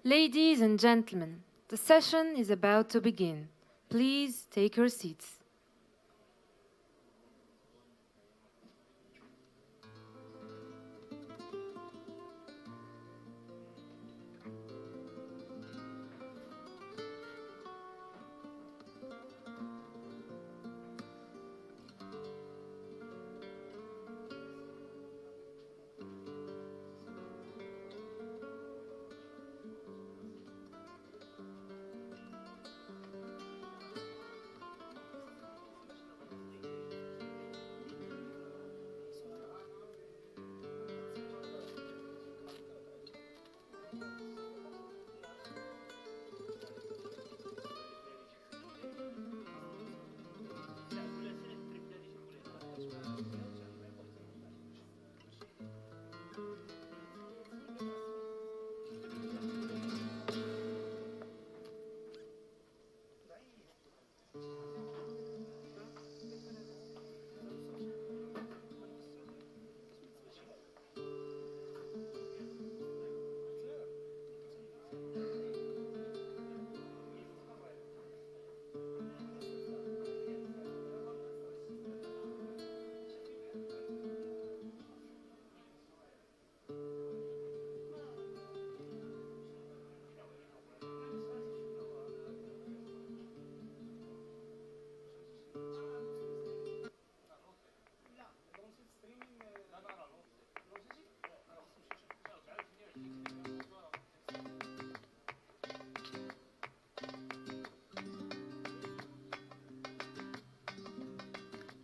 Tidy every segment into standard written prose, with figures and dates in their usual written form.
Ladies and gentlemen, the session is about to begin. Please take your seats.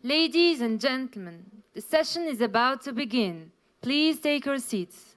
Ladies and gentlemen, the session is about to begin. Please take your seats.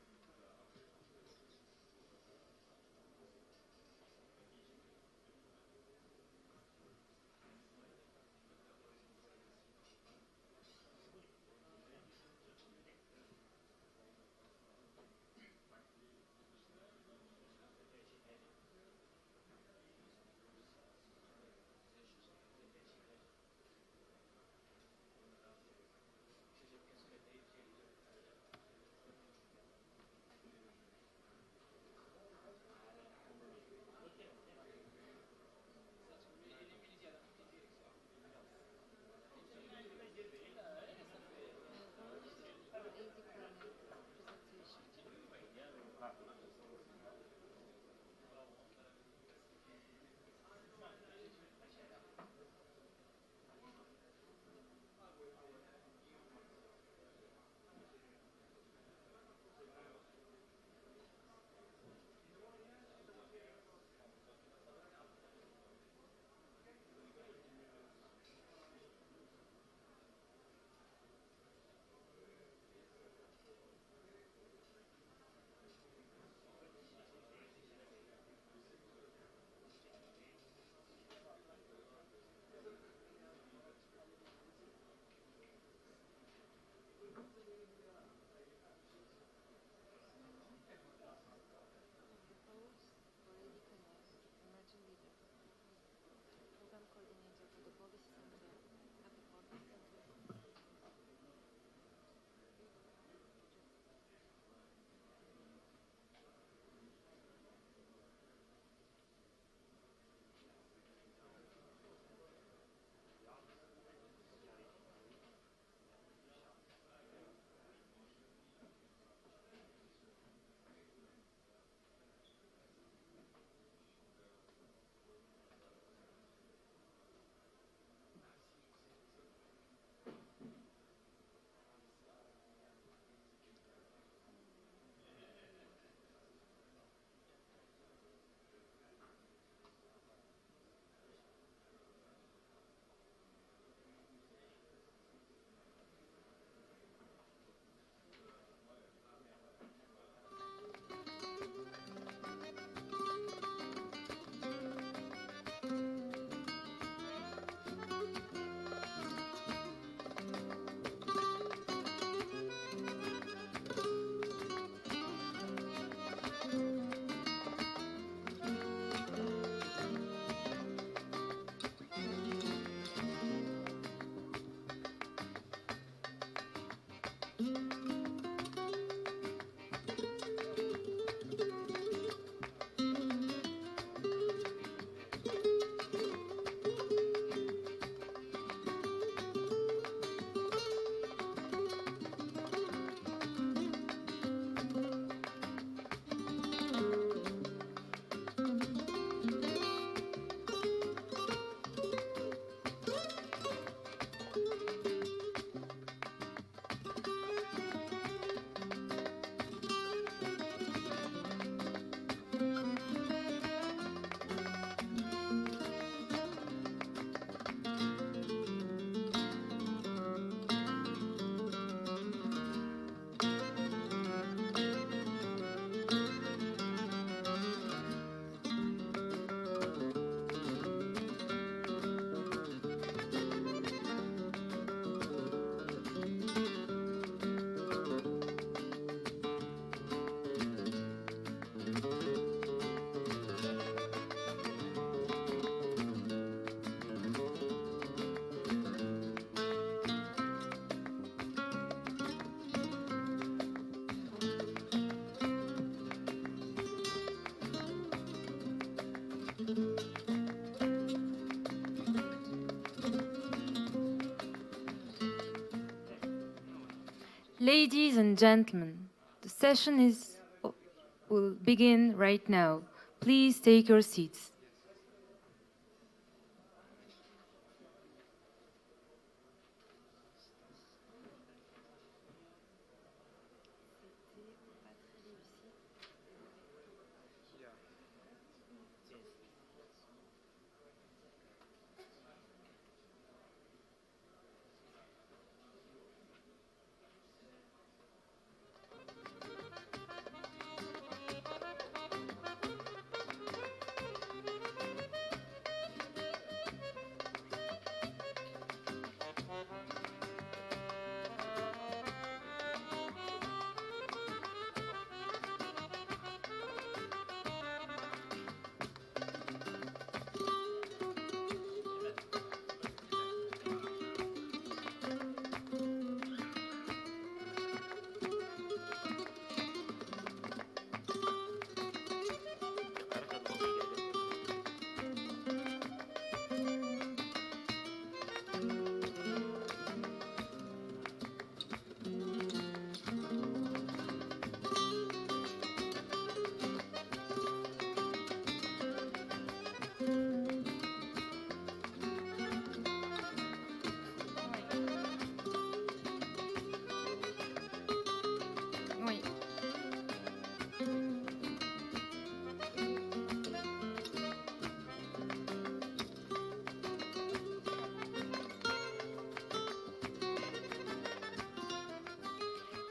Ladies and gentlemen, the session will begin right now. Please take your seats.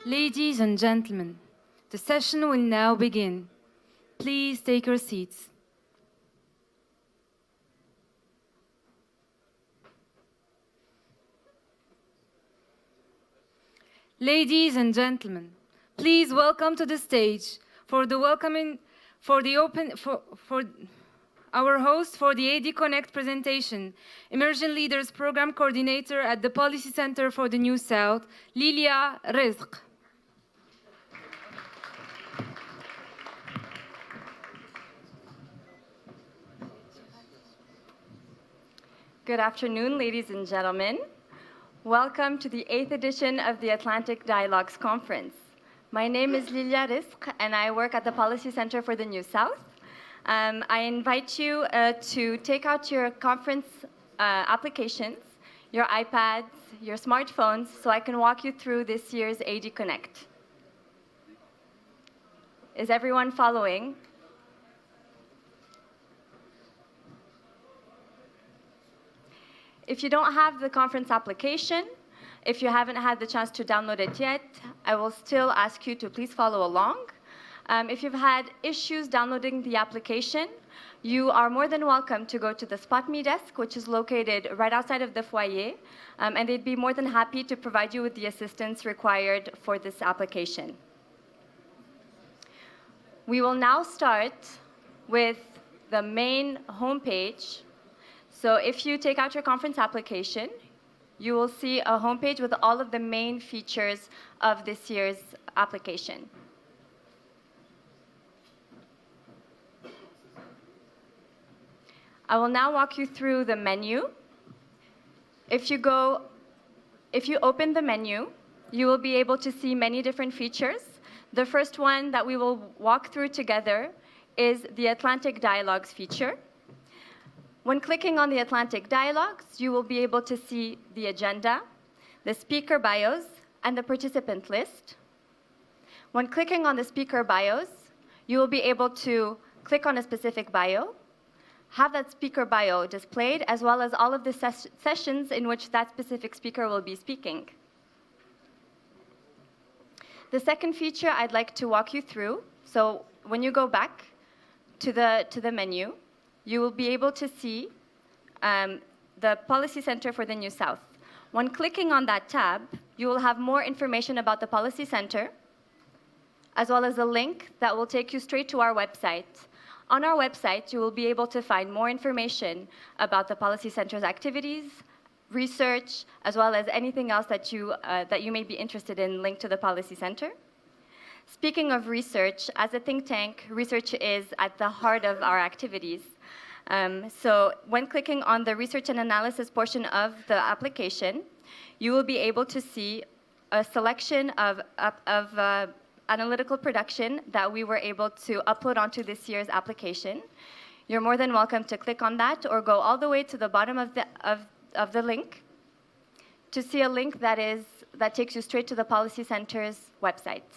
Ladies and gentlemen, the session will now begin. Please take your seats. Ladies and gentlemen, please welcome to the stage for our host for the AD Connect presentation, Emerging Leaders Program Coordinator at the Policy Center for the New South, Lilia, Rizk. Good afternoon, ladies and gentlemen. Welcome to the 8th edition of the Atlantic Dialogues Conference. My name is Lilia Rizk, and I work at the Policy Center for the New South. I invite you to take out your conference applications, your iPads, your smartphones, so I can walk you through this year's AD Connect. Is everyone following? If you don't have the conference application, if you haven't had the chance to download it yet, I will still ask you to please follow along. If you've had issues downloading the application, you are more than welcome to go to the Spot Me desk, which is located right outside of the foyer, and they'd be more than happy to provide you with the assistance required for this application. We will now start with the main homepage. So if you take out your conference application, you will see a homepage with all of the main features of this year's application. I will now walk you through the menu. If you open the menu, you will be able to see many different features. The first one that we will walk through together is the Atlantic Dialogues feature. When clicking on the Atlantic Dialogues, you will be able to see the agenda, the speaker bios, and the participant list. When clicking on the speaker bios, you will be able to click on a specific bio, have that speaker bio displayed, as well as all of the sessions in which that specific speaker will be speaking. The second feature I'd like to walk you through, so when you go back to the menu, you will be able to see the Policy Center for the New South. When clicking on that tab, you will have more information about the Policy Center, as well as a link that will take you straight to our website. On our website, you will be able to find more information about the Policy Center's activities, research, as well as anything else that you may be interested in linked to the Policy Center. Speaking of research, as a think tank, research is at the heart of our activities. So when clicking on the research and analysis portion of the application, you will be able to see a selection of analytical production that we were able to upload onto this year's application. You're more than welcome to click on that or go all the way to the bottom of the link to see a link that takes you straight to the Policy Center's website.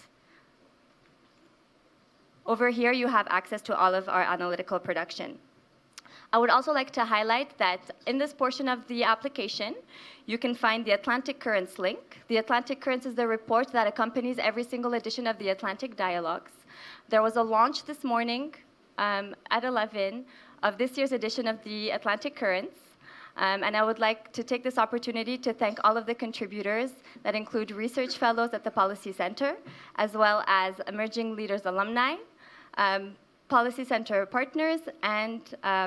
Over here, you have access to all of our analytical production. I would also like to highlight that in this portion of the application, you can find the Atlantic Currents link. The Atlantic Currents is the report that accompanies every single edition of the Atlantic Dialogues. There was a launch this morning at 11 of this year's edition of the Atlantic Currents. And I would like to take this opportunity to thank all of the contributors that include research fellows at the Policy Center, as well as Emerging Leaders alumni, Policy Center partners, and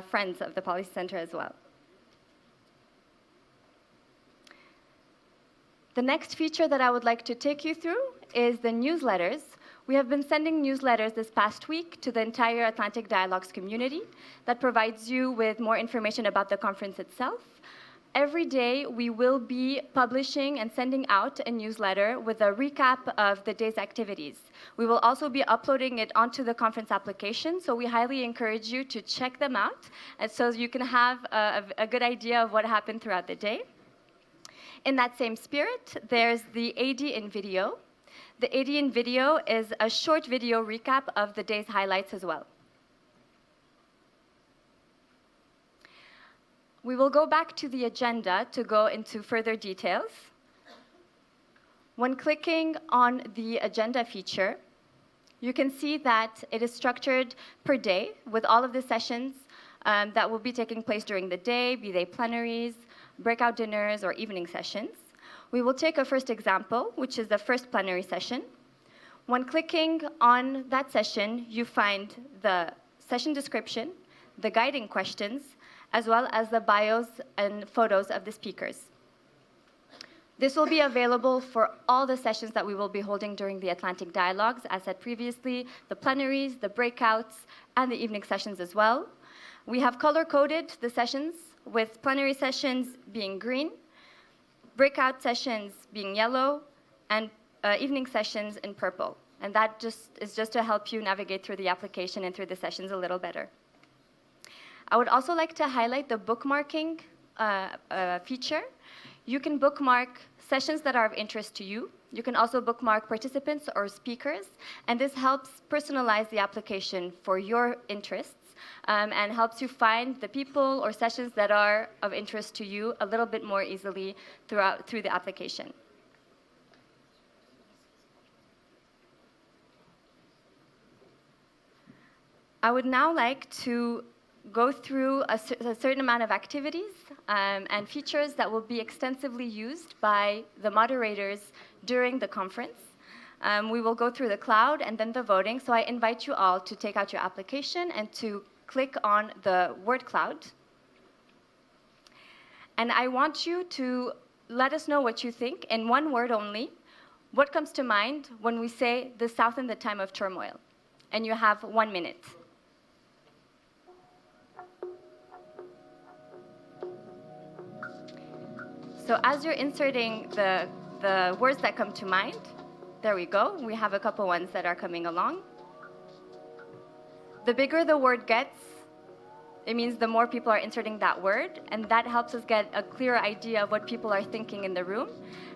friends of the Policy Center as well. The next feature that I would like to take you through is the newsletters. We have been sending newsletters this past week to the entire Atlantic Dialogues community that provides you with more information about the conference itself. Every day, we will be publishing and sending out a newsletter with a recap of the day's activities. We will also be uploading it onto the conference application, so we highly encourage you to check them out, and so you can have a good idea of what happened throughout the day. In that same spirit, there's the AD in video. The AD in video is a short video recap of the day's highlights as well. We will go back to the agenda to go into further details. When clicking on the agenda feature, you can see that it is structured per day with all of the sessions that will be taking place during the day, be they plenaries, breakout dinners, or evening sessions. We will take a first example, which is the first plenary session. When clicking on that session, you find the session description, the guiding questions, as well as the bios and photos of the speakers. This will be available for all the sessions that we will be holding during the Atlantic Dialogues, as said previously, the plenaries, the breakouts, and the evening sessions as well. We have color-coded the sessions, with plenary sessions being green, breakout sessions being yellow, and evening sessions in purple. And that is just to help you navigate through the application and through the sessions a little better. I would also like to highlight the bookmarking feature. You can bookmark sessions that are of interest to you. You can also bookmark participants or speakers, and this helps personalize the application for your interests and helps you find the people or sessions that are of interest to you a little bit more easily through the application. I would now like to go through a certain amount of activities and features that will be extensively used by the moderators during the conference. We will go through the cloud and then the voting, so I invite you all to take out your application and to click on the word cloud. And I want you to let us know what you think in one word only. What comes to mind when we say the South in the time of turmoil? And you have 1 minute. So as you're inserting the words that come to mind, there we go. We have a couple ones that are coming along. The bigger the word gets, it means the more people are inserting that word, and that helps us get a clear idea of what people are thinking in the room.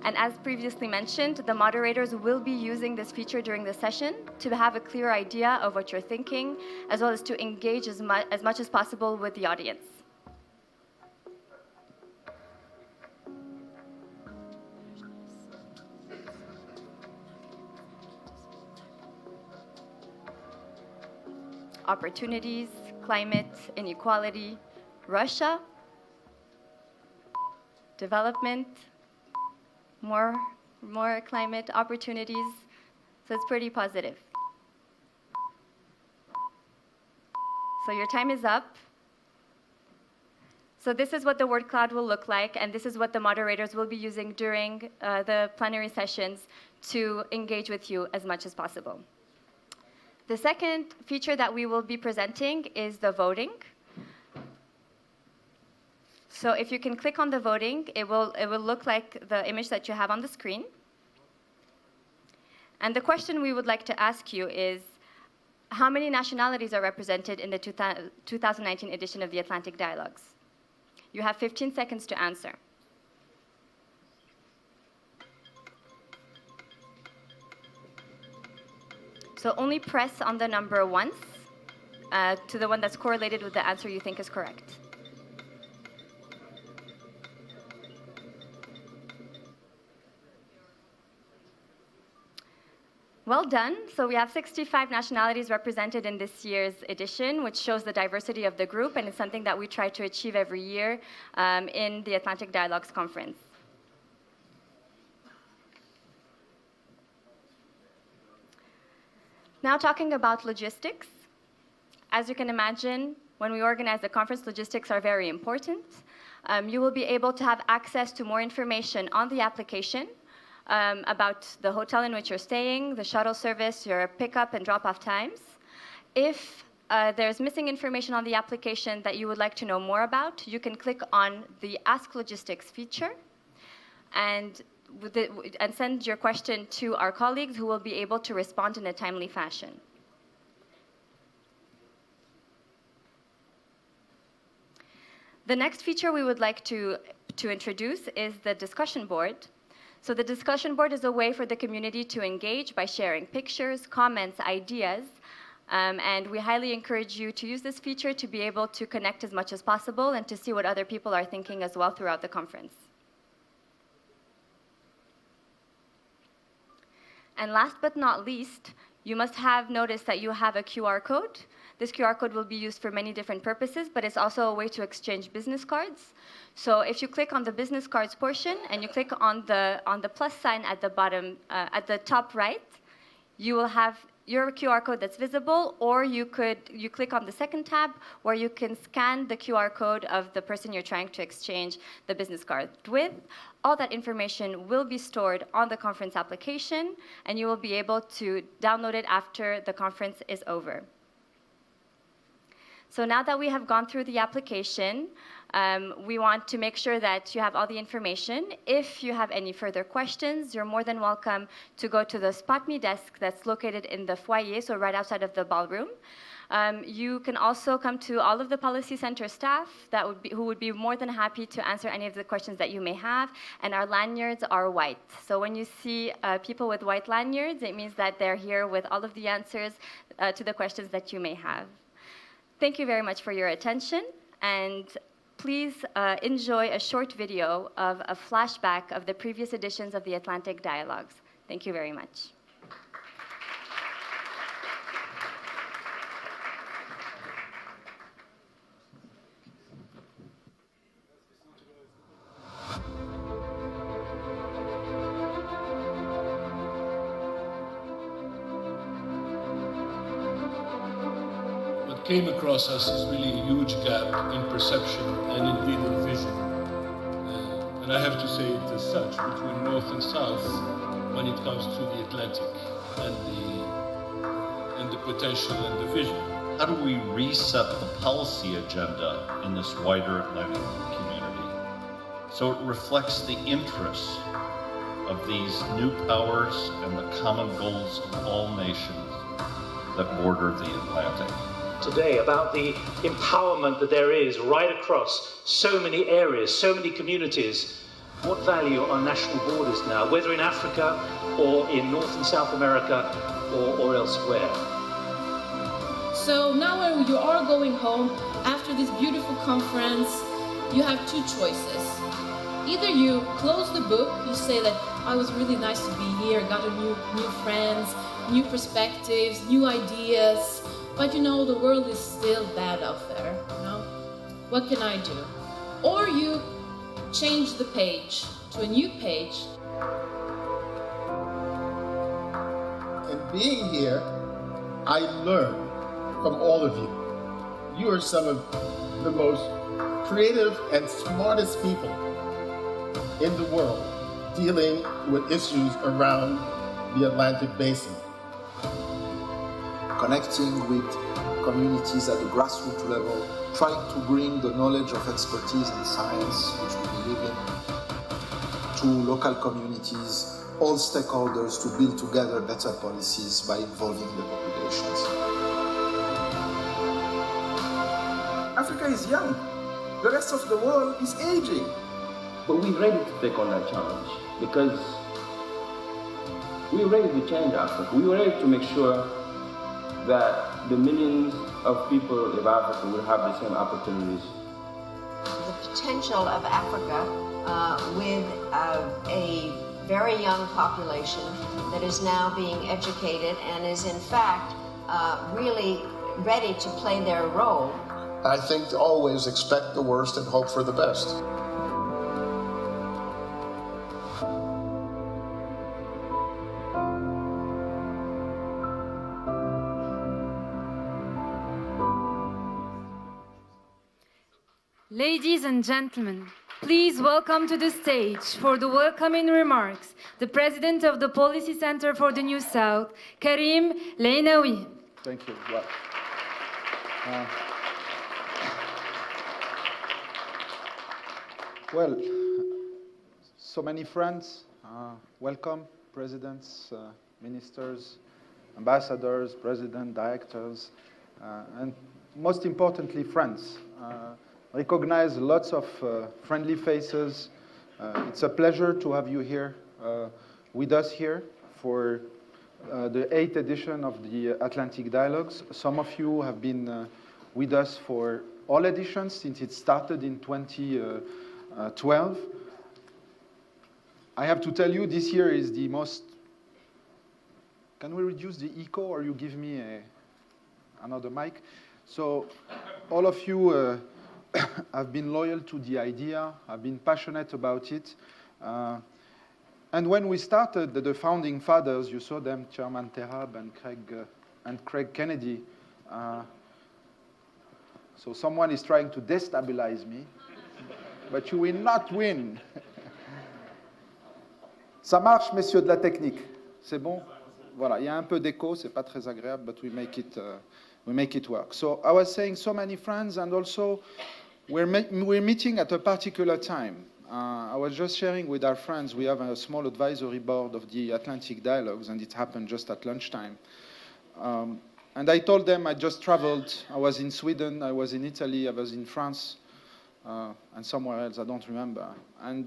And as previously mentioned, the moderators will be using this feature during the session to have a clear idea of what you're thinking, as well as to engage as much as possible with the audience. Opportunities, climate, inequality, Russia, development, more climate opportunities. So it's pretty positive. So your time is up. So this is what the word cloud will look like, and this is what the moderators will be using during the plenary sessions to engage with you as much as possible. The second feature that we will be presenting is the voting. So if you can click on the voting, it will look like the image that you have on the screen. And the question we would like to ask you is, how many nationalities are represented in the 2019 edition of the Atlantic Dialogues? You have 15 seconds to answer. So only press on the number once to the one that's correlated with the answer you think is correct. Well done. So we have 65 nationalities represented in this year's edition, which shows the diversity of the group, and it's something that we try to achieve every year in the Atlantic Dialogues Conference. Now talking about logistics. As you can imagine, when we organize the conference, logistics are very important. You will be able to have access to more information on the application, about the hotel in which you're staying, the shuttle service, your pickup and drop-off times. If there's missing information on the application that you would like to know more about, you can click on the Ask Logistics feature and send your question to our colleagues who will be able to respond in a timely fashion. The next feature we would like to introduce is the discussion board. So the discussion board is a way for the community to engage by sharing pictures, comments, ideas, and we highly encourage you to use this feature to be able to connect as much as possible and to see what other people are thinking as well throughout the conference. And last but not least, you must have noticed that you have a QR code. This QR code will be used for many different purposes, but it's also a way to exchange business cards. So if you click on the business cards portion and you click on the plus sign at the bottom, at the top right, you will have your QR code that's visible, or you click on the second tab where you can scan the QR code of the person you're trying to exchange the business card with. All that information will be stored on the conference application, and you will be able to download it after the conference is over. So now that we have gone through the application, we want to make sure that you have all the information. If you have any further questions, you're more than welcome to go to the Spot Me desk that's located in the foyer, so right outside of the ballroom. You can also come to all of the Policy Center staff who would be more than happy to answer any of the questions that you may have, and our lanyards are white. So when you see people with white lanyards, it means that they're here with all of the answers to the questions that you may have. Thank you very much for your attention, and please enjoy a short video of a flashback of the previous editions of the Atlantic Dialogues. Thank you very much. Came across us is really a huge gap in perception and indeed in vision. And I have to say it as such, between North and South, when it comes to the Atlantic and the potential and the vision. How do we reset the policy agenda in this wider Atlantic community so it reflects the interests of these new powers and the common goals of all nations that border the Atlantic? Today about the empowerment that there is right across so many areas, so many communities. What value are national borders now, whether in Africa or in North and South America or elsewhere? So now when you are going home after this beautiful conference, you have two choices. Either you close the book, you say that it was really nice to be here, got new friends, new perspectives, new ideas. But you know, the world is still bad out there, you know? What can I do? Or you change the page to a new page. And being here, I learn from all of you. You are some of the most creative and smartest people in the world dealing with issues around the Atlantic Basin. Connecting with communities at the grassroots level, trying to bring the knowledge of expertise and science, which we believe in, to local communities all stakeholders to build together better policies by involving the populations. Africa is young. The rest of the world is aging. But we're ready to take on that challenge because we're ready to change Africa. We're ready to make sure that the millions of people of Africa will have the same opportunities. The potential of Africa with a very young population that is now being educated and is in fact really ready to play their role. I think to always expect the worst and hope for the best. Ladies and gentlemen, please welcome to the stage for the welcoming remarks the President of the Policy Center for the New South, Karim Aynaoui. Thank you. Well, so many friends. Welcome, presidents, ministers, ambassadors, president, directors, and most importantly, friends. Recognize lots of friendly faces. It's a pleasure to have you here with us here for the 8th edition of the Atlantic Dialogues. Some of you have been with us for all editions since it started in 2012. I have to tell you, this year is the most... Can we reduce the echo or you give me another mic? So all of you have been loyal to the idea, have been passionate about it. And when we started, the founding fathers, you saw them, Chairman Terhab and Craig Kennedy. So someone is trying to destabilize me, but you will not win. Ça marche, messieurs de la technique. C'est bon? Voilà, il y a un peu d'écho, c'est pas très agréable, but we make it work. So I was saying so many friends, and also we're meeting at a particular time. I was just sharing with our friends, we have a small advisory board of the Atlantic Dialogues, and it happened just at lunchtime. And I told them I just traveled. I was in Sweden, I was in Italy, I was in France, and somewhere else, I don't remember. And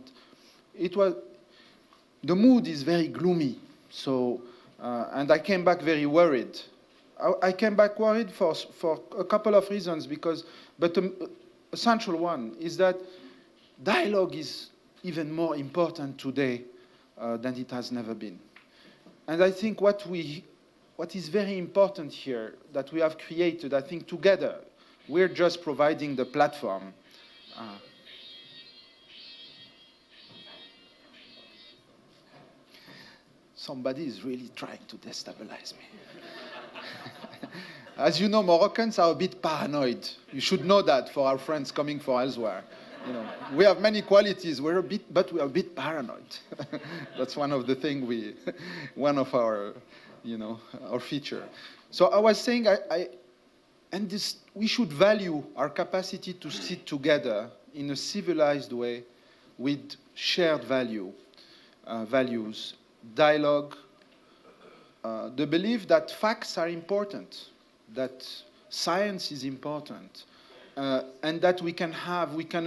the mood is very gloomy. So, and I came back very worried. I came back worried for a couple of reasons, but a central one is that dialogue is even more important today than it has never been. And I think what is very important here that we have created, I think together, we're just providing the platform. Somebody is really trying to destabilize me. As you know, Moroccans are a bit paranoid. You should know that for our friends coming from elsewhere. You know, we have many qualities, but we are a bit paranoid. That's one of the things one of our, our feature. So I was saying, we should value our capacity to sit together in a civilized way with shared values, dialogue, the belief that facts are important, that science is important, and that we can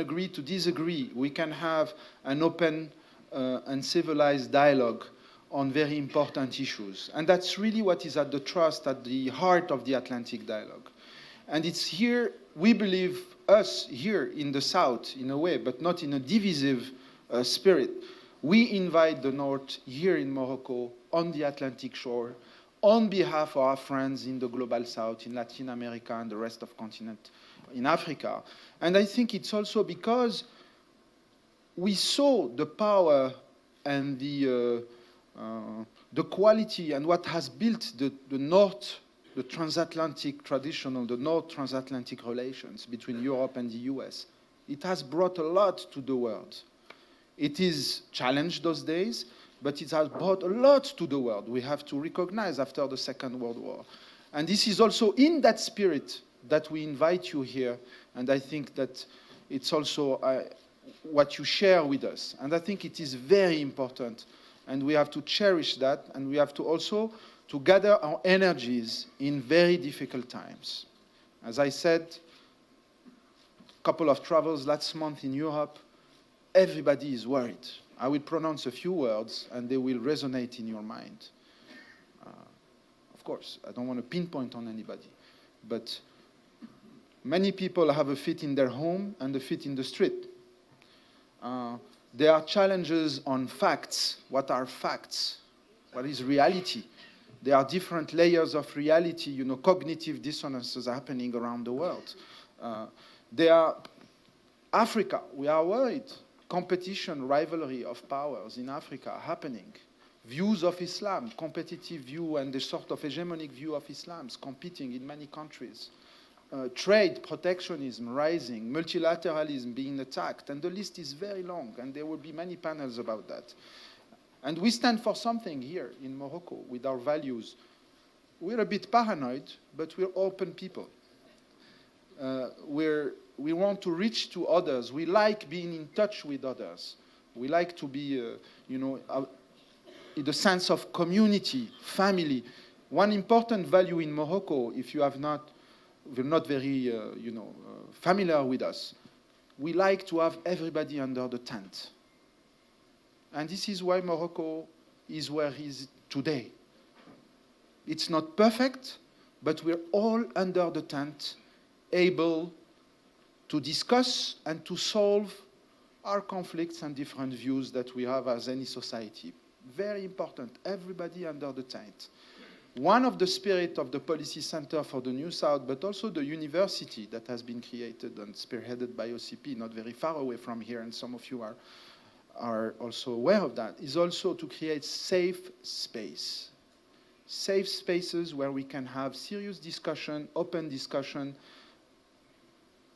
agree to disagree. We can have an open and civilized dialogue on very important issues. And that's really what is at the heart of the Atlantic Dialogue. And it's here, we believe, us here in the South, in a way, but not in a divisive spirit. We invite the North here in Morocco, on the Atlantic shore, on behalf of our friends in the global South, in Latin America and the rest of the continent, in Africa. And I think it's also because we saw the power and the quality and what has built the North, the transatlantic traditional, the North transatlantic relations between Europe and the US. It has brought a lot to the world. It is challenged those days, but it has brought a lot to the world. We have to recognize after the Second World War. And this is also in that spirit that we invite you here. And I think that it's also what you share with us. And I think it is very important And we have to cherish that, and we have to also to gather our energies in very difficult times. As I said, a couple of travels last month in Europe, everybody is worried. I will pronounce a few words, and they will resonate in your mind. Of course, I don't want to pinpoint on anybody, but many people have a fit in their home and a fit in the street. There are challenges on facts. What are facts? What is reality? There are different layers of reality, cognitive dissonances happening around the world. There are Africa, we are worried. Competition, rivalry of powers in Africa are happening. Views of Islam, competitive view and the sort of hegemonic view of Islam is competing in many countries. Trade, protectionism rising, multilateralism being attacked, and the list is very long, and there will be many panels about that. And we stand for something here in Morocco with our values. We're a bit paranoid, but we're open people. We want to reach to others. We like being in touch with others. We like to be, in the sense of community, family. One important value in Morocco, if you have not, we're not very, familiar with us, we like to have everybody under the tent. And this is why Morocco is where it is today. It's not perfect, but we're all under the tent, able to discuss and to solve our conflicts and different views that we have as any society. Very important, everybody under the tent. One of the spirit of the Policy Center for the New South, but also the university that has been created and spearheaded by OCP, not very far away from here, and some of you are also aware of that, is also to create safe space. Safe spaces where we can have serious discussion, open discussion,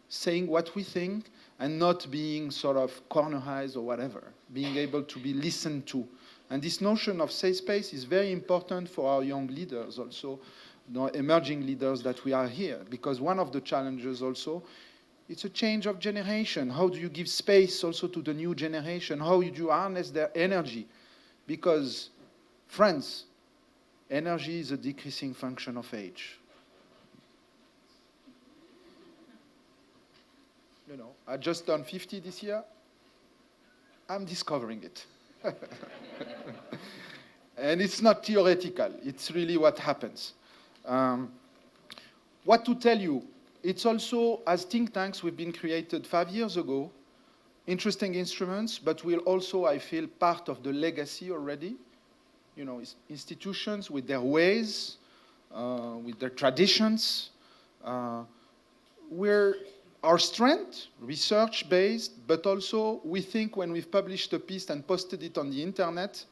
saying what we think and not being sort of cornerized or whatever, being able to be listened to. And this notion of safe space is very important for our young leaders also, emerging leaders that we are here, because one of the challenges also, it's a change of generation. How do you give space also to the new generation? How do you harness their energy? Because, friends, energy is a decreasing function of age. I just turned 50 this year. I'm discovering it. And it's not theoretical. It's really what happens. What to tell you? It's also, as think tanks, we've been created 5 years ago. Interesting instruments, but we're also, I feel, part of the legacy already. Institutions with their ways, with their traditions. Our strength, research-based, but also we think when we've published a piece and posted it on the internet,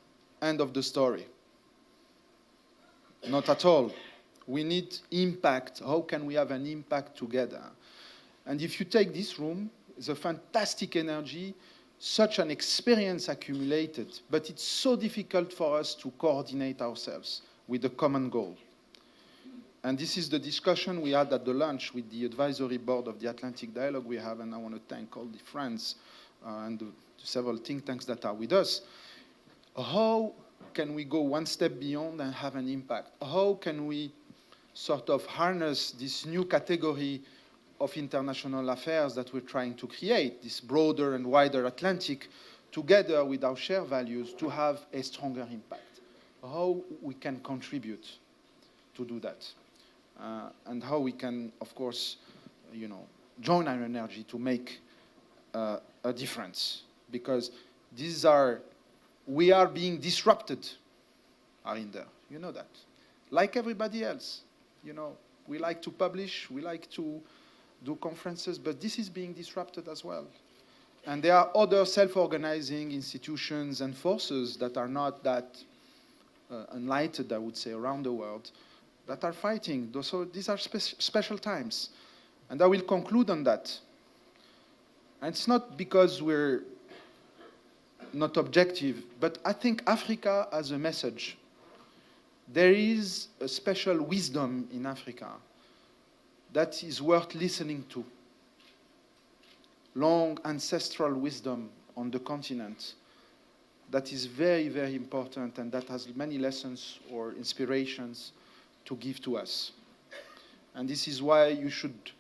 end of the story. Not at all. We need impact. How can we have an impact together? And if you take this room, it's a fantastic energy, such an experience accumulated, but it's so difficult for us to coordinate ourselves with a common goal. And this is the discussion we had at the lunch with the advisory board of the Atlantic Dialogue we have, and I want to thank all the friends and the several think tanks that are with us. How can we go one step beyond and have an impact? How can we sort of harness this new category of international affairs that we're trying to create, this broader and wider Atlantic, together with our shared values to have a stronger impact? How we can contribute to do that? And how we can, of course, join our energy to make a difference. Because we are being disrupted, Arinder. You know that. Like everybody else. We like to publish, we like to do conferences, but this is being disrupted as well. And there are other self-organizing institutions and forces that are not that enlightened, I would say, around the world, that are fighting. So these are special times. And I will conclude on that. And it's not because we're not objective, but I think Africa has a message. There is a special wisdom in Africa that is worth listening to. Long ancestral wisdom on the continent that is very, very important and that has many lessons or inspirations to give to us. And this is why you should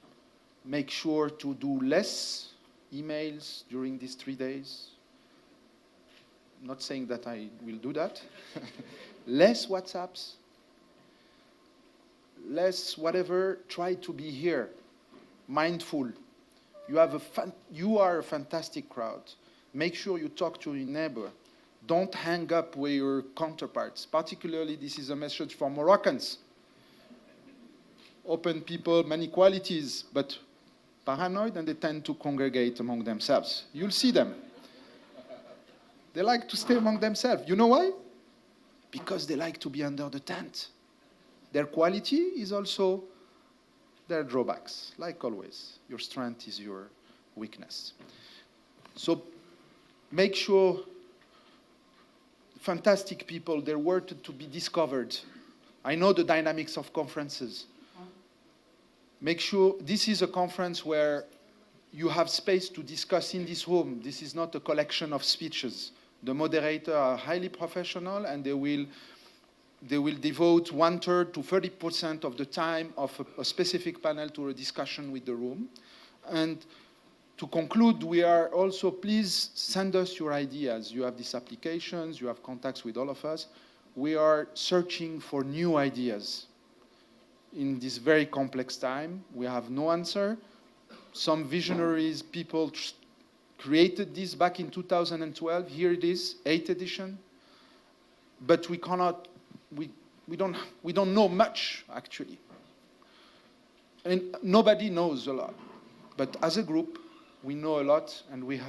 make sure to do less emails during these 3 days. I'm not saying that I will do that. Less WhatsApps, less whatever. Try to be here, mindful. You are a fantastic crowd. Make sure you talk to your neighbor. Don't hang up with your counterparts. Particularly, this is a message for Moroccans. Open people, many qualities, but paranoid, and they tend to congregate among themselves. You'll see them. They like to stay among themselves. You know why? Because they like to be under the tent. Their quality is also their drawbacks, like always. Your strength is your weakness. So make sure fantastic people, they're worth to be discovered. I know the dynamics of conferences. Make sure this is a conference where you have space to discuss in this room. This is not a collection of speeches. The moderators are highly professional, and they will devote 1/3 to 30% of the time of a specific panel to a discussion with the room. And to conclude, we are also, please send us your ideas. You have these applications, you have contacts with all of us. We are searching for new ideas. In this very complex time, we have no answer. Some visionaries, people created this back in 2012. Here it is, 8th edition. But we cannot, we don't know much, actually. And nobody knows a lot. But as a group, we know a lot, and we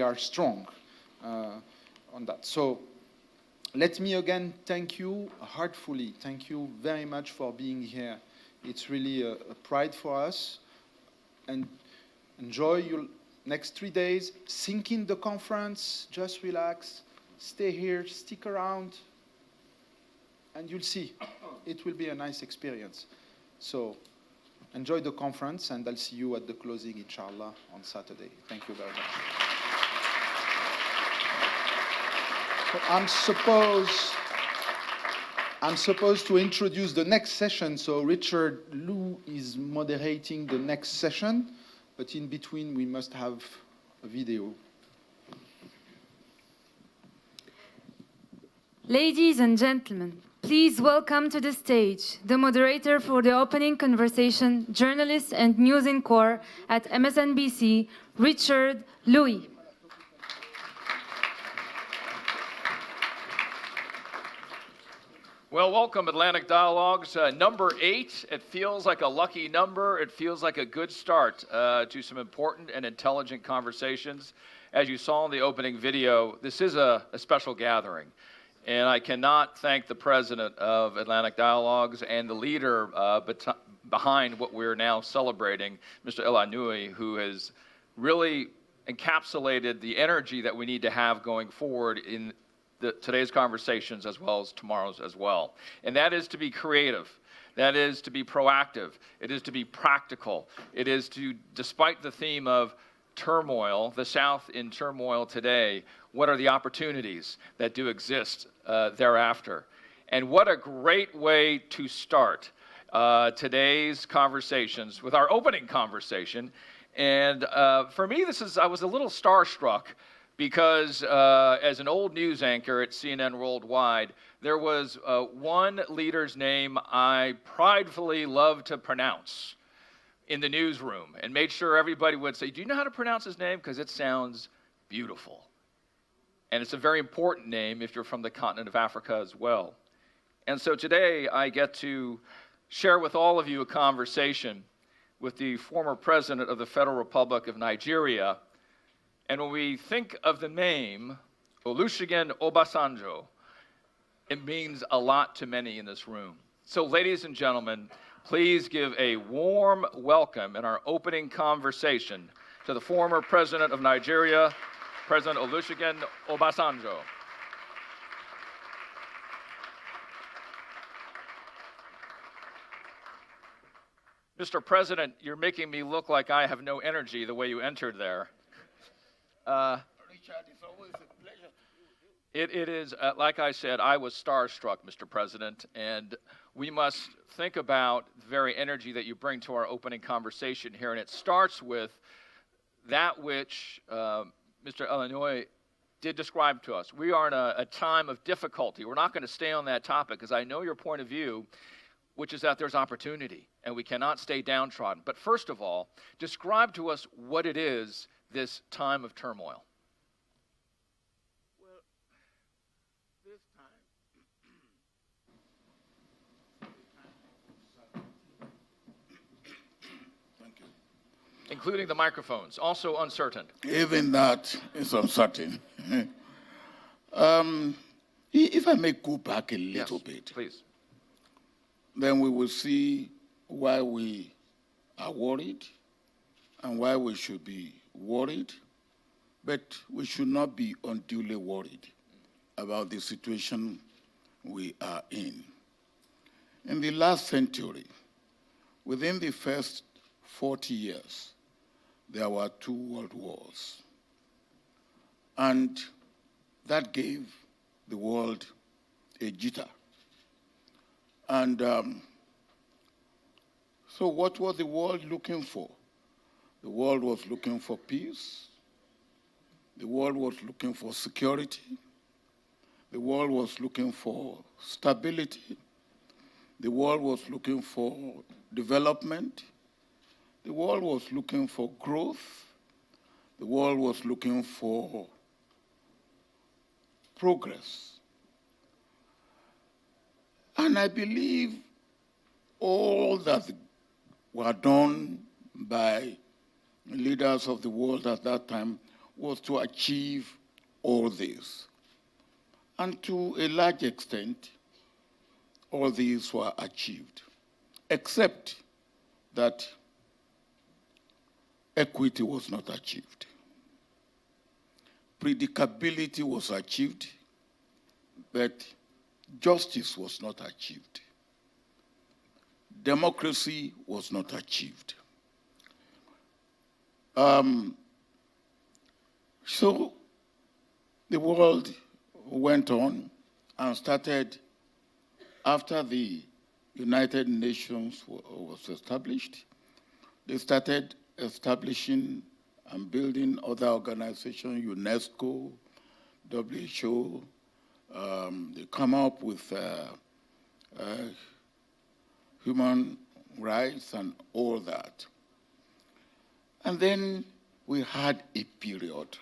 are strong on that. So let me again thank you heartfully. Thank you very much for being here. It's really a pride for us. And enjoy your next 3 days. Sink in the conference. Just relax. Stay here. Stick around. And you'll see. It will be a nice experience. So enjoy the conference, and I'll see you at the closing, inshallah, on Saturday. Thank you very much. I'm supposed to introduce the next session, so Richard Lou is moderating the next session, but in between we must have a video. Ladies and gentlemen, please welcome to the stage the moderator for the opening conversation, journalist and news anchor at MSNBC, Richard Lou. Well, welcome, Atlantic Dialogues. Number 8, it feels like a lucky number. It feels like a good start to some important and intelligent conversations. As you saw in the opening video, this is a special gathering. And I cannot thank the president of Atlantic Dialogues and the leader behind what we're now celebrating, Mr. Aynaoui, who has really encapsulated the energy that we need to have going forward in today's conversations as well as tomorrow's as well. And that is to be creative. That is to be proactive. It is to be practical. It is to, despite the theme of turmoil, the South in turmoil today, what are the opportunities that do exist thereafter? And what a great way to start today's conversations with our opening conversation. And for me, I was a little starstruck because as an old news anchor at CNN Worldwide, there was one leader's name I pridefully loved to pronounce in the newsroom and made sure everybody would say, do you know how to pronounce his name? Because it sounds beautiful. And it's a very important name if you're from the continent of Africa as well. And so today I get to share with all of you a conversation with the former president of the Federal Republic of Nigeria. And when we think of the name Olusegun Obasanjo, it means a lot to many in this room. So ladies and gentlemen, please give a warm welcome in our opening conversation to the former president of Nigeria, President Olusegun Obasanjo. Mr. President, you're making me look like I have no energy the way you entered there. Richard, it's always a pleasure. It is, like I said, I was starstruck, Mr. President, and we must think about the very energy that you bring to our opening conversation here, and it starts with that which Mr. Aynaoui did describe to us. We are in a time of difficulty. We're not going to stay on that topic because I know your point of view, which is that there's opportunity and we cannot stay downtrodden. But first of all, describe to us what it is, this time of turmoil. Well, this time, thank you. Including the microphones, also uncertain. Even that is uncertain. If I may go back a little bit, please. Then we will see why we are worried and why we should be worried, but we should not be unduly worried about the situation we are in. In the last century, within the first 40 years, there were 2 world wars. And that gave the world a jitter. And so what was the world looking for? The world was looking for peace. The world was looking for security. The world was looking for stability. The world was looking for development. The world was looking for growth. The world was looking for progress. And I believe all that were done by leaders of the world at that time was to achieve all this. And to a large extent, all these were achieved, except that equity was not achieved. Predicability was achieved, but justice was not achieved. Democracy was not achieved. So the world went on and started, after the United Nations was established, they started establishing and building other organizations, UNESCO, WHO. They come up with human rights and all that. And then we had a period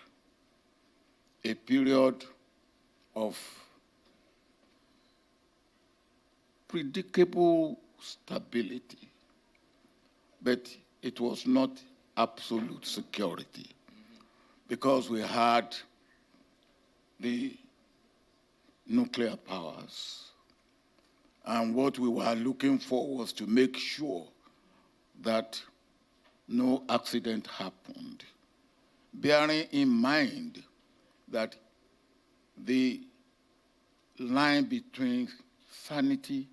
of predictable stability, but it was not absolute security, because we had the nuclear powers, and what we were looking for was to make sure that no accident happened, bearing in mind that the line between sanity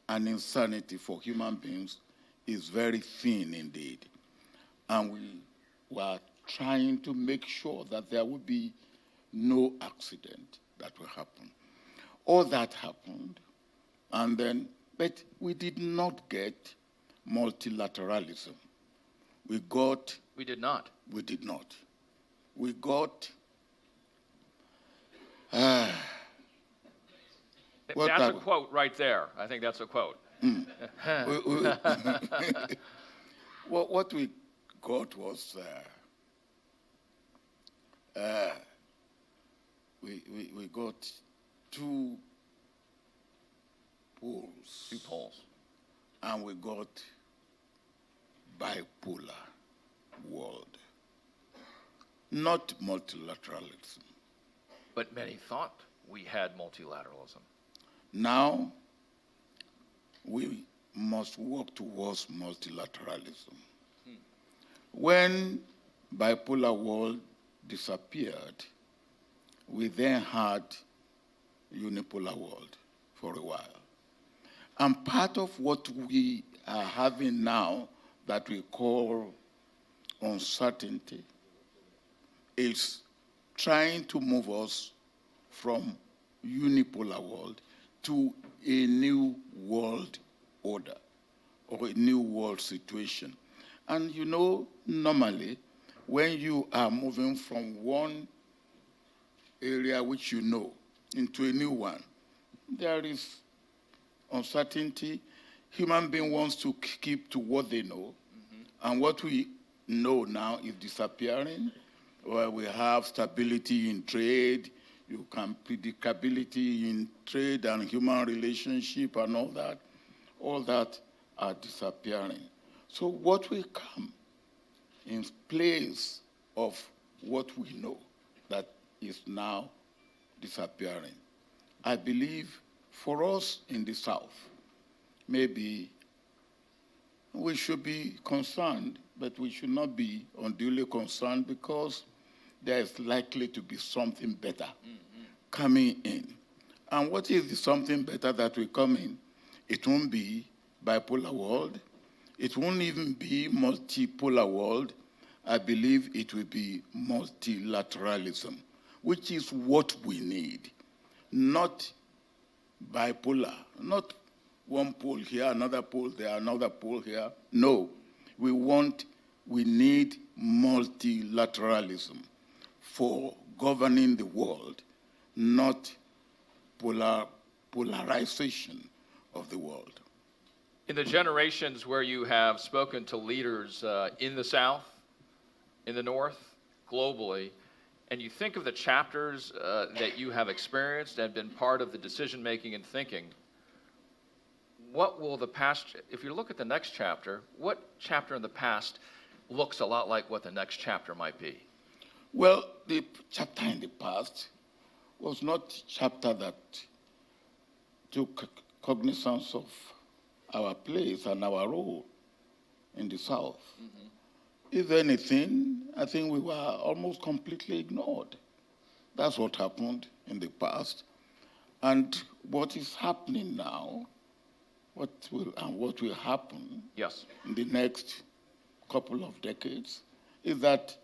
and insanity for human beings is very thin indeed. And we were trying to make sure that there would be no accident that will happen. All that happened, and then, but we did not get multilateralism. We did not. We got that's a quote right there. I think that's a quote. Well, what we got was we got two poles. Two poles. And we got bipolar world, not multilateralism. But many thought we had multilateralism. Now, we must work towards multilateralism. When bipolar world disappeared, we then had unipolar world for a while. And part of what we are having now that we call uncertainty is trying to move us from unipolar world to a new world order or a new world situation. And you know, normally, when you are moving from one area which you know into a new one, there is uncertainty. Human being wants to keep to what they know, and what we know now is disappearing. Where we have stability in trade, you can predictability in trade and human relationship and all that are disappearing. So what will come in place of what we know that is now disappearing? I believe for us in the South, maybe we should be concerned, but we should not be unduly concerned because there is likely to be something better coming in. And what is the something better that will come in? It won't be bipolar world. It won't even be multipolar world. I believe it will be multilateralism, which is what we need. Not bipolar, not one pole here, another pole there, another pole here. No, we need multilateralism for governing the world, not polarization of the world. In the generations where you have spoken to leaders in the South, in the North, globally, and you think of the chapters that you have experienced and been part of the decision-making and thinking, what will the past, if you look at the next chapter, what chapter in the past looks a lot like what the next chapter might be? Well, the chapter in the past was not a chapter that took cognizance of our place and our role in the South. If anything, I think we were almost completely ignored. That's what happened in the past. And what is happening now, what will happen in the next couple of decades is that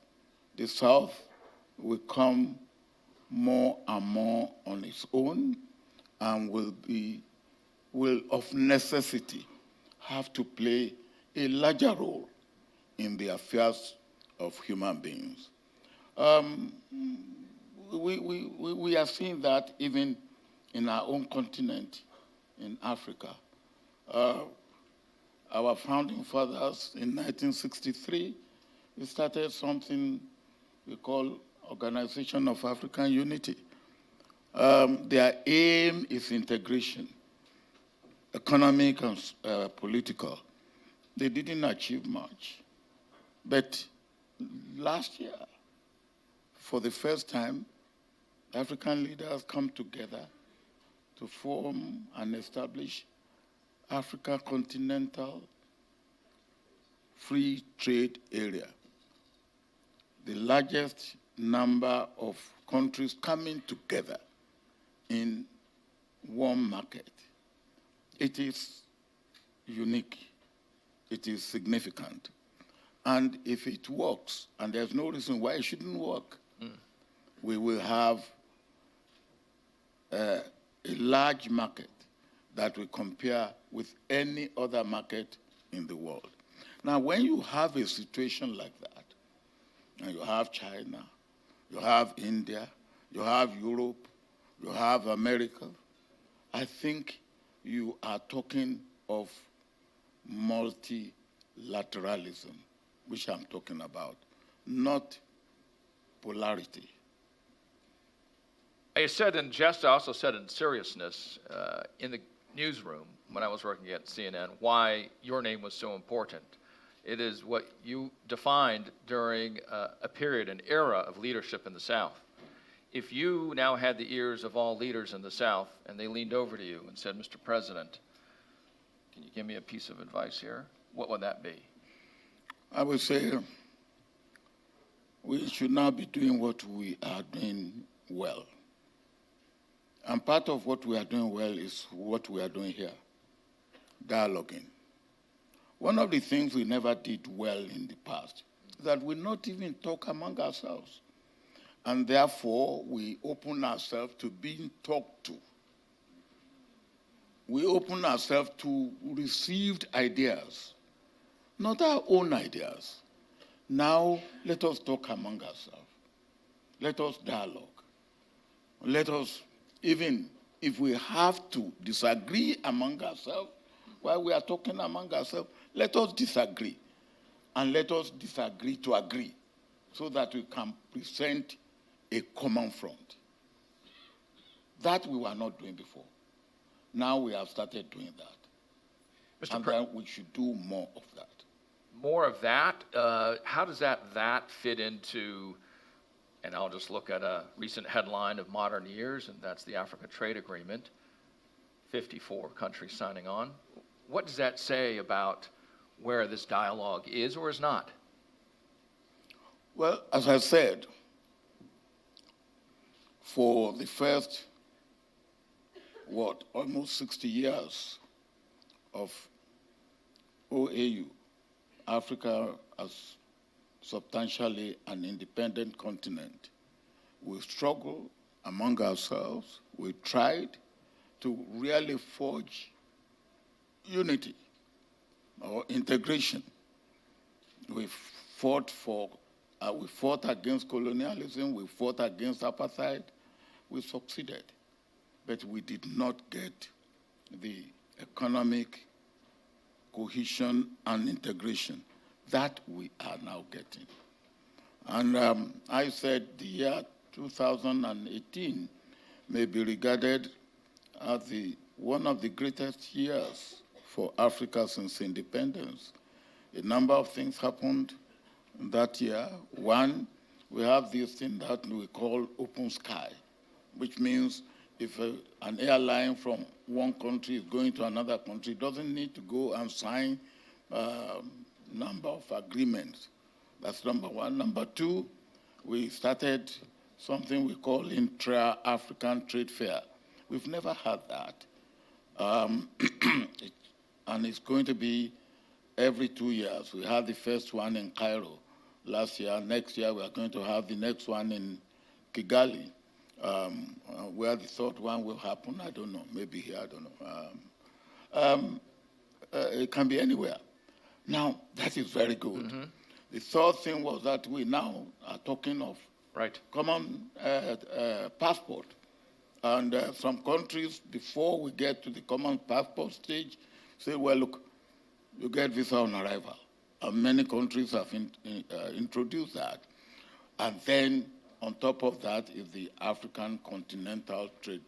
the South will come more and more on its own and will of necessity have to play a larger role in the affairs of human beings. We are seeing that even in our own continent, in Africa. Our founding fathers in 1963, we started something we call Organization of African Unity. Their aim is integration, economic and political. They didn't achieve much. But last year, for the first time, African leaders come together to form and establish Africa Continental Free Trade Area, the largest number of countries coming together in one market. It is unique. It is significant. And if it works, and there's no reason why it shouldn't work, we will have a large market that will compare with any other market in the world. Now, when you have a situation like that, and you have China, you have India, you have Europe, you have America, I think you are talking of multilateralism, which I'm talking about, not polarity. I said in jest, I also said in seriousness in the newsroom when I was working at CNN why your name was so important. It is what you defined during a period, an era of leadership in the South. If you now had the ears of all leaders in the South and they leaned over to you and said, Mr. President, can you give me a piece of advice here? What would that be? I would say we should now be doing what we are doing well. And part of what we are doing well is what we are doing here, dialoguing. One of the things we never did well in the past is that we not even talk among ourselves. And therefore, we open ourselves to being talked to. We open ourselves to received ideas, not our own ideas. Now, let us talk among ourselves. Let us dialogue. Let us, even if we have to disagree among ourselves, while we are talking among ourselves, let us disagree. And let us disagree to agree so that we can present a common front. That we were not doing before. Now we have started doing that. And then we should do more of that. More of that? How does that fit into, and I'll just look at a recent headline of modern years, and that's the Africa Trade Agreement, 54 countries signing on. What does that say about where this dialogue is or is not? Well, as I said, for the first, almost 60 years of OAU, Africa as substantially an independent continent, we struggled among ourselves. We tried to really forge unity or integration. We fought against colonialism, we fought against apartheid, we succeeded. But we did not get the economic cohesion and integration that we are now getting. And I said the year 2018 may be regarded as one of the greatest years for Africa since independence. A number of things happened that year. One, we have this thing that we call open sky, which means if an airline from one country is going to another country, it doesn't need to go and sign a number of agreements. That's number one. Number two, we started something we call intra-African trade fair. We've never had that. And it's going to be every 2 years. We had the first one in Cairo last year. Next year, we are going to have the next one in Kigali. Where the third one will happen, I don't know. Maybe here, I don't know. It can be anywhere. Now, that is very good. Mm-hmm. The third thing was that we now are talking of common passport. And some countries, before we get to the common passport stage, say, well, look, you get visa on arrival. And many countries have introduced that. And then on top of that is the African Continental Trade,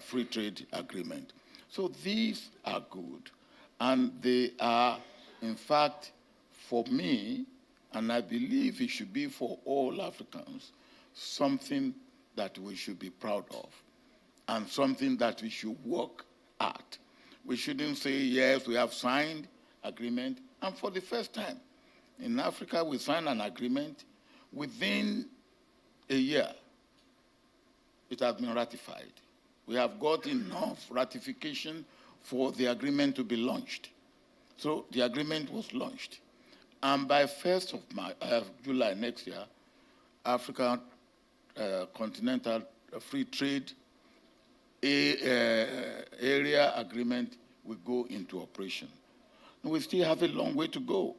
Free Trade Agreement. So these are good. And they are, in fact, for me, and I believe it should be for all Africans, something that we should be proud of and something that we should work at. We shouldn't say, yes, we have signed agreement. And for the first time in Africa, we signed an agreement. Within a year, it has been ratified. We have got enough ratification for the agreement to be launched. So the agreement was launched. And by 1st of July next year, African Continental Free Trade Area Agreement will go into operation. And we still have a long way to go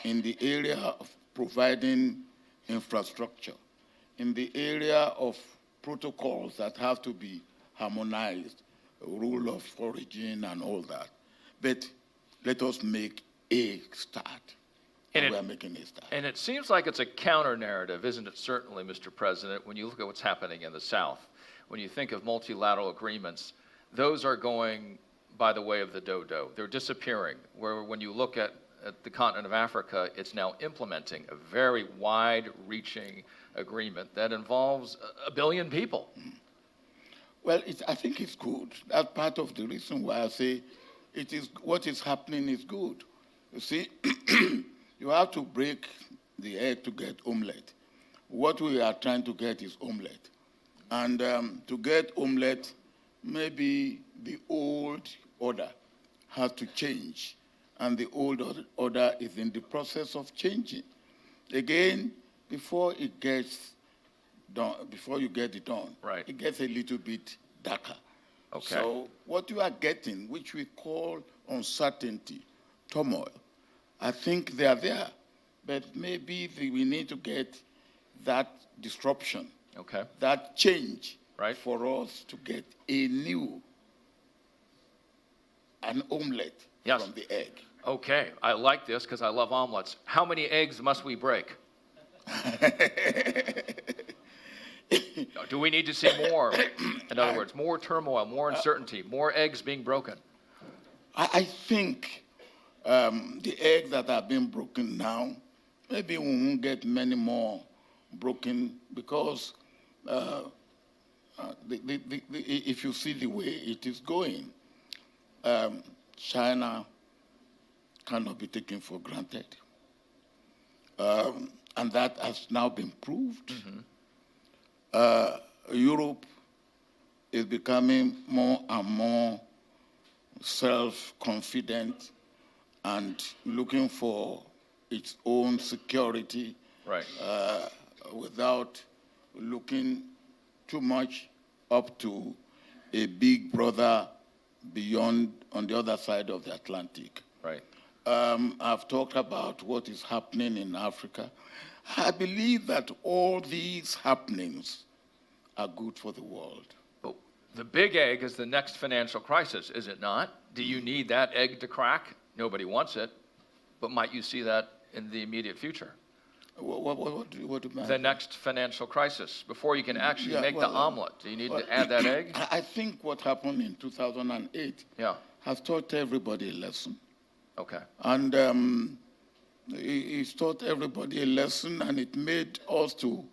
in the area of providing infrastructure, in the area of protocols that have to be harmonized, rule of origin and all that. But let us make a start. And we are making a start. And it seems like it's a counter-narrative, isn't it, certainly, Mr. President, when you look at what's happening in the South. When you think of multilateral agreements, those are going by the way of the dodo. They're disappearing. Where when you look at the continent of Africa, it's now implementing a very wide-reaching agreement that involves a billion people. Well, I think it's good. That's part of the reason why I say what is happening is good. You see, you have to break the egg to get omelette. What we are trying to get is omelette. And to get omelette, maybe the old order has to change. And the old order is in the process of changing. Again, before it gets done, before you get it done, right, it gets a little bit darker. Okay. So what you are getting, which we call uncertainty, turmoil, I think they are there, but maybe we need to get that disruption, okay, that change, right, for us to get an omelette yes, from the egg. Okay, I like this because I love omelets. How many eggs must we break? Do we need to see more? In other words, more turmoil, more uncertainty, more eggs being broken? I think the eggs that are being broken now, maybe we won't get many more broken because if you see the way it is going, China cannot be taken for granted. And that has now been proved. Europe is becoming more and more self-confident and looking for its own security, right, without looking too much up to a big brother beyond, on the other side of the Atlantic. Right. I've talked about what is happening in Africa. I believe that all these happenings are good for the world. But the big egg is the next financial crisis, is it not? Do you need that egg to crack? Nobody wants it, but might you see that in the immediate future? What do you mean? The next financial crisis, before you can actually make the omelet. Do you need to add that egg? I think what happened in 2008 has taught everybody a lesson. Okay. And it taught everybody a lesson, and it made us to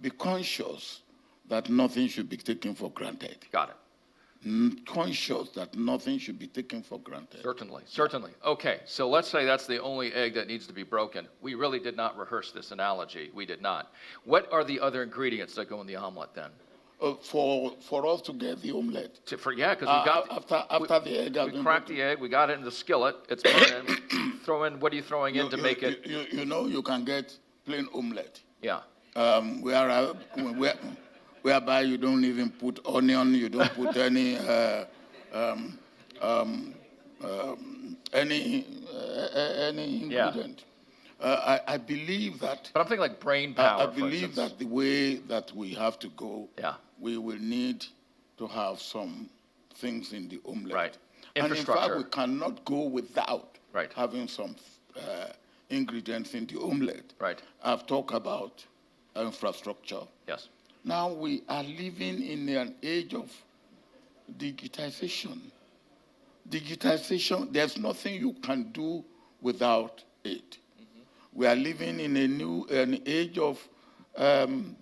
be conscious that nothing should be taken for granted. Got it. Conscious that nothing should be taken for granted. Certainly, certainly. Okay, so let's say that's the only egg that needs to be broken. We really did not rehearse this analogy. We did not. What are the other ingredients that go in the omelet then? For us to get the omelette. Because we got after the egg. We cracked the egg. We got it in the skillet. It's burning. Throw in. What are you throwing in to make it? You know, you can get plain omelette. Yeah. Whereby you don't even put onion. You don't put any ingredient. I believe that. But I'm thinking like brain power. I believe that the way that we have to go, we will need to have some things in the omelette. Right. Infrastructure. And in fact, we cannot go without having some ingredients in the omelette. Right. I've talked about infrastructure. Yes. Now we are living in an age of digitization. Digitization, there's nothing you can do without it. We are living in an age of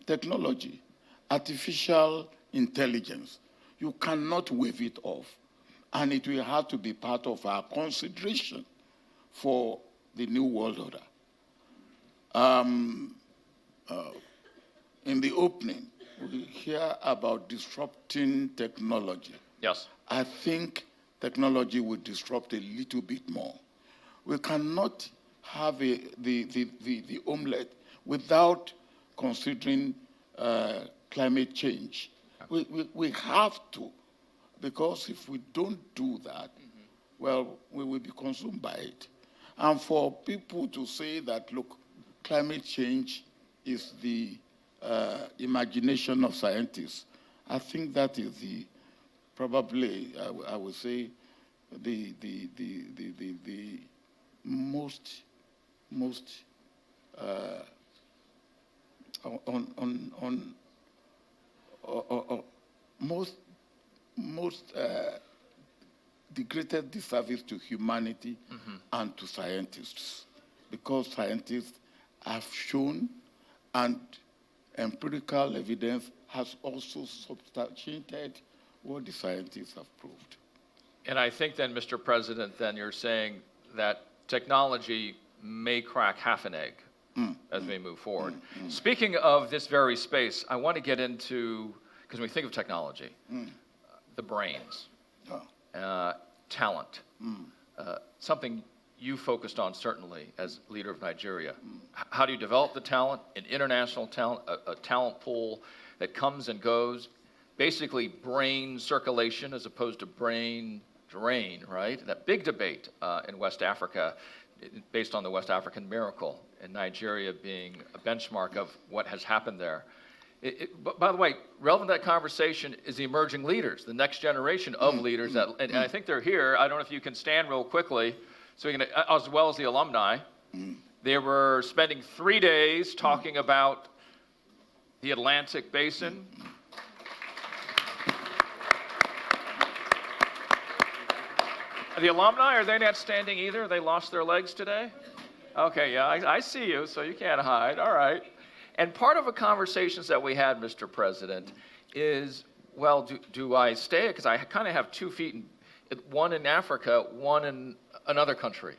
technology, artificial intelligence. You cannot wave it off. And it will have to be part of our consideration for the new world order. In the opening, we hear about disrupting technology. Yes. I think technology will disrupt a little bit more. We cannot have the omelette without considering climate change. We have to, because if we don't do that, well, we will be consumed by it. And for people to say that, look, climate change is the imagination of scientists, I think that is probably, I would say, the most the greatest disservice to humanity and to scientists, because scientists have shown, and empirical evidence has also substantiated what the scientists have proved. And I think then, Mr. President, then you're saying that technology may crack half an egg as we move forward. Speaking of this very space, I want to get into, because when we think of technology, the brains, talent, something you focused on certainly as leader of Nigeria. How do you develop the talent, an international talent, a talent pool that comes and goes, basically brain circulation as opposed to brain drain, right? That big debate in West Africa based on the West African miracle, and Nigeria being a benchmark of what has happened there. But by the way, relevant to that conversation is the emerging leaders, the next generation of leaders, and I think they're here. I don't know if you can stand real quickly, so we can, as well as the alumni. They were spending 3 days talking about the Atlantic Basin. The alumni, are they not standing either? They lost their legs today? Okay, yeah, I see you, so you can't hide. All right. And part of the conversations that we had, Mr. President, is, well, do I stay? Because I kind of have 2 feet, one in Africa, one in another country.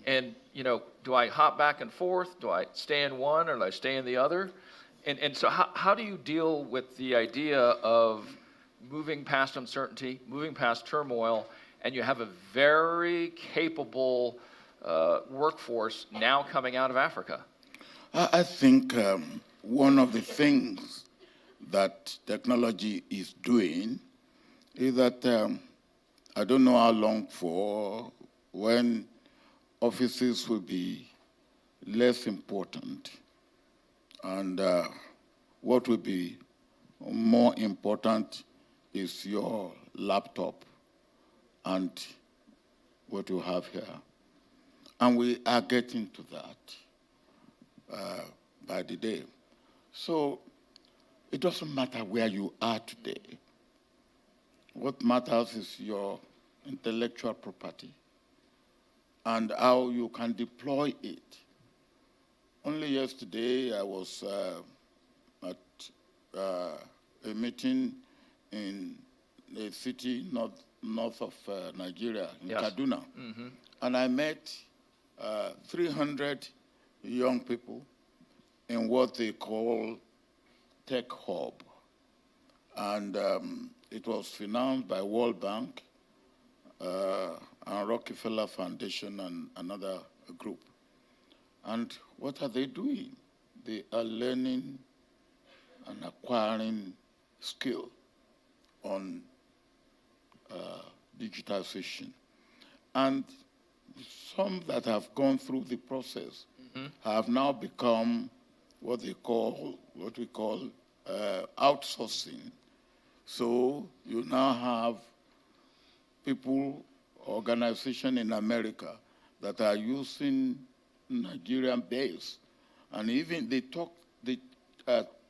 And, you know, do I hop back and forth? Do I stay in one or do I stay in the other? And so how do you deal with the idea of moving past uncertainty, moving past turmoil, and you have a very capable workforce now coming out of Africa? I think one of the things that technology is doing is that I don't know how long for when offices will be less important and what will be more important is your laptop and what you have here. And we are getting to that by the day. So it doesn't matter where you are today. What matters is your intellectual property and how you can deploy it. Only yesterday I was at a meeting in a city north of Nigeria, in Kaduna. Mm-hmm. And I met 300 young people in what they call Tech Hub. And it was financed by World Bank and Rockefeller Foundation and another group. And what are they doing? They are learning and acquiring skill on digitization. And some that have gone through the process have now become what we call outsourcing. So you now have people, organizations in America that are using Nigerian base, and even they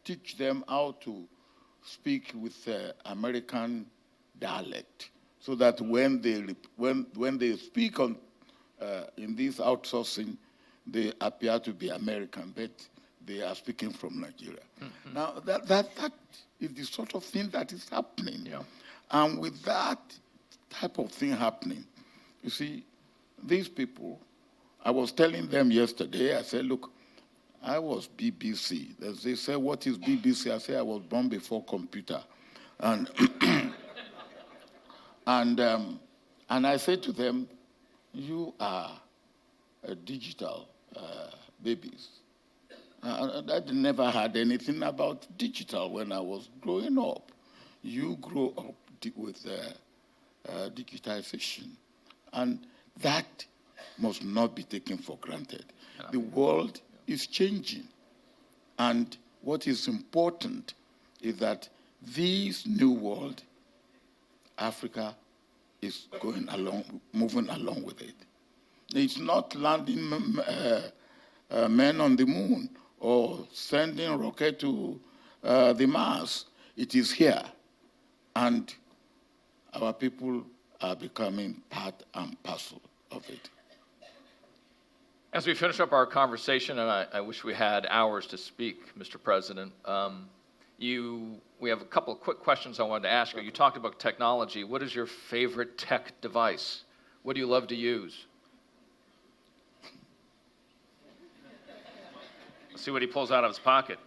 teach them how to speak with American dialect, so that when they speak on in this outsourcing, they appear to be American, but they are speaking from Nigeria. Mm-hmm. Now that is the sort of thing that is happening, and with that type of thing happening, you see, these people. I was telling them yesterday. I said, look, I was BBC. They say, what is BBC? I say, I was born before computer. And and I said to them, you are digital babies. I never had anything about digital when I was growing up. You grow up with digitization. And that must not be taken for granted. The world is changing. And what is important is that this new world, Africa is going along, moving along with it. It's not landing men on the moon or sending rocket to the Mars. It is here. And our people are becoming part and parcel of it. As we finish up our conversation, and I wish we had hours to speak, Mr. President, we have a couple of quick questions I wanted to ask you. You talked about technology. What is your favorite tech device? What do you love to use? Let's see what he pulls out of his pocket.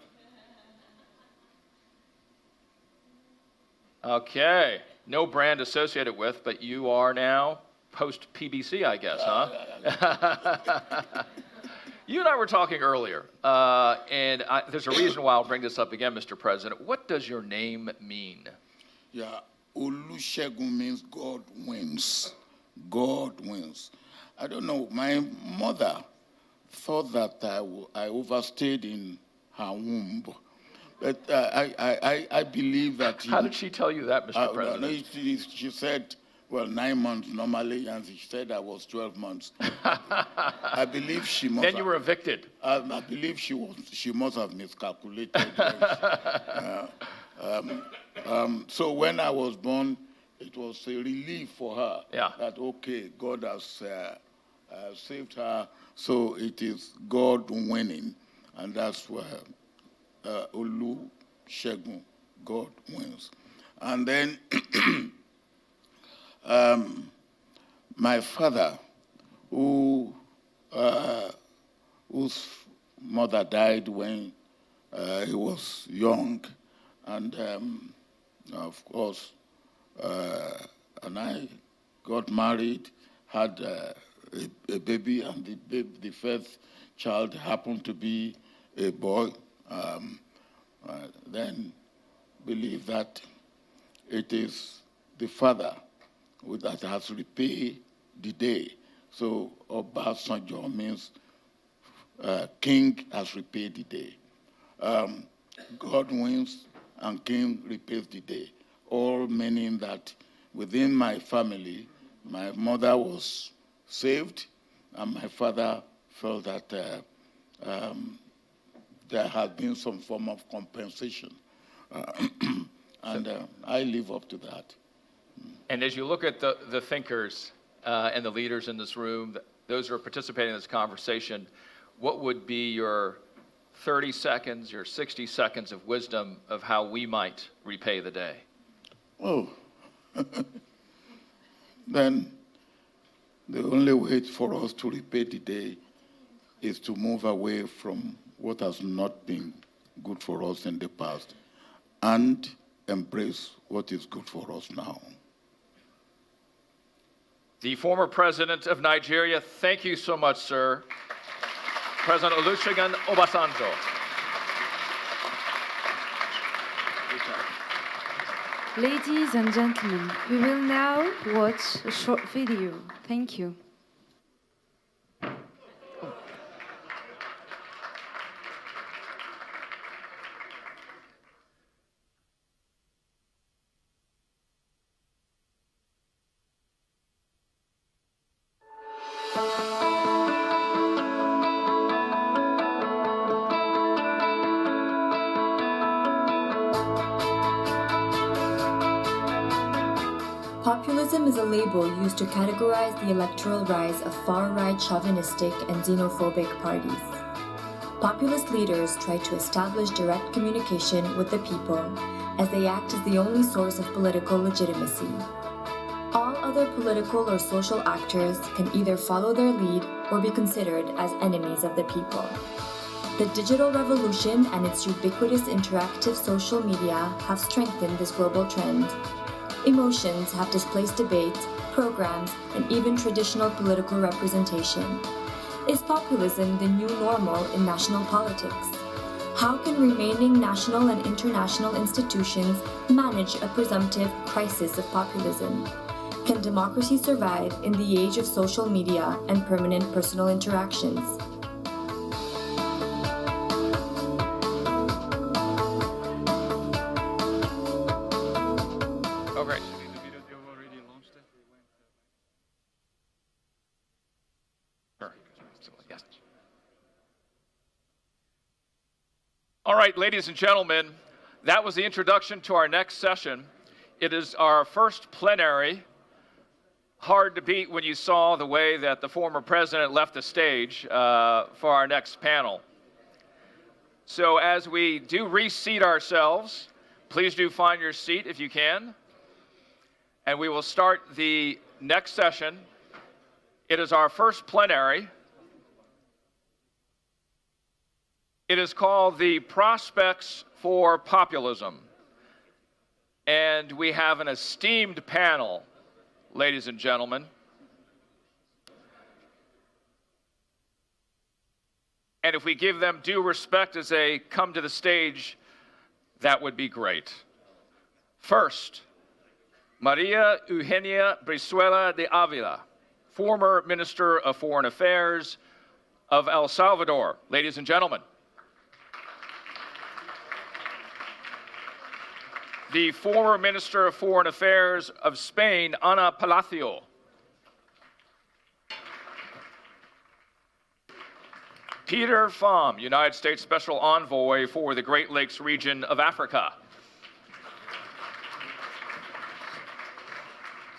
Okay, no brand associated with, but you are now post-PBC, I guess, huh? You and I were talking earlier, and there's a reason why I'll bring this up again, Mr. President. What does your name mean? Yeah, Olusegun means God wins. God wins. I don't know. My mother thought that I overstayed in her womb. But I believe that... How did she tell you that, Mr. President? No, she said, well, 9 months normally, and she said I was 12 months. I believe she must... Then you were evicted. I believe she must have miscalculated. So when I was born, it was a relief for her that, okay, God has saved her, so it is God winning, and that's where Olusegun, God wins. And then my father, whose mother died when he was young, and of course, and I got married, had a baby, and the first child happened to be a boy. Then believe that it is the father that has repaid the day. So Obasanjo means king has repaid the day. God wins and king repays the day. All meaning that within my family, my mother was saved, and my father felt that there had been some form of compensation. And I live up to that. And as you look at the thinkers and the leaders in this room, those who are participating in this conversation, what would be your 30 seconds, your 60 seconds of wisdom of how we might repay the day? Oh, then the only way for us to repay the day is to move away from what has not been good for us in the past and embrace what is good for us now. The former president of Nigeria, thank you so much, sir. President Olusegun Obasanjo. Ladies and gentlemen, we will now watch a short video. Thank you. Populism is a label used to categorize the electoral rise of far-right chauvinistic and xenophobic parties. Populist leaders try to establish direct communication with the people as they act as the only source of political legitimacy. All other political or social actors can either follow their lead or be considered as enemies of the people. The digital revolution and its ubiquitous interactive social media have strengthened this global trend. Emotions have displaced debate, programs, and even traditional political representation. Is populism the new normal in national politics? How can remaining national and international institutions manage a presumptive crisis of populism? Can democracy survive in the age of social media and permanent personal interactions? All right, ladies and gentlemen, that was the introduction to our next session. It is our first plenary. Hard to beat when you saw the way that the former president left the stage for our next panel. So as we do reseat ourselves, please do find your seat if you can. And we will start the next session. It is our first plenary. It is called the Prospects for Populism. And we have an esteemed panel, ladies and gentlemen. And if we give them due respect as they come to the stage, that would be great. First, María Eugenia Brizuela de Ávila, former Minister of Foreign Affairs of El Salvador. Ladies and gentlemen. The former Minister of Foreign Affairs of Spain, Ana Palacio. Peter Pham, United States Special Envoy for the Great Lakes region of Africa.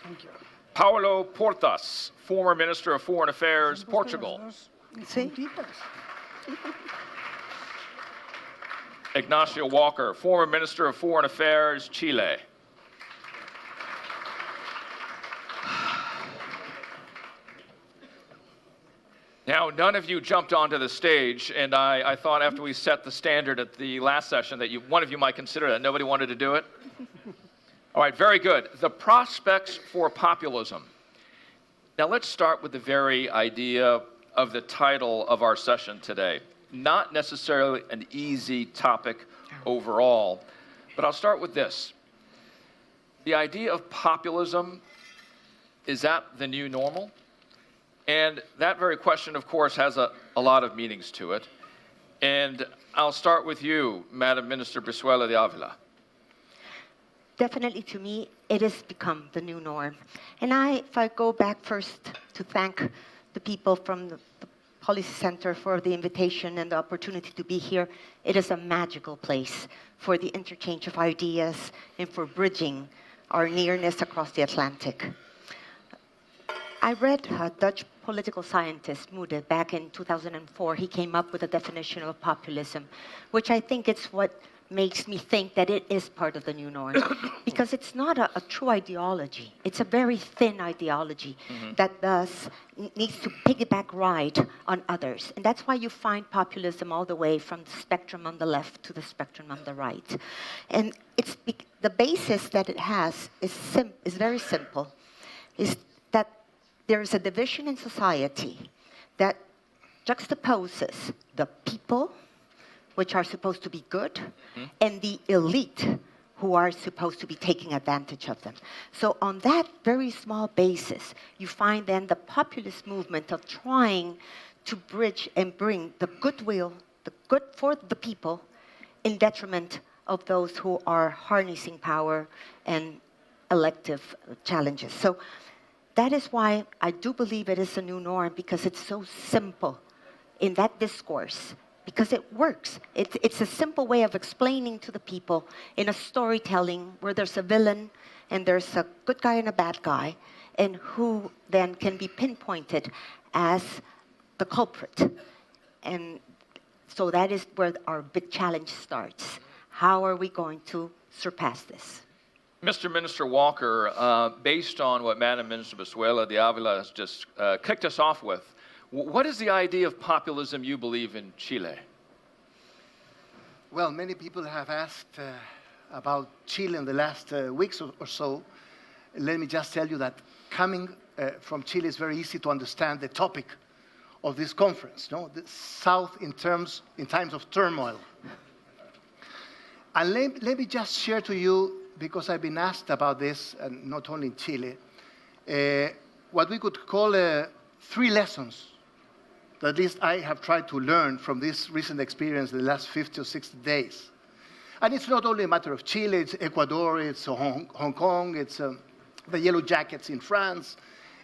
Thank you. Paulo Portas, former Minister of Foreign Affairs, Portugal. Sí. Ignacio Walker, former Minister of Foreign Affairs, Chile. Now, none of you jumped onto the stage, and I thought after we set the standard at the last session that one of you might consider that. Nobody wanted to do it? All right, very good. The prospects for populism. Now, let's start with the very idea of the title of our session today. Not necessarily an easy topic overall, but I'll start with this. The idea of populism, is that the new normal? And that very question, of course, has a lot of meanings to it. And I'll start with you, Madam Minister Brizuela de Ávila. Definitely, to me, it has become the new norm. And if I go back first to thank the people from the Policy Center for the invitation and the opportunity to be here, it is a magical place for the interchange of ideas and for bridging our nearness across the Atlantic. I read a Dutch political scientist, Moede, back in 2004. He came up with a definition of populism, which I think it's what makes me think that it is part of the new norm. Because it's not a true ideology. It's a very thin ideology that thus needs to piggyback ride on others. And that's why you find populism all the way from the spectrum on the left to the spectrum on the right. And the basis that it has is very simple, is that there is a division in society that juxtaposes the people, which are supposed to be good, and the elite, who are supposed to be taking advantage of them. So on that very small basis, you find then the populist movement of trying to bridge and bring the goodwill, the good for the people, in detriment of those who are harnessing power and elective challenges. So that is why I do believe it is a new norm, because it's so simple in that discourse, because it works. It's a simple way of explaining to the people in a storytelling where there's a villain and there's a good guy and a bad guy, and who then can be pinpointed as the culprit. And so that is where our big challenge starts. How are we going to surpass this? Mr. Minister Walker, based on what Madam Minister Brizuela de Ávila has just kicked us off with, what is the idea of populism you believe in Chile? Well, many people have asked about Chile in the last weeks or so. Let me just tell you that coming from Chile is very easy to understand the topic of this conference, no? The South in times of turmoil. And let me just share to you, because I've been asked about this, and not only in Chile, what we could call 3 lessons that at least I have tried to learn from this recent experience in the last 50 or 60 days. And it's not only a matter of Chile, it's Ecuador, it's Hong Kong, it's the Yellow Jackets in France,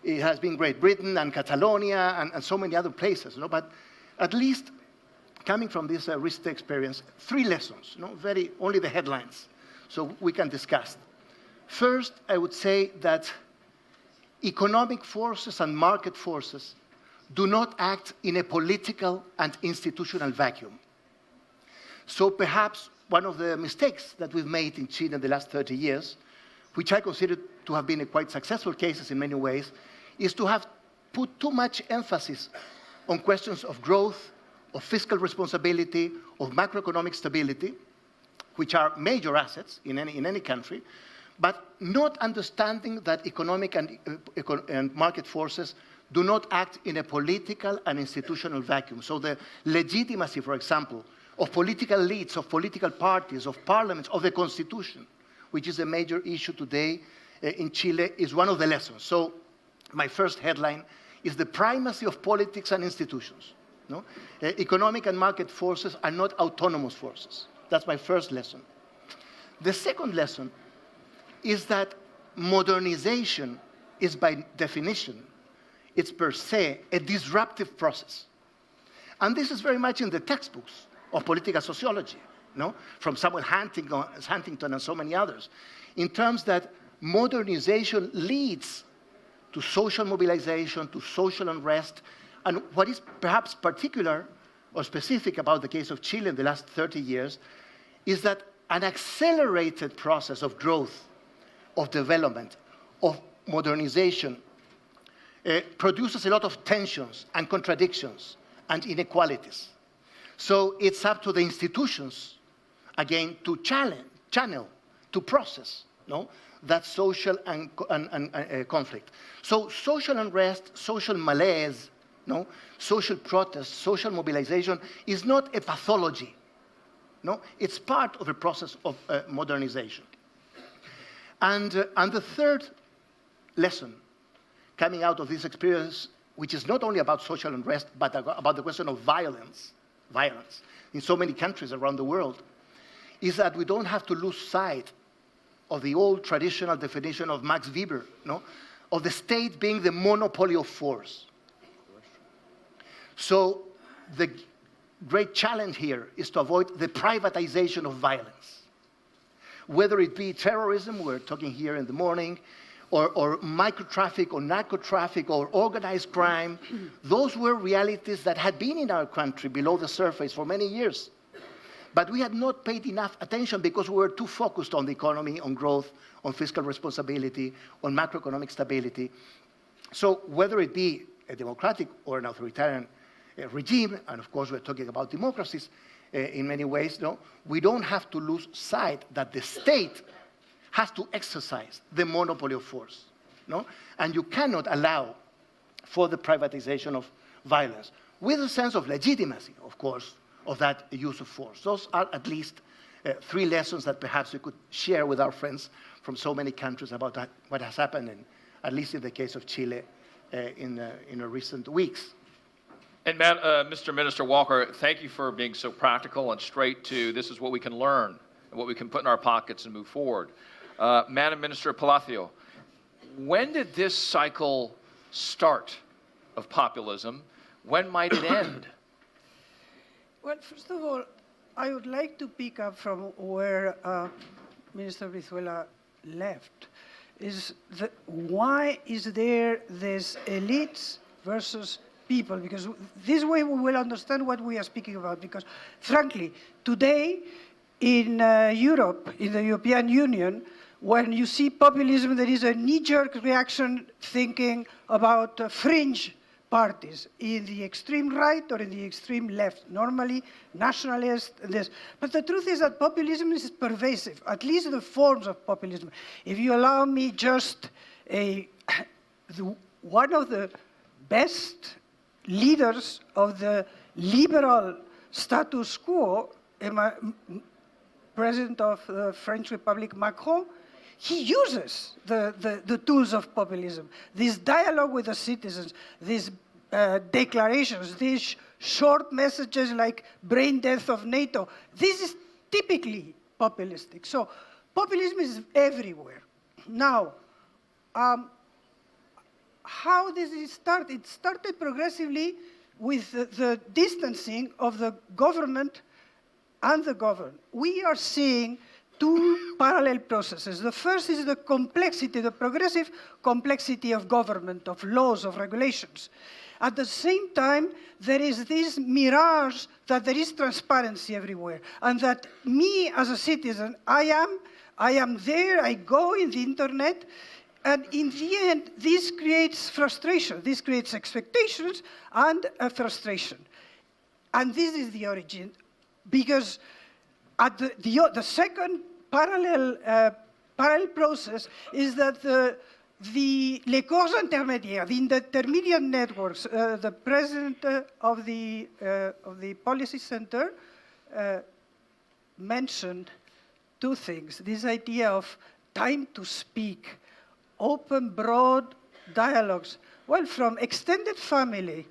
it has been Great Britain and Catalonia and so many other places. You know? But at least coming from this recent experience, 3 lessons, you know? Only the headlines, so we can discuss. First, I would say that economic forces and market forces do not act in a political and institutional vacuum. So perhaps one of the mistakes that we've made in Chile in the last 30 years, which I consider to have been a quite successful cases in many ways, is to have put too much emphasis on questions of growth, of fiscal responsibility, of macroeconomic stability, which are major assets in any country, but not understanding that economic and market forces do not act in a political and institutional vacuum. So the legitimacy, for example, of political elites, of political parties, of parliaments, of the constitution, which is a major issue today in Chile, is one of the lessons. So my first headline is the primacy of politics and institutions. No? Economic and market forces are not autonomous forces. That's my first lesson. The second lesson is that modernization is by definition, it's per se a disruptive process. And this is very much in the textbooks of political sociology, no? From Samuel Huntington and so many others, in terms that modernization leads to social mobilization, to social unrest. And what is perhaps particular or specific about the case of Chile in the last 30 years is that an accelerated process of growth, of development, of modernization produces a lot of tensions and contradictions and inequalities. So it's up to the institutions, again, to channel, to process, no, that social and conflict. So social unrest, social malaise, no, social protest, social mobilization is not a pathology. No, it's part of a process of modernization. And the third lesson coming out of this experience, which is not only about social unrest, but about the question of violence in so many countries around the world, is that we don't have to lose sight of the old traditional definition of Max Weber, no? Of the state being the monopoly of force. So the great challenge here is to avoid the privatization of violence. Whether it be terrorism, we're talking here in the morning, or micro-traffic or narco-traffic or organized crime, those were realities that had been in our country below the surface for many years. But we had not paid enough attention because we were too focused on the economy, on growth, on fiscal responsibility, on macroeconomic stability. So whether it be a democratic or an authoritarian regime, and of course we're talking about democracies in many ways, no, we don't have to lose sight that the state has to exercise the monopoly of force, no? And you cannot allow for the privatization of violence, with a sense of legitimacy, of course, of that use of force. Those are at least three lessons that perhaps we could share with our friends from so many countries about what has happened, at least in the case of Chile, in recent weeks. And Mr. Minister Walker, thank you for being so practical and straight to this is what we can learn and what we can put in our pockets and move forward. Madam Minister Palacio, when did this cycle start of populism? When might it end? Well, first of all, I would like to pick up from where Minister Brizuela left. Why is there this elites versus people? Because this way we will understand what we are speaking about. Because frankly, today in Europe, in the European Union, when you see populism, there is a knee-jerk reaction thinking about fringe parties in the extreme right or in the extreme left, normally nationalist, this. But the truth is that populism is pervasive, at least the forms of populism. If you allow me just one of the best leaders of the liberal status quo, President of the French Republic, Macron, he uses the tools of populism, this dialogue with the citizens, these declarations, these short messages like brain death of NATO. This is typically populistic. So populism is everywhere. Now, how does it start? It started progressively with the distancing of the government and the governed. We are seeing two parallel processes. The first is the complexity, the progressive complexity of government, of laws, of regulations. At the same time, there is this mirage that there is transparency everywhere, and that me as a citizen, I am there, I go in the internet, and in the end, this creates frustration. This creates expectations and a frustration. And this is the origin, because at the second parallel process is that the les corps intermédiaires, the intermediate networks, the president of the Policy Center mentioned two things. This idea of time to speak, open, broad dialogues. Well, from extended family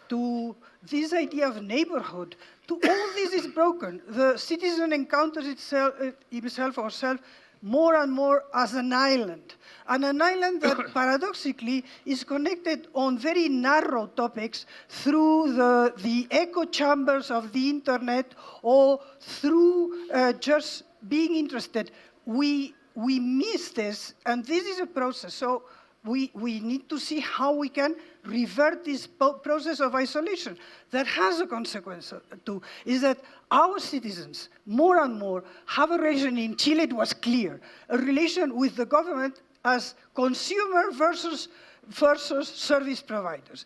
to this idea of neighborhood, to all this is broken. The citizen encounters himself or herself more and more as an island. And an island that paradoxically is connected on very narrow topics through the echo chambers of the internet or through just being interested. We miss this, and this is a process. So we need to see how we can revert this process of isolation. That has a consequence too, is that our citizens, more and more, have a relation. In Chile, it was clear, a relation with the government as consumer versus service providers,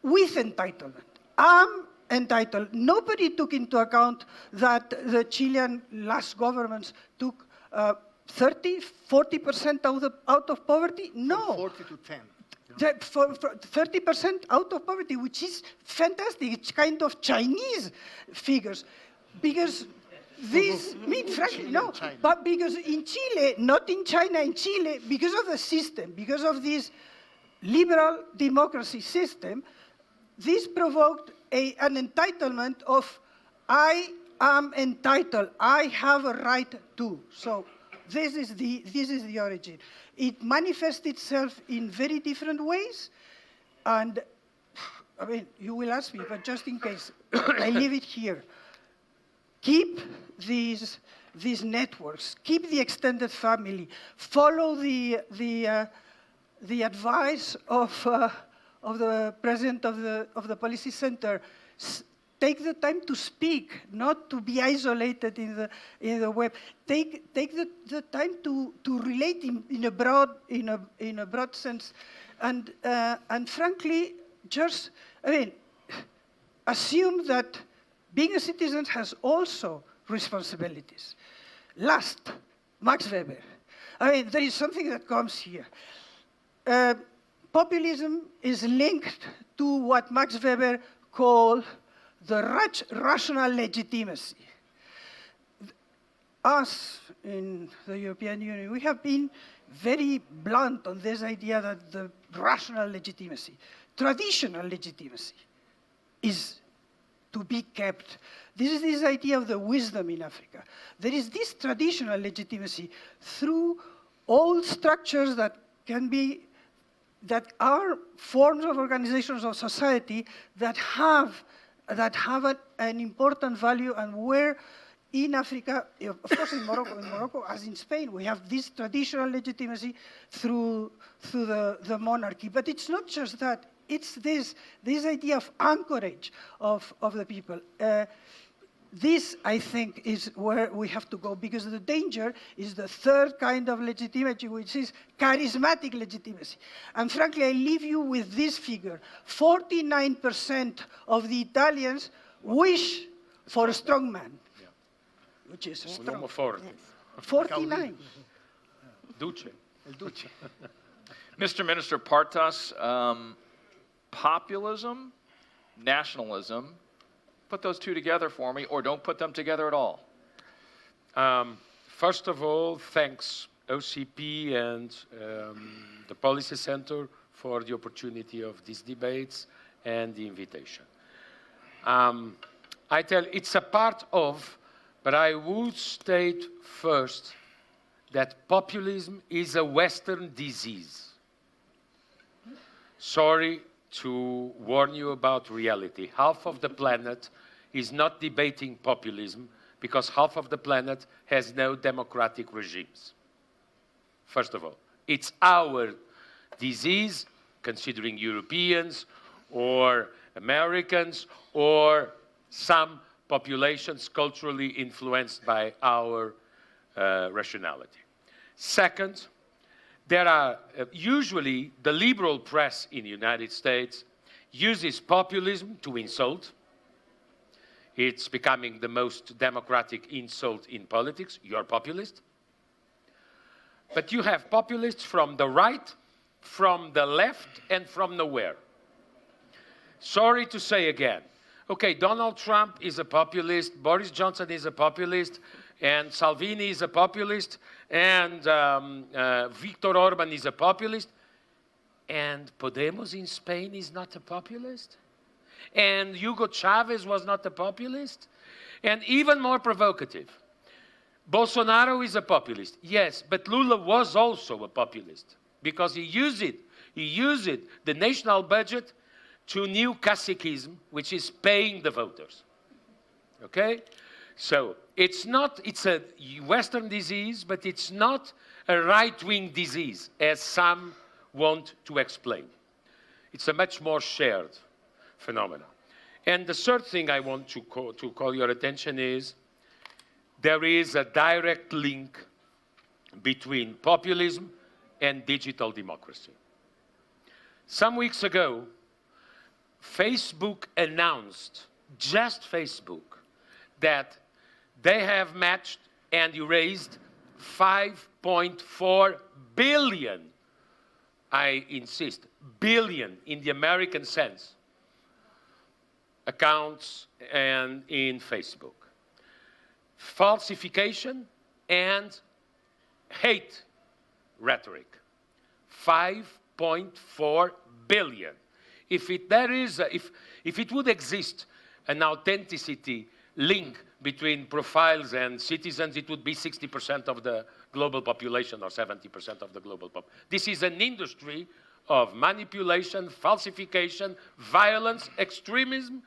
with entitlement. I'm entitled. Nobody took into account that the Chilean last governments took 30, 40% out of poverty? No. 40 to 10. 30% out of poverty, which is fantastic. It's kind of Chinese figures. Because this, frankly, no. But because in Chile, not in China, in Chile, because of the system, because of this liberal democracy system, this provoked an entitlement of, I am entitled, I have a right to. So this is the origin. It manifests itself in very different ways. And, I mean, you will ask me, but just in case, I leave it here. Keep these networks, keep the extended family, follow the advice of the president of the Policy Center. Take the time to speak, not to be isolated in the web. Take the time to relate in a broad sense, and frankly, just assume that being a citizen has also responsibilities. Last, Max Weber. There is something that comes here. Populism is linked to what Max Weber called the rational legitimacy. Us in the European Union, we have been very blunt on this idea that the rational legitimacy, traditional legitimacy, is to be kept. This is this idea of the wisdom in Africa. There is this traditional legitimacy through all structures that are forms of organizations of society that have an important value, and where in Africa, of course in Morocco as in Spain, we have this traditional legitimacy through the monarchy. But it's not just that. It's this idea of anchorage of the people. This, I think, is where we have to go, because the danger is the third kind of legitimacy, which is charismatic legitimacy. And frankly, I leave you with this figure. 49% of the Italians wish for a strong man, which is strong. Un uomo forte. 49. Duce. Mr. Minister Portas, populism, nationalism, put those two together for me, or don't put them together at all. First of all, thanks OCP and the Policy Center for the opportunity of these debates and the invitation. I tell it's a part of, but I would state first that populism is a Western disease. Sorry to warn you about reality. Half of the planet is not debating populism because half of the planet has no democratic regimes. First of all, it's our disease, considering Europeans or Americans or some populations culturally influenced by our rationality. Second, there are usually the liberal press in the United States uses populism to insult. It's becoming the most democratic insult in politics. You're populist. But you have populists from the right from the left and from nowhere. Sorry to say again. Okay, Donald Trump is a populist, Boris Johnson is a populist, and Salvini is a populist, and Viktor Orban is a populist, and Podemos in Spain is not a populist, and Hugo Chavez was not a populist, and even more provocative, Bolsonaro is a populist. Yes, but Lula was also a populist because he used the national budget to new caciquism, which is paying the voters. Okay? So it's a Western disease, but it's not a right-wing disease, as some want to explain. It's a much more shared phenomenon. And the third thing I want to call your attention is there is a direct link between populism and digital democracy. Some weeks ago, Facebook announced, just Facebook, that they have matched and erased 5.4 billion, I insist, billion in the American sense, accounts and in Facebook. Falsification and hate rhetoric. 5.4 billion. If it would exist an authenticity link between profiles and citizens, it would be 60% of the global population or 70% of the global population. This is an industry of manipulation, falsification, violence, extremism,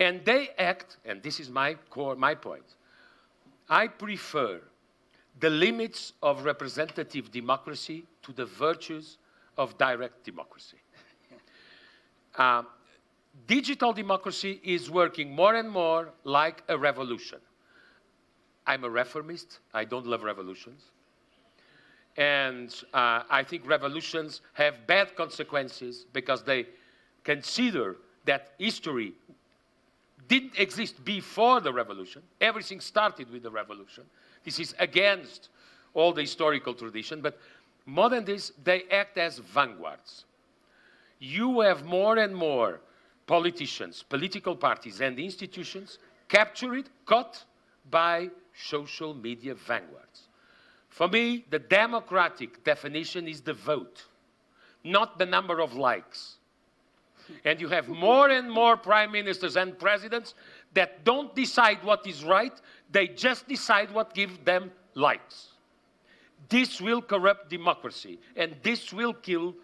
and they act, and this is my point. I prefer the limits of representative democracy to the virtues of direct democracy. Digital democracy is working more and more like a revolution. I'm a reformist. I don't love revolutions. And I think revolutions have bad consequences because they consider that history didn't exist before the revolution. Everything started with the revolution. This is against all the historical tradition, but more than this, they act as vanguards. You have more and more politicians, political parties, and institutions captured, caught by social media vanguards. For me, the democratic definition is the vote, not the number of likes. And you have more and more prime ministers and presidents that don't decide what is right, they just decide what gives them likes. This will corrupt democracy, and this will kill,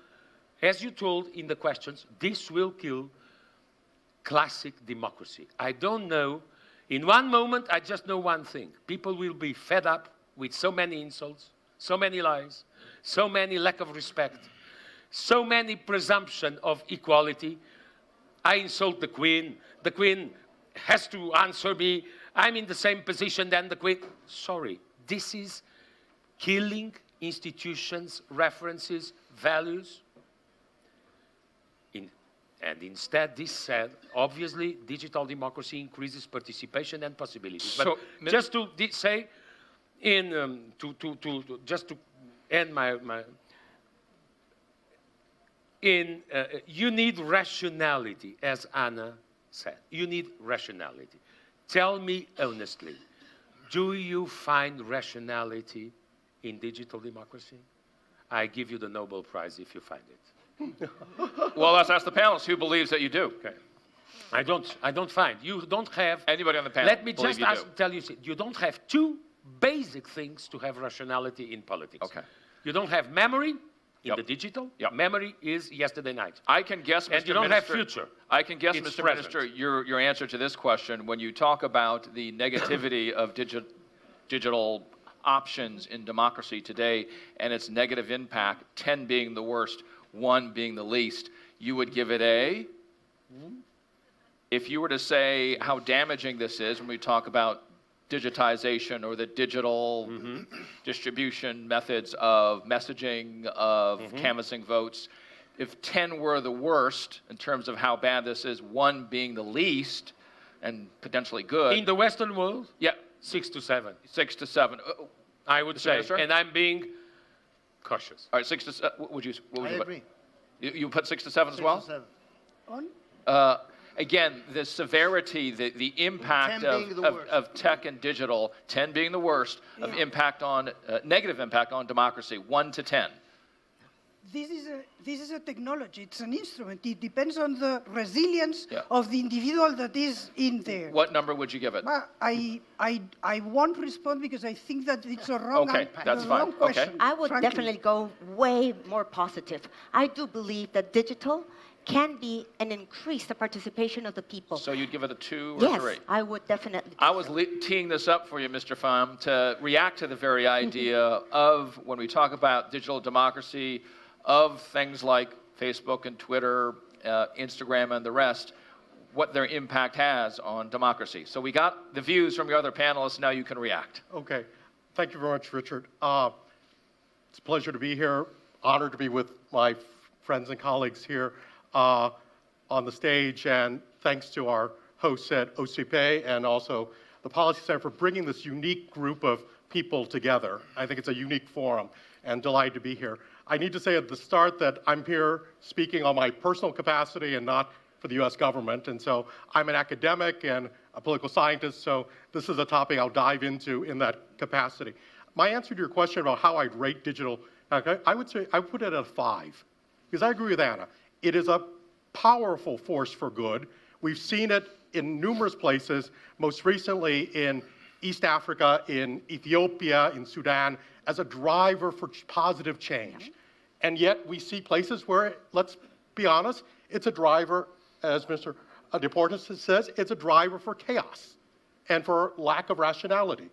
as you told in the questions, this will kill classic democracy. I don't know. In one moment, I just know one thing. People will be fed up with so many insults, so many lies, so many lack of respect, so many presumption of equality. I insult the Queen. The Queen has to answer me. I'm in the same position than the Queen. Sorry, this is killing institutions, references, values. And instead, this said, obviously, digital democracy increases participation and possibilities. So, but just to say, just to end you need rationality, as Anna said. You need rationality. Tell me honestly, do you find rationality in digital democracy? I give you the Nobel Prize if you find it. Well, let's ask the panelists who believes that you do. Okay. I don't find. You don't have... Anybody on the panel? Let me just tell you, you don't have two basic things to have rationality in politics. Okay. You don't have memory in the digital. Yep. Memory is yesterday night. I can guess, Mr. And you don't Minister, have future. I can guess, It's Mr. present. Minister, your answer to this question, when you talk about the negativity of digital options in democracy today and its negative impact, 10 being the worst, 1 being the least, you would give it a? If you were to say how damaging this is when we talk about digitization or the digital distribution methods of messaging, of canvassing votes, if 10 were the worst in terms of how bad this is, 1 being the least and potentially good. In the Western world? Yeah. 6 to 7. 6 to 7. I would say. Minister? And I'm being cautious. All right, 6 to 7. What would you I put? agree. You put 6 to 7 as well? 6 to 7. On? Again, the severity, the impact 10 being the worst. of tech and digital, 10 being the worst, of impact on, negative impact on democracy, 1 to 10. This is a technology. It's an instrument. It depends on the resilience of the individual that is in there. What number would you give it? But I won't respond because I think that it's a wrong, wrong question. I would frankly. definitely go way more positive. I do believe that digital can be and increase the participation of the people. So you'd give it a 2 or Yes, 3? I would definitely. I was teeing this up for you, Mr. Pham, to react to the very idea of when we talk about digital democracy, of things like Facebook and Twitter, Instagram and the rest, what their impact has on democracy. So we got the views from your other panelists. Now you can react. Okay. Thank you very much, Richard. It's a pleasure to be here. Honored to be with my friends and colleagues here on the stage. And thanks to our hosts at OCP and also the Policy Center for bringing this unique group of people together. I think it's a unique forum and delighted to be here. I need to say at the start that I'm here speaking on my personal capacity and not for the U.S. government. And so I'm an academic and a political scientist, so this is a topic I'll dive into in that capacity. My answer to your question about how I'd rate digital, I would say I would put it at a 5, because I agree with Anna. It is a powerful force for good. We've seen it in numerous places, most recently in East Africa, in Ethiopia, in Sudan, as a driver for positive change. And yet we see places where, let's be honest, it's a driver, as Mr. Portas says, it's a driver for chaos and for lack of rationality.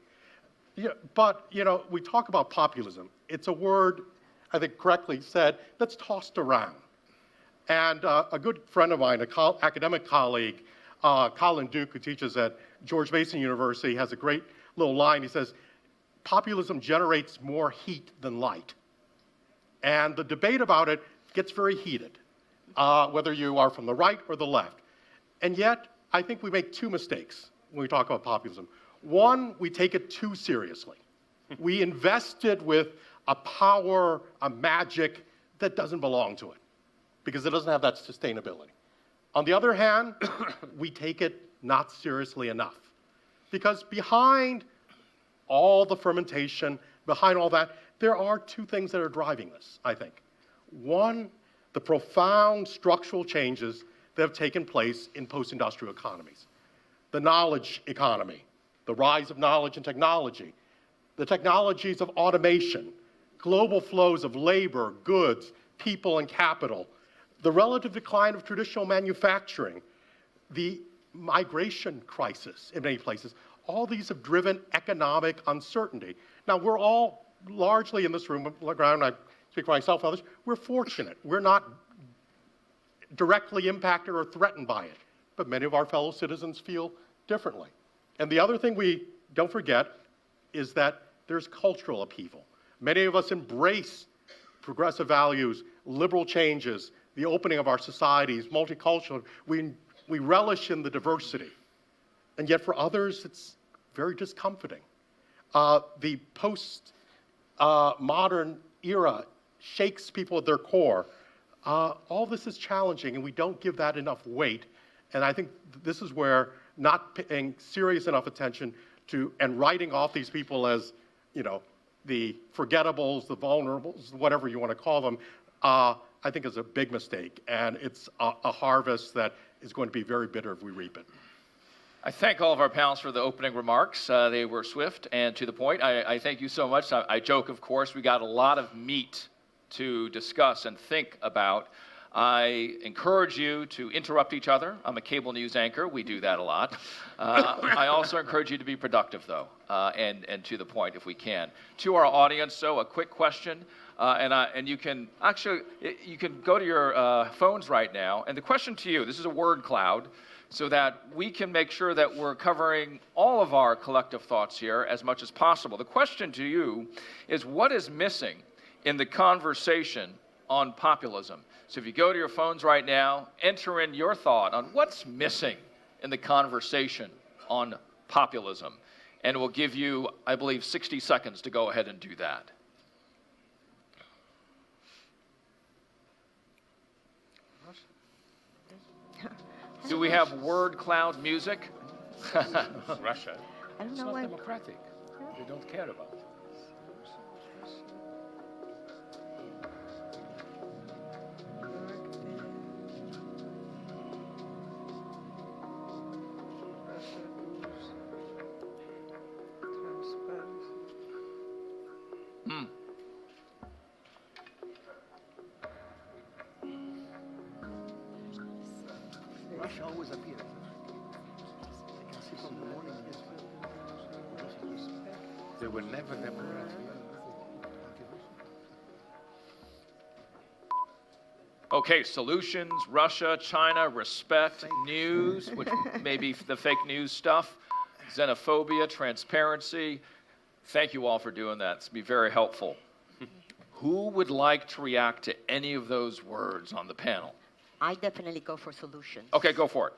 Yeah, but, you know, we talk about populism. It's a word, I think correctly said, that's tossed around. And a good friend of mine, an academic colleague, Colin Duke, who teaches at George Mason University, has a great little line. He says, populism generates more heat than light. And the debate about it gets very heated, whether you are from the right or the left. And yet, I think we make 2 mistakes when we talk about populism. One, we take it too seriously. We invest it with a power, a magic that doesn't belong to it, because it doesn't have that sustainability. On the other hand, we take it not seriously enough, because behind all the fermentation, behind all that, there are 2 things that are driving this, I think. One, the profound structural changes that have taken place in post-industrial economies. The knowledge economy, the rise of knowledge and technology, the technologies of automation, global flows of labor, goods, people, and capital, the relative decline of traditional manufacturing, the migration crisis in many places. All these have driven economic uncertainty. Now, we're all largely in this room, I speak for myself and others, we're fortunate. We're not directly impacted or threatened by it, but many of our fellow citizens feel differently. And the other thing we don't forget is that there's cultural upheaval. Many of us embrace progressive values, liberal changes, the opening of our societies, multicultural. We relish in the diversity. And yet for others, it's very discomforting. The post-modern era shakes people at their core. All this is challenging, and we don't give that enough weight. And I think this is where not paying serious enough attention to and writing off these people as, you know, the forgettables, the vulnerables, whatever you want to call them, I think is a big mistake. And it's a harvest that is going to be very bitter if we reap it. I thank all of our panelists for the opening remarks. They were swift and to the point. I thank you so much. I joke, of course, we got a lot of meat to discuss and think about. I encourage you to interrupt each other. I'm a cable news anchor. We do that a lot. I also encourage you to be productive, though, and to the point if we can. To our audience, so a quick question, and you can actually you can go to your phones right now. And the question to you, this is a word cloud, so that we can make sure that we're covering all of our collective thoughts here as much as possible. The question to you is, what is missing in the conversation on populism? So if you go to your phones right now, enter in your thought on what's missing in the conversation on populism. And we'll give you, I believe, 60 seconds to go ahead and do that. Do we have word cloud music? Russia. I don't It's know not why. democratic. They don't care about it. Hmm. Russia always appears. I can see from the morning. They were never democratic. Okay, solutions, Russia, China, respect, news, which may be the fake news stuff, xenophobia, transparency. Thank you all for doing that. It's been very helpful. Who would like to react to any of those words on the panel? I definitely go for solutions. Okay, go for it.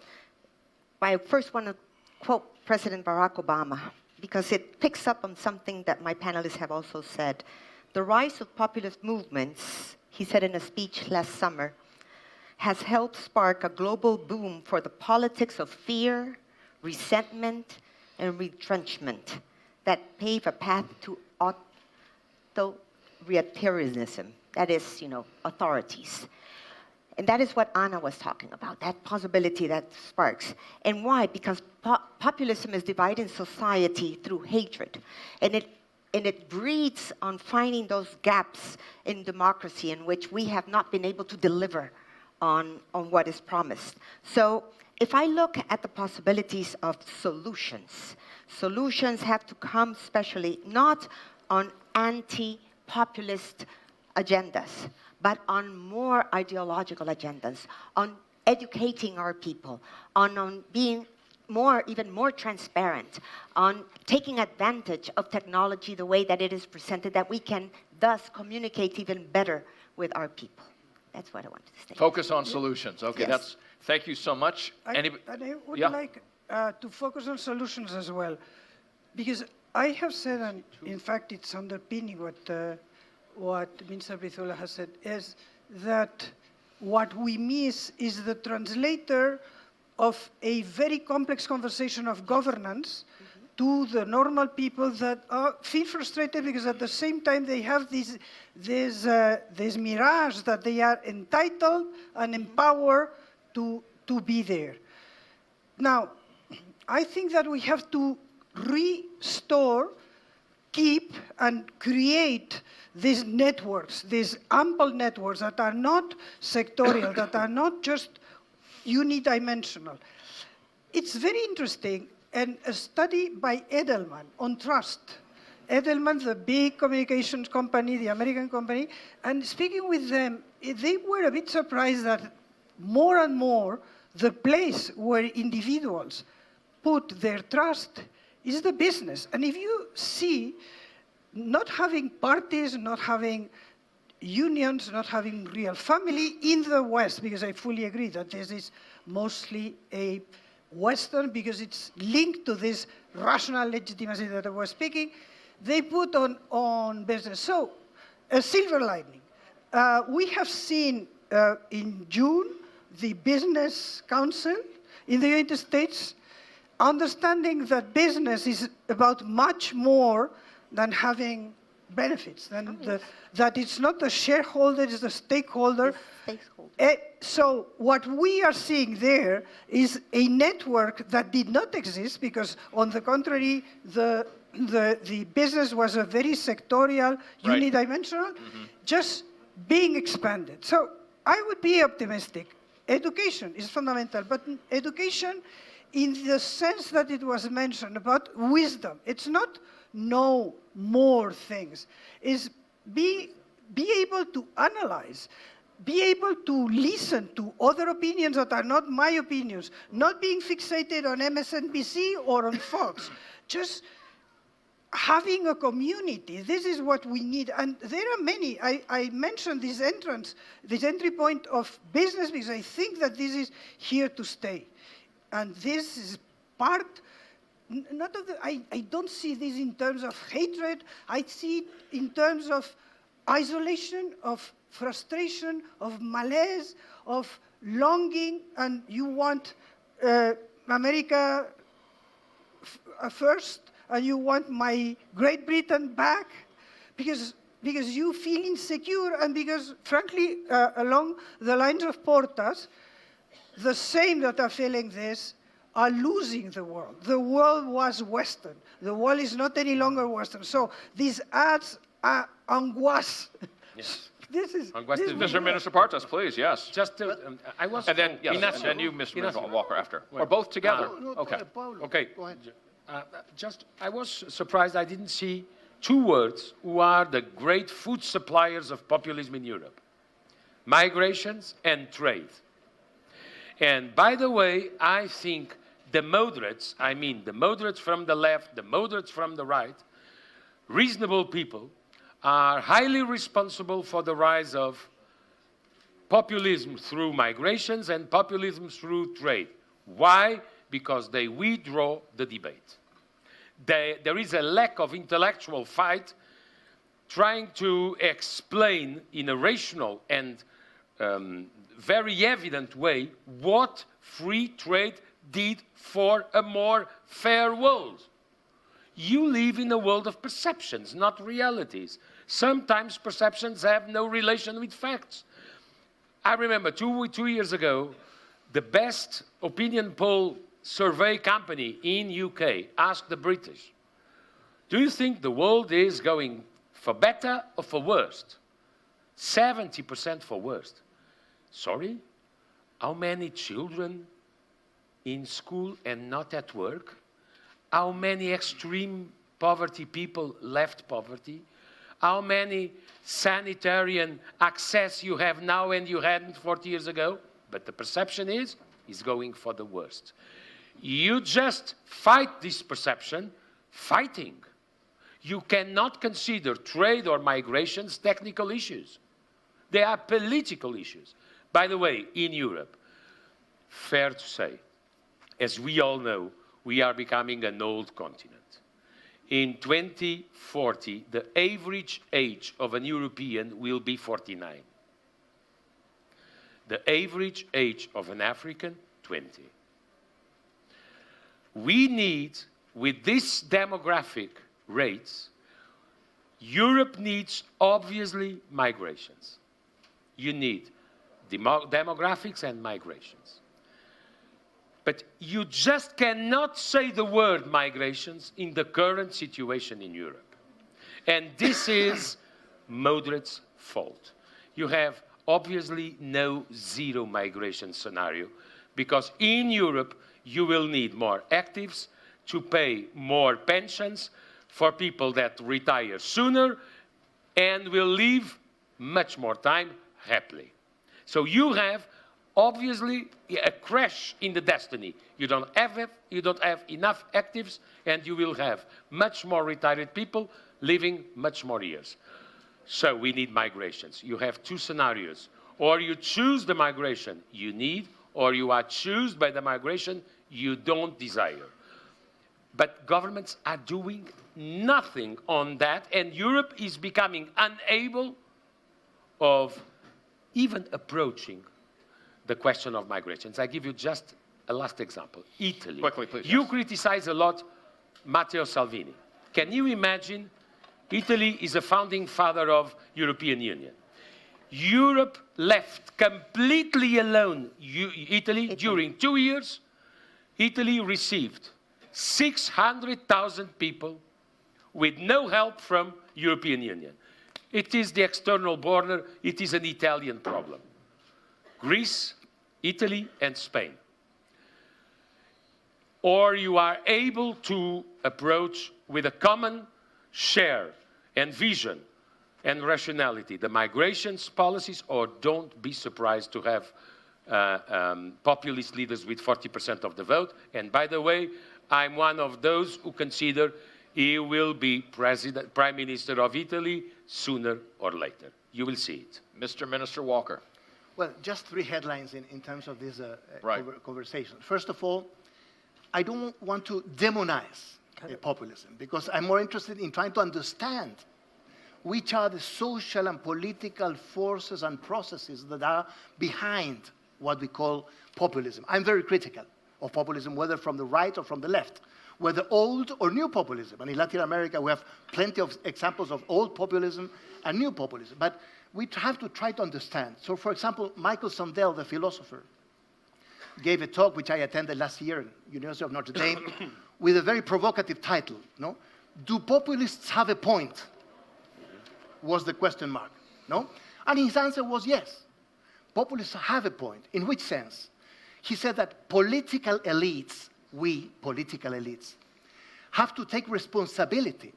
I first want to quote President Barack Obama, because it picks up on something that my panelists have also said. The rise of populist movements, he said in a speech last summer, has helped spark a global boom for the politics of fear, resentment, and retrenchment that pave a path to authoritarianism, that is, authorities. And that is what Anna was talking about, that possibility that sparks. And why? Because populism is dividing society through hatred. And it breeds on finding those gaps in democracy in which we have not been able to deliver on what is promised. So if I look at the possibilities of solutions, solutions have to come especially not on anti-populist agendas, but on more ideological agendas, on educating our people, on being even more transparent, on taking advantage of technology the way that it is presented, that we can thus communicate even better with our people. That's what I wanted to say. Focus on solutions. Okay, Yes. Thank you so much. I would like to focus on solutions as well, because I have said, and in fact it's underpinning what Minister Brizuela has said, is that what we miss is the translator of a very complex conversation of governance to the normal people that feel frustrated because at the same time they have this mirage that they are entitled and empowered to be there. Now, I think that we have to restore, keep, and create these networks, these ample networks that are not sectorial, that are not just unidimensional. It's very interesting, and a study by Edelman on trust. Edelman, the big communications company, the American company, and speaking with them, they were a bit surprised that more and more the place where individuals put their trust is the business. And if you see, not having parties, not having unions, not having real family in the West, because I fully agree that this is mostly a Western, because it's linked to this rational legitimacy that I was speaking, they put on business. So, a silver lining. We have seen in June the Business Council in the United States understanding that business is about much more than having benefits, that it's not the shareholder, it's the stakeholder. So what we are seeing there is a network that did not exist, because on the contrary, the business was a very sectorial, unidimensional, just being expanded. So I would be optimistic. Education is fundamental, but education in the sense that it was mentioned about wisdom. It's not know more things. It's be able to analyze, be able to listen to other opinions that are not my opinions, not being fixated on MSNBC or on Fox, just having a community. This is what we need. And there are many. I mentioned this entry point of business, because I think that this is here to stay. And this is part, not of the, I don't see this in terms of hatred. I see it in terms of isolation, of frustration, of malaise, of longing and you want America first, and you want my Great Britain back, because you feel insecure, and because, frankly, along the lines of Portas, the same that are feeling this are losing the world. The world was Western. The world is not any longer Western. So these ads are angoisse. Yes. This is Mr. Minister Portas, please, yes. Just to, I was. And then, yes, Ignacio. and then you, Mr. Minister Walker, after. Well, Or both together. okay. Paulo, Okay. go ahead. I was surprised I didn't see two words who are the great food suppliers of populism in Europe: migrations and trade. And by the way, I think the moderates, I mean the moderates from the left, the moderates from the right, reasonable people, are highly responsible for the rise of populism through migrations and populism through trade. Why? Because they withdraw the debate. There is a lack of intellectual fight trying to explain in a rational and very evident way what free trade did for a more fair world. You live in a world of perceptions, not realities. Sometimes perceptions have no relation with facts. I remember two years ago, the best opinion poll survey company in UK asked the British, do you think the world is going for better or for worse? 70% for worse. Sorry? How many children in school and not at work? How many extreme poverty people left poverty? How many sanitarian access you have now and you hadn't 40 years ago? But the perception is going for the worst. You just fight this perception, fighting. You cannot consider trade or migrations technical issues. They are political issues. By the way, in Europe, fair to say, as we all know, we are becoming an old continent. In 2040, the average age of an European will be 49. The average age of an African, 20. We need, with these demographic rates, Europe needs, obviously, migrations. You need demographics and migrations. But you just cannot say the word migrations in the current situation in Europe. And this is moderates' fault. You have obviously no zero migration scenario, because in Europe you will need more actives to pay more pensions for people that retire sooner and will live much more time happily. So you have obviously a crash in the destiny. You don't have enough actives, and you will have much more retired people living much more years. So we need migrations. You have two scenarios. Or you choose the migration you need, or you are chosen by the migration you don't desire. But governments are doing nothing on that, and Europe is becoming unable of even approaching the question of migrations. I give you just a last example. Italy. Quickly, please. You criticize a lot Matteo Salvini. Can you imagine? Italy is a founding father of European Union. Europe left completely alone Italy during 2 years. Italy received 600,000 people with no help from European Union. It is the external border. It is an Italian problem. Greece, Italy, and Spain. Or you are able to approach with a common share and vision and rationality the migrations policies, or don't be surprised to have populist leaders with 40% of the vote. And by the way, I'm one of those who consider he will be Prime Minister of Italy sooner or later. You will see it. Mr. Minister Walker. Well, just three headlines in terms of this Right. conversation. First of all, I don't want to demonize populism, because I'm more interested in trying to understand which are the social and political forces and processes that are behind what we call populism. I'm very critical of populism, whether from the right or from the left, whether old or new populism. And in Latin America, we have plenty of examples of old populism and new populism. But we have to try to understand. So, for example, Michael Sandel, the philosopher, gave a talk which I attended last year at University of Notre Dame with a very provocative title, no? Do populists have a point? Was the question mark, no? And his answer was yes. Populists have a point. In which sense? He said that political elites, we political elites, have to take responsibility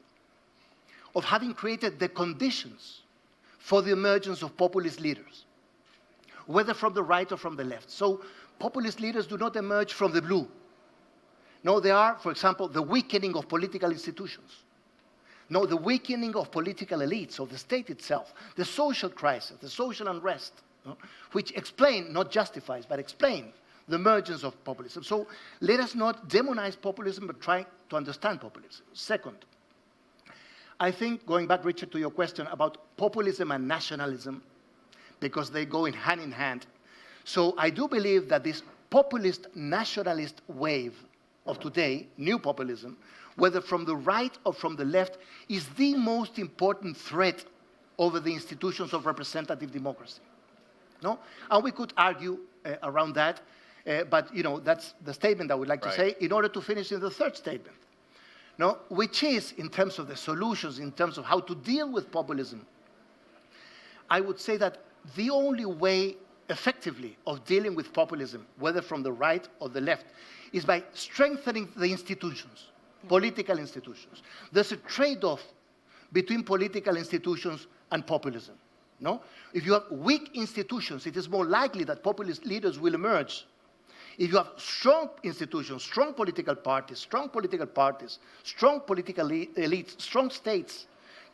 of having created the conditions for the emergence of populist leaders, whether from the right or from the left. So populist leaders do not emerge from the blue. No, they are, for example, the weakening of political institutions. No, the weakening of political elites, of the state itself, the social crisis, the social unrest, no, which explain, not justifies, but explain the emergence of populism. So let us not demonize populism, but try to understand populism. Second, I think, going back, Richard, to your question about populism and nationalism, because they go in hand. So I do believe that this populist nationalist wave of today, new populism, whether from the right or from the left, is the most important threat over the institutions of representative democracy. No? And we could argue around that, but that's the statement I would like to say in order to finish in the third statement, no? Which is, in terms of the solutions, in terms of how to deal with populism, I would say that the only way effectively of dealing with populism, whether from the right or the left, is by strengthening the institutions, political institutions. There's a trade-off between political institutions and populism. No? If you have weak institutions, it is more likely that populist leaders will emerge. If you have strong institutions, strong political parties, strong political elites, strong states,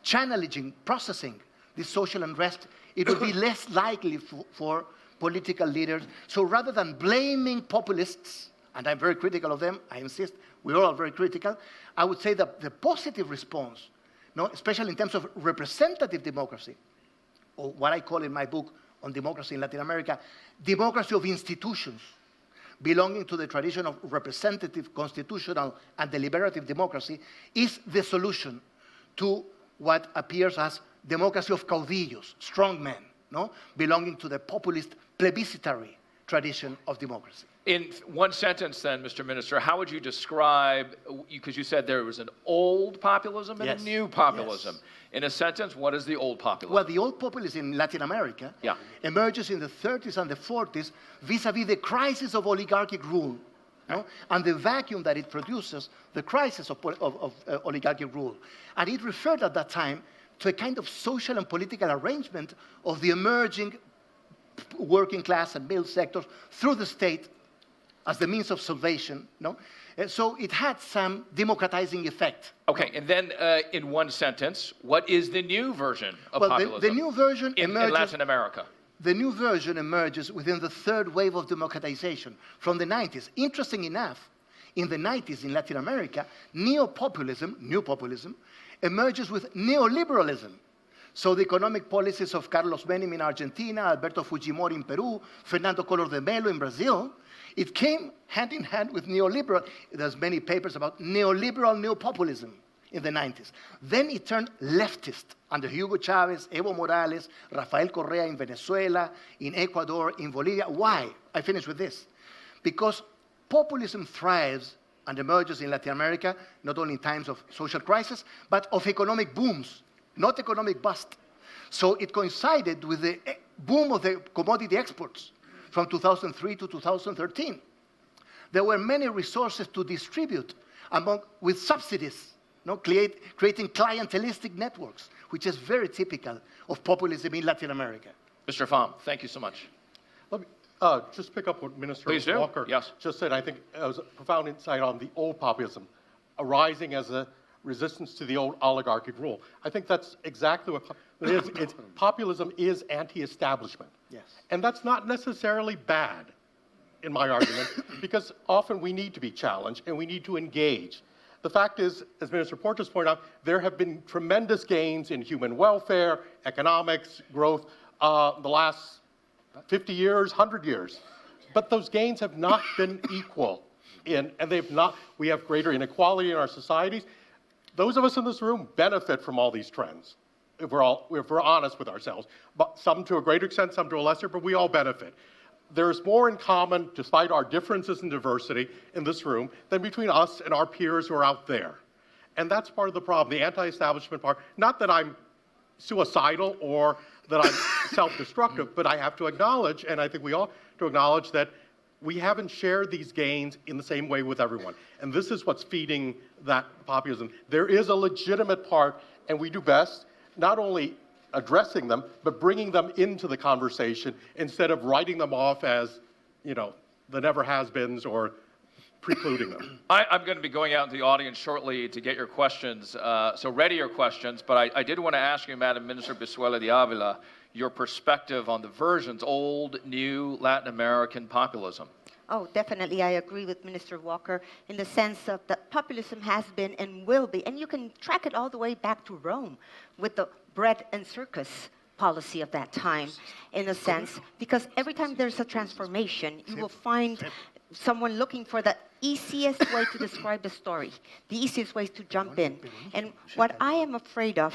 channelling, processing this social unrest, it will be less likely for political leaders. So rather than blaming populists, and I'm very critical of them, I insist, we're all very critical, I would say that the positive response, no, especially in terms of representative democracy, or what I call in my book on democracy in Latin America, democracy of institutions, belonging to the tradition of representative, constitutional, and deliberative democracy, is the solution to what appears as democracy of caudillos, strong men, no? Belonging to the populist, plebiscitary tradition of democracy. In one sentence then, Mr. Minister, how would you describe, because you said there was an old populism and a new populism. Yes. In a sentence, what is the old populism? Well, the old populism in Latin America emerges in the 30s and the 40s vis-a-vis the crisis of oligarchic rule, no? And the vacuum that it produces, the crisis of oligarchic rule. And it referred at that time to a kind of social and political arrangement of the emerging working class and middle sectors through the state as the means of salvation, no? And so it had some democratizing effect. Okay, and then in one sentence, what is the new version of populism? The new version emerges in Latin America. The new version emerges within the third wave of democratization from the 90s. Interesting enough, in the 90s in Latin America, neo-populism, new populism, emerges with neoliberalism. So the economic policies of Carlos Menem in Argentina, Alberto Fujimori in Peru, Fernando Collor de Mello in Brazil, it came hand in hand with neoliberal. There's many papers about neoliberal neopopulism in the 90s. Then it turned leftist under Hugo Chavez, Evo Morales, Rafael Correa in Venezuela, in Ecuador, in Bolivia. Why? I finish with this. Because populism thrives and emerges in Latin America, not only in times of social crisis, but of economic booms, not economic bust. So it coincided with the boom of the commodity exports from 2003 to 2013. There were many resources to distribute with subsidies, no, creating clientelistic networks, which is very typical of populism in Latin America. Mr. Pham, thank you so much. Let me just pick up what Minister Walker Yes. just said. I think it was a profound insight on the old populism arising as a resistance to the old oligarchic rule. I think that's exactly what it is. Populism is anti-establishment. Yes. And that's not necessarily bad, in my argument, because often we need to be challenged and we need to engage. The fact is, as Minister Portas pointed out, there have been tremendous gains in human welfare, economics, growth, the last 50 years, 100 years. But those gains have not been equal, and we have greater inequality in our societies. Those of us in this room benefit from all these trends, if we're honest with ourselves. But some to a greater extent, some to a lesser, but we all benefit. There's more in common, despite our differences in diversity in this room, than between us and our peers who are out there. And that's part of the problem, the anti-establishment part. Not that I'm suicidal or that I'm self-destructive, but I have to acknowledge, and I think we all have to acknowledge, that we haven't shared these gains in the same way with everyone. And this is what's feeding that populism. There is a legitimate part, and we do best not only addressing them, but bringing them into the conversation instead of writing them off as, the never-has-beens or precluding them. I'm going to be going out into the audience shortly to get your questions, so ready your questions, but I did want to ask you, Madam Minister Brizuela de Ávila, your perspective on the versions, old, new, Latin American populism. Oh, definitely, I agree with Minister Walker in the sense of that populism has been and will be, and you can track it all the way back to Rome with the bread and circus policy of that time, in a sense, because every time there's a transformation, you will find someone looking for the easiest way to describe the story, the easiest way to jump in. And what I am afraid of,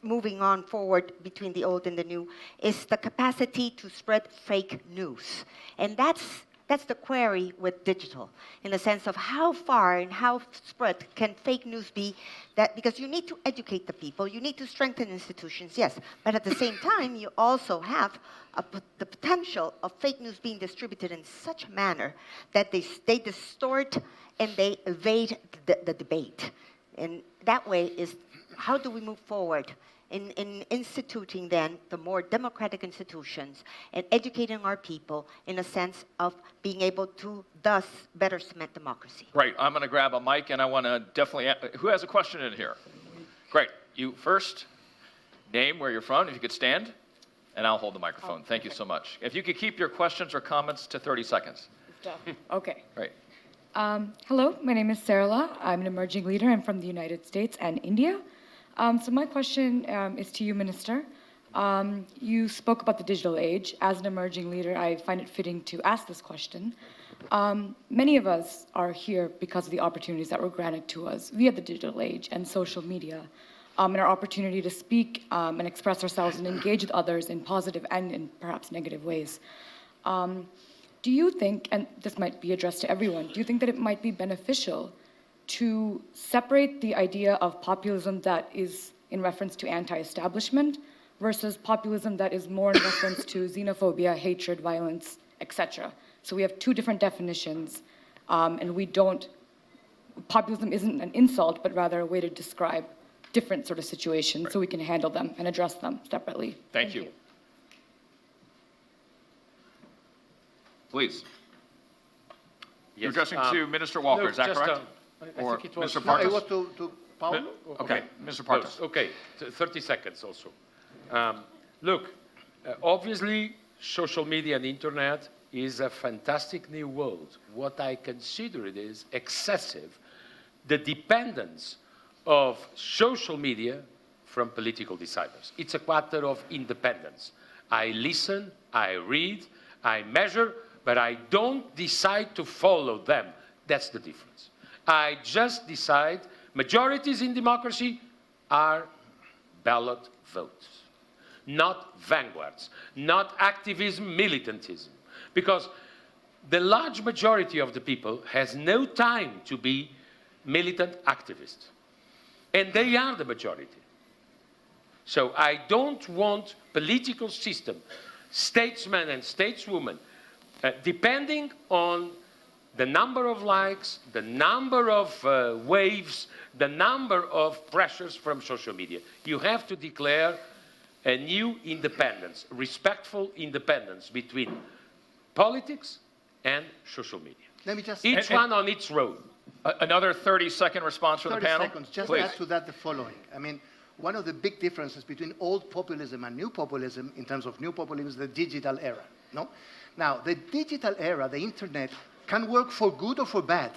moving on forward between the old and the new, is the capacity to spread fake news. And that's the query with digital, in the sense of how far and how spread can fake news be, that because you need to educate the people, you need to strengthen institutions, yes, but at the same time, you also have the potential of fake news being distributed in such a manner that they distort and they evade the debate. And that way is, how do we move forward in instituting then the more democratic institutions and educating our people in a sense of being able to thus better cement democracy. Great. I'm going to grab a mic, and I want to definitely... Who has a question in here? Great. You first. Name, where you're from, if you could stand, and I'll hold the microphone. Thank you so much. If you could keep your questions or comments to 30 seconds. Okay. Great. Hello, my name is Sarala. I'm an emerging leader. I'm from the United States and India. So my question is to you, Minister. You spoke about the digital age. As an emerging leader, I find it fitting to ask this question. Many of us are here because of the opportunities that were granted to us via the digital age and social media, and our opportunity to speak and express ourselves and engage with others in positive and in perhaps negative ways. Do you think, and this might be addressed to everyone, do you think that it might be beneficial to separate the idea of populism that is in reference to anti-establishment versus populism that is more in reference to xenophobia, hatred, violence, etc.? So we have two different definitions, and populism isn't an insult, but rather a way to describe different sort of situations so we can handle them and address them separately. Thank you. Please. Yes, You're addressing to Minister Walker, no, is that correct? I think it was, Mr. Portas? No, it was to Paulo. Okay, Mr. Portas. Okay, 30 seconds also. Look, obviously, social media and internet is a fantastic new world. What I consider it is excessive, the dependence of social media from political deciders. It's a matter of independence. I listen, I read, I measure, but I don't decide to follow them. That's the difference. I just decide majorities in democracy are ballot votes, not vanguards, not activism, militantism. Because the large majority of the people has no time to be militant activists. And they are the majority. So I don't want political system, statesmen and stateswomen, depending on the number of likes, the number of waves, the number of pressures from social media. You have to declare a new independence, respectful independence between politics and social media. Let me just... Each one on its road. Another 30-second response from the panel? 30 seconds. Just Please. add to that the following. I mean, one of the big differences between old populism and new populism, in terms of new populism, is the digital era. No? Now, the digital era, the internet, can work for good or for bad.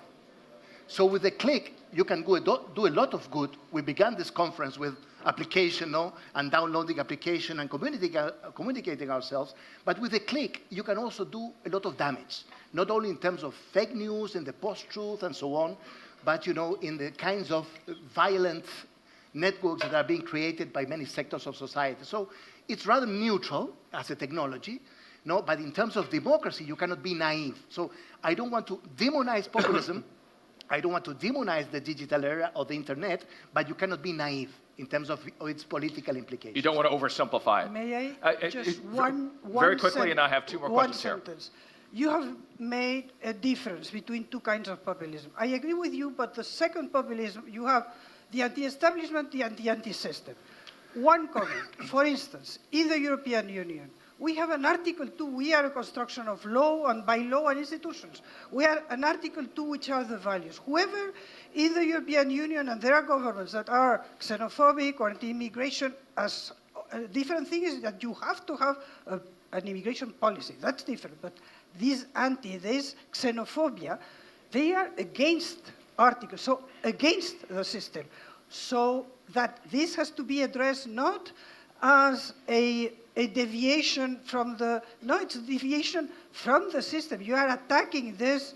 So with a click, you can do a lot of good. We began this conference with application, no, and downloading application and communicating ourselves. But with a click, you can also do a lot of damage, not only in terms of fake news and the post-truth and so on, but in the kinds of violent networks that are being created by many sectors of society. So it's rather neutral as a technology, no, but in terms of democracy, you cannot be naive. So I don't want to demonize populism. I don't want to demonize the digital era or the internet, but you cannot be naive in terms of its political implications. You don't want to oversimplify it. May I just one very quickly, and I have two more questions here. One sentence. You have made a difference between two kinds of populism. I agree with you, but the second populism, you have the anti-establishment, the anti-system. One comment, for instance, in the European Union, we have an Article 2, we are a construction of law and by law and institutions. We are an Article 2, which are the values. Whoever in the European Union, and there are governments that are xenophobic or anti-immigration, as a different thing is that you have to have an immigration policy. That's different. But this xenophobia, they are against articles, so against the system. So that this has to be addressed not as a deviation from the, no, it's a deviation from the system. You are attacking this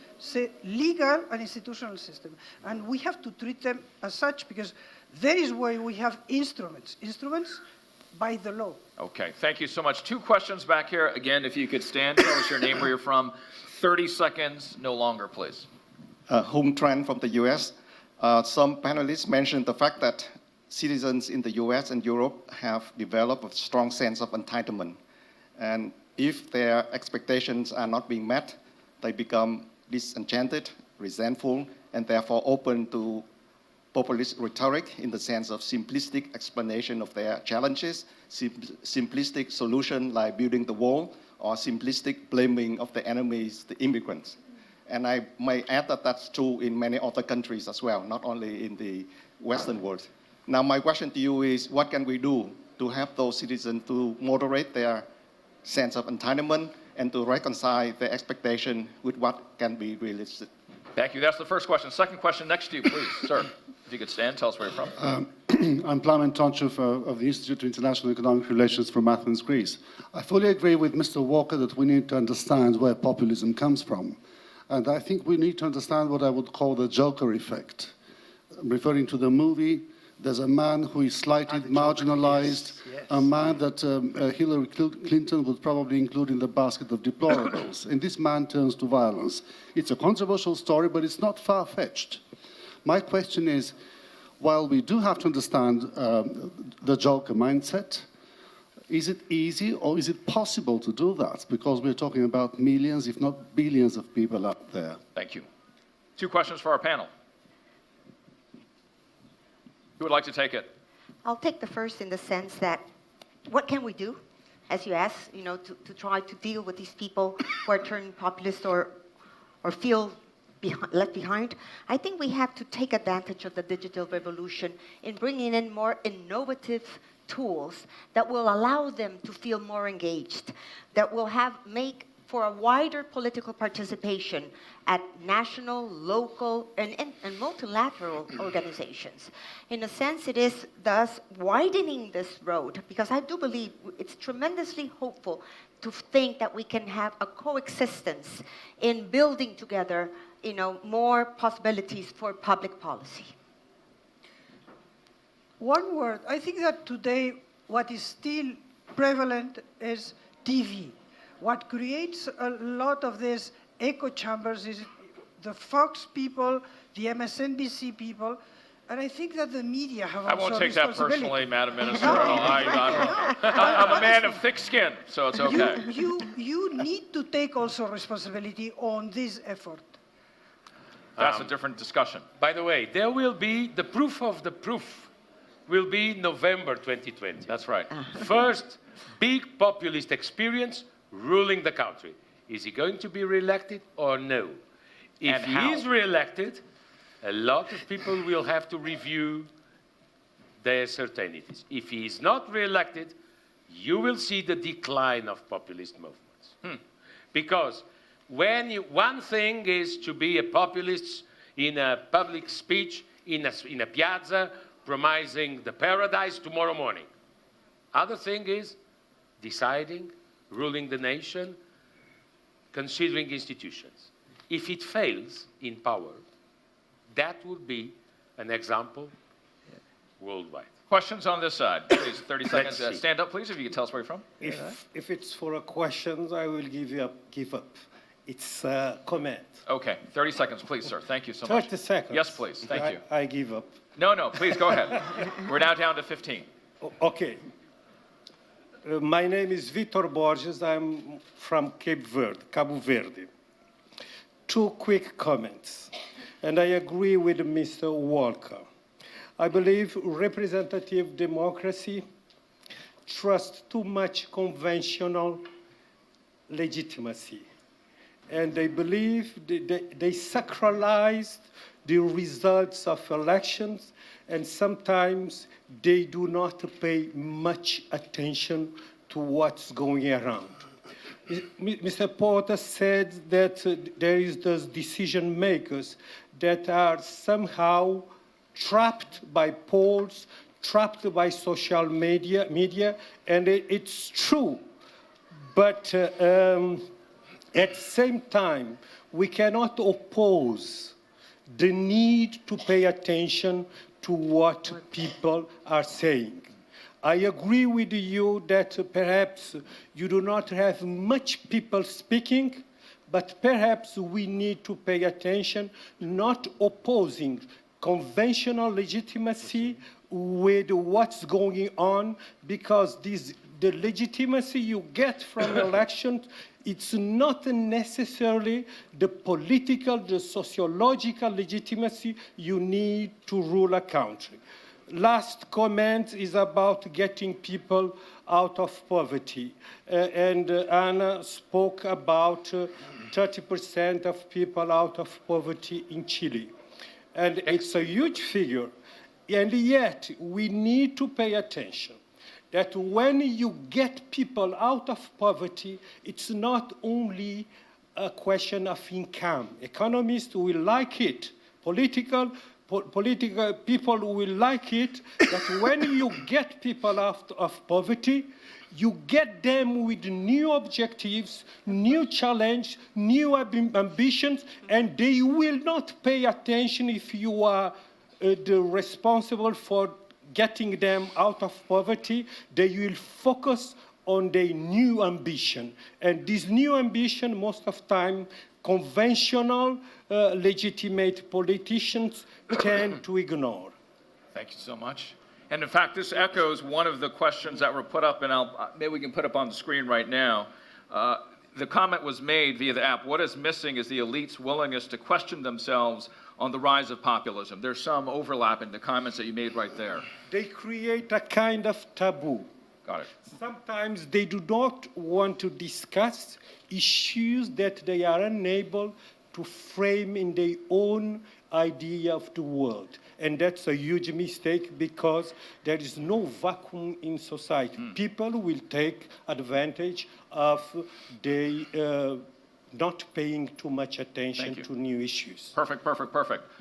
legal and institutional system. And we have to treat them as such because there is where we have instruments by the law. Okay, thank you so much. Two questions back here. Again, if you could stand, tell us your name, where you're from. 30 seconds, no longer, please. Home Trend from the US. Some panelists mentioned the fact that citizens in the US and Europe have developed a strong sense of entitlement. And if their expectations are not being met, they become disenchanted, resentful, and therefore open to populist rhetoric in the sense of simplistic explanation of their challenges, simplistic solution like building the wall, or simplistic blaming of the enemies, the immigrants. And I may add that that's true in many other countries as well, not only in the Western world. Now, my question to you is, what can we do to help those citizens to moderate their sense of entitlement and to reconcile their expectation with what can be realistic? Thank you. That's the first question. Second question next to you, please, sir. If you could stand, tell us where you're from. I'm Plamen Tonchev of the Institute of International Economic Relations from Athens, Greece. I fully agree with Mr. Walker that we need to understand where populism comes from. And I think we need to understand what I would call the Joker effect. I'm referring to the movie. There's a man who is slighted, marginalized, yes. A man that Hillary Clinton would probably include in the basket of deplorables. And this man turns to violence. It's a controversial story, but it's not far-fetched. My question is, while we do have to understand the Joker mindset, is it easy or is it possible to do that? Because we're talking about millions, if not billions of people out there. Thank you. Two questions for our panel. Who would like to take it? I'll take the first in the sense that what can we do, as you asked, to try to deal with these people who are turning populist or feel left behind? I think we have to take advantage of the digital revolution in bringing in more innovative tools that will allow them to feel more engaged, that will make for a wider political participation at national, local, and multilateral organizations. In a sense, it is thus widening this road, because I do believe it's tremendously hopeful to think that we can have a coexistence in building together, more possibilities for public policy. One word, I think that today what is still prevalent is TV. What creates a lot of these echo chambers is the Fox people, the MSNBC people, and I think that the media have also I won't take that personally, Madam Minister. I'm a man of thick skin, so it's okay. You need to take also responsibility on this effort. That's a different discussion. By the way, there will be the proof of the proof will be November 2020. That's right. First big populist experience ruling the country. Is he going to be re-elected or no? If he is re-elected, a lot of people will have to review their certainties. If he is not re-elected, you will see the decline of populist movements. Because one thing is to be a populist in a public speech, in a piazza, promising the paradise tomorrow morning. Other thing is deciding, ruling the nation, considering institutions. If it fails in power, that would be an example worldwide. Questions on this side, please. 30 seconds. Stand up, please, if you can tell us where you're from. If it's for a question, I will give up. It's a comment. Okay, 30 seconds, please, sir. Thank you so much. 30 seconds. Yes, please. Thank you. I give up. No, please go ahead. We're now down to 15. Okay. My name is Vitor Borges. I'm from Cabo Verde. Two quick comments, and I agree with Mr. Walker. I believe representative democracy trusts too much conventional legitimacy, and they believe they sacralize the results of elections, and sometimes they do not pay much attention to what's going around. Mr. Portas said that there is those decision makers that are somehow trapped by polls, trapped by social media, and it's true. But at the same time, we cannot oppose the need to pay attention to what people are saying. I agree with you that perhaps you do not have much people speaking, but perhaps we need to pay attention, not opposing conventional legitimacy with what's going on, because the legitimacy you get from elections, it's not necessarily the political, the sociological legitimacy you need to rule a country. Last comment is about getting people out of poverty. And Anna spoke about 30% of people out of poverty in Chile. And it's a huge figure. And yet, we need to pay attention that when you get people out of poverty, it's not only a question of income. Economists will like it. Political people will like it, that when you get people out of poverty, you get them with new objectives, new challenge, new ambitions, and they will not pay attention if you are the responsible for getting them out of poverty. They will focus on their new ambition. And this new ambition, most of the time, conventional, legitimate politicians tend to ignore. Thank you so much. And in fact, this echoes one of the questions that were put up, and maybe we can put up on the screen right now. The comment was made via the app, what is missing is the elite's willingness to question themselves on the rise of populism. There's some overlap in the comments that you made right there. They create a kind of taboo. Got it. Sometimes they do not want to discuss issues that they are unable to frame in their own idea of the world. And that's a huge mistake, because there is no vacuum in society. People will take advantage of the not paying too much attention to new issues. Perfect.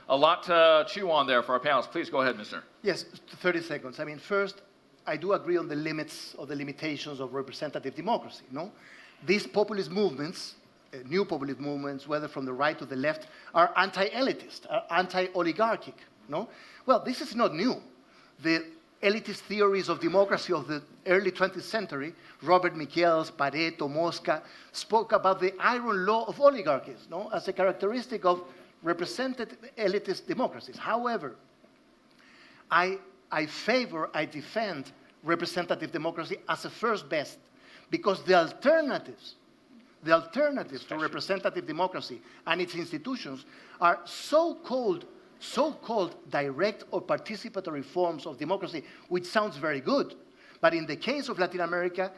A lot to chew on there for our panelists. Please go ahead, Mr. Yes, 30 seconds. I mean, first, I do agree on the limits or the limitations of representative democracy. No? These populist movements, new populist movements, whether from the right to the left, are anti-elitist, are anti-oligarchic. No? Well, this is not new. The elitist theories of democracy of the early 20th century, Robert Michels, Pareto, Mosca, spoke about the iron law of oligarchies, no? As a characteristic of representative elitist democracies. However, I defend representative democracy as a first best, because the alternatives to representative democracy and its institutions are so-called direct or participatory forms of democracy, which sounds very good. But in the case of Latin America,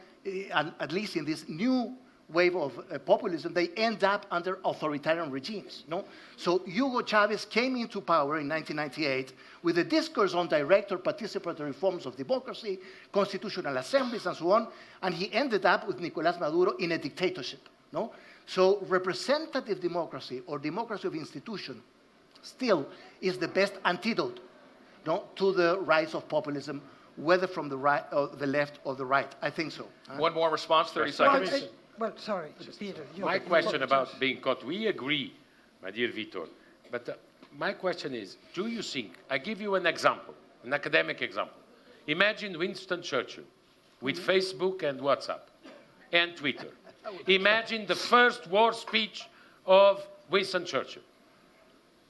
at least in this new wave of populism, they end up under authoritarian regimes. No? So Hugo Chavez came into power in 1998 with a discourse on direct or participatory forms of democracy, constitutional assemblies, and so on, and he ended up with Nicolás Maduro in a dictatorship. No? So representative democracy or democracy of institution still is the best antidote. to the rise of populism, whether from the right, or the left, or the right. I think so. One more response, 30 seconds. Well, sorry, Peter. My question about being caught, we agree, my dear Vitor, but my question is, do you think, I give you an example, an academic example. Imagine Winston Churchill with Facebook and WhatsApp and Twitter. Imagine the first war speech of Winston Churchill.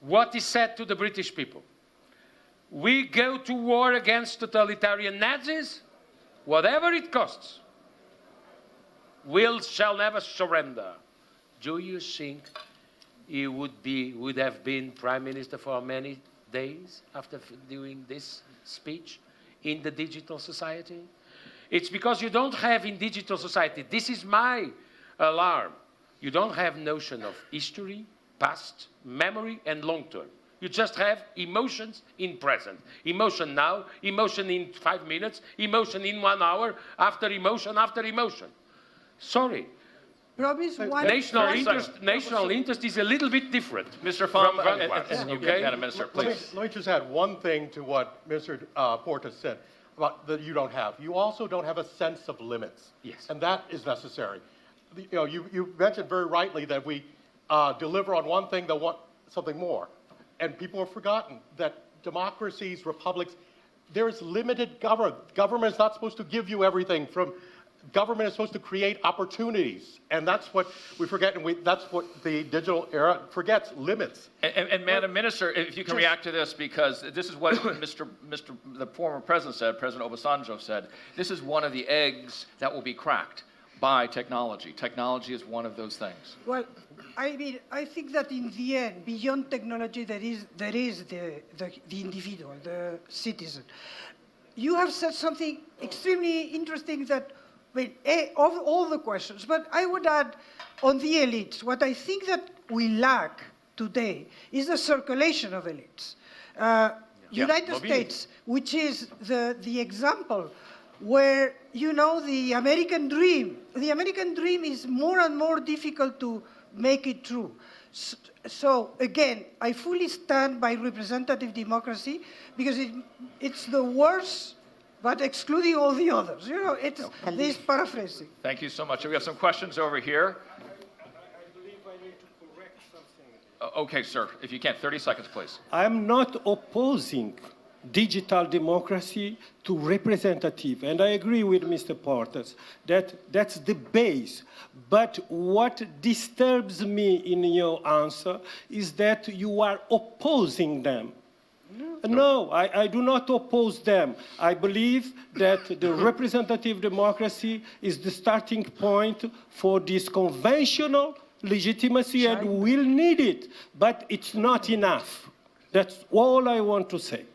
What he said to the British people? We go to war against totalitarian Nazis, whatever it costs. We shall never surrender. Do you think he would have been Prime Minister for many days after doing this speech in the digital society? It's because you don't have in digital society, this is my alarm, you don't have notion of history, past, memory, and long term. You just have emotions in present. Emotion now, emotion in 5 minutes, emotion in 1 hour, after emotion after emotion. Sorry. National interest is a little bit different. Mr. Pham, okay? Minister, please. Let me just add one thing to what Mr. Portas said about that you don't have. You also don't have a sense of limits. Yes. And that is necessary. You mentioned very rightly that we deliver on one thing, that want something more. And people have forgotten that democracies, republics, there's limited government. Government is not supposed to give you everything. Government is supposed to create opportunities. And that's what we forget, and that's what the digital era forgets, limits. And Madam Minister, if you can react to this, because this is what the former president said, President Obasanjo said, this is one of the eggs that will be cracked by technology. Technology is one of those things. Well, I mean, I think that in the end, beyond technology, there is the individual, the citizen. You have said something extremely interesting that, of all the questions, but I would add on the elites, what I think that we lack today is the circulation of elites. United States, which is the example where, you know, the American dream is more and more difficult to make it true. So again, I fully stand by representative democracy because it's the worst, but excluding all the others. You know, it's this paraphrasing. Thank you so much. We have some questions over here. I believe I need to correct something. Okay, sir, if you can, 30 seconds, please. I'm not opposing digital democracy to representative, and I agree with Mr. Portas that that's the base. But what disturbs me in your answer is that you are opposing them. No, I do not oppose them. I believe that the representative democracy is the starting point for this conventional legitimacy, and we'll need it, but it's not enough. That's all I want to say.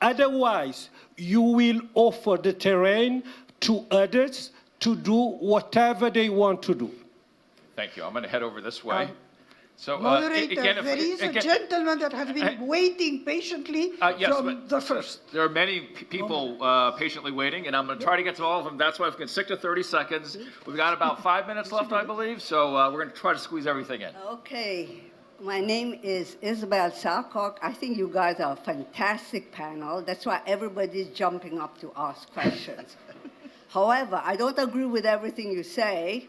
Otherwise, you will offer the terrain to others to do whatever they want to do. Thank you. I'm going to head over this way. Moderator, there is a gentleman that has been waiting patiently from the first. There are many people patiently waiting, and I'm going to try to get to all of them. That's why I've been stick to 30 seconds. We've got about 5 minutes left, I believe, so we're going to try to squeeze everything in. Okay. My name is Isabel Salcock. I think you guys are a fantastic panel. That's why everybody's jumping up to ask questions. However, I don't agree with everything you say.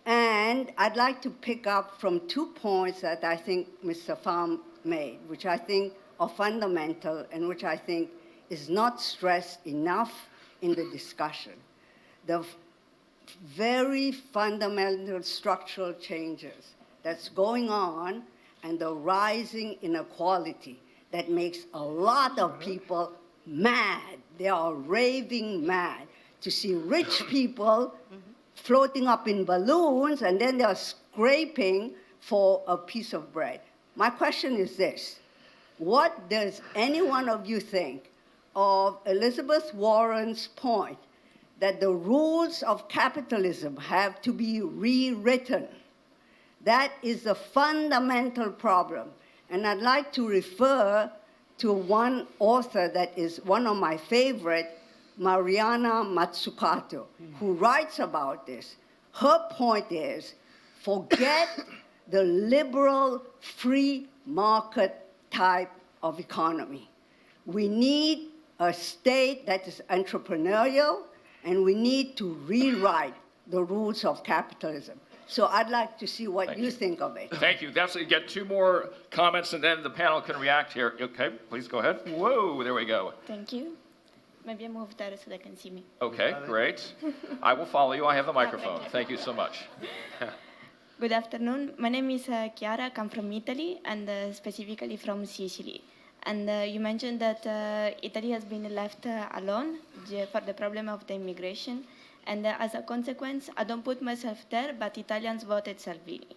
And I'd like to pick up from 2 points that I think Mr. Pham made, which I think are fundamental and which I think is not stressed enough in the discussion. The very fundamental structural changes that's going on and the rising inequality that makes a lot of people mad. They are raving mad to see rich people floating up in balloons and then they're scraping for a piece of bread. My question is this: what does any one of you think of Elizabeth Warren's point that the rules of capitalism have to be rewritten? That is a fundamental problem. And I'd like to refer to one author that is one of my favorite, Mariana Mazzucato, who writes about this. Her point is, forget the liberal free market type of economy. We need a state that is entrepreneurial, and we need to rewrite the rules of capitalism. So I'd like to see what you think of it. Thank you. That's you get 2 more comments, and then the panel can react here. Okay, please go ahead. Whoa, there we go. Thank you. Maybe I move that so they can see me. Okay, great. I will follow you. I have the microphone. Thank you so much. Good afternoon. My name is Chiara. I come from Italy, and specifically from Sicily. And you mentioned that Italy has been left alone for the problem of the immigration. And as a consequence, I don't put myself there, but Italians voted Salvini.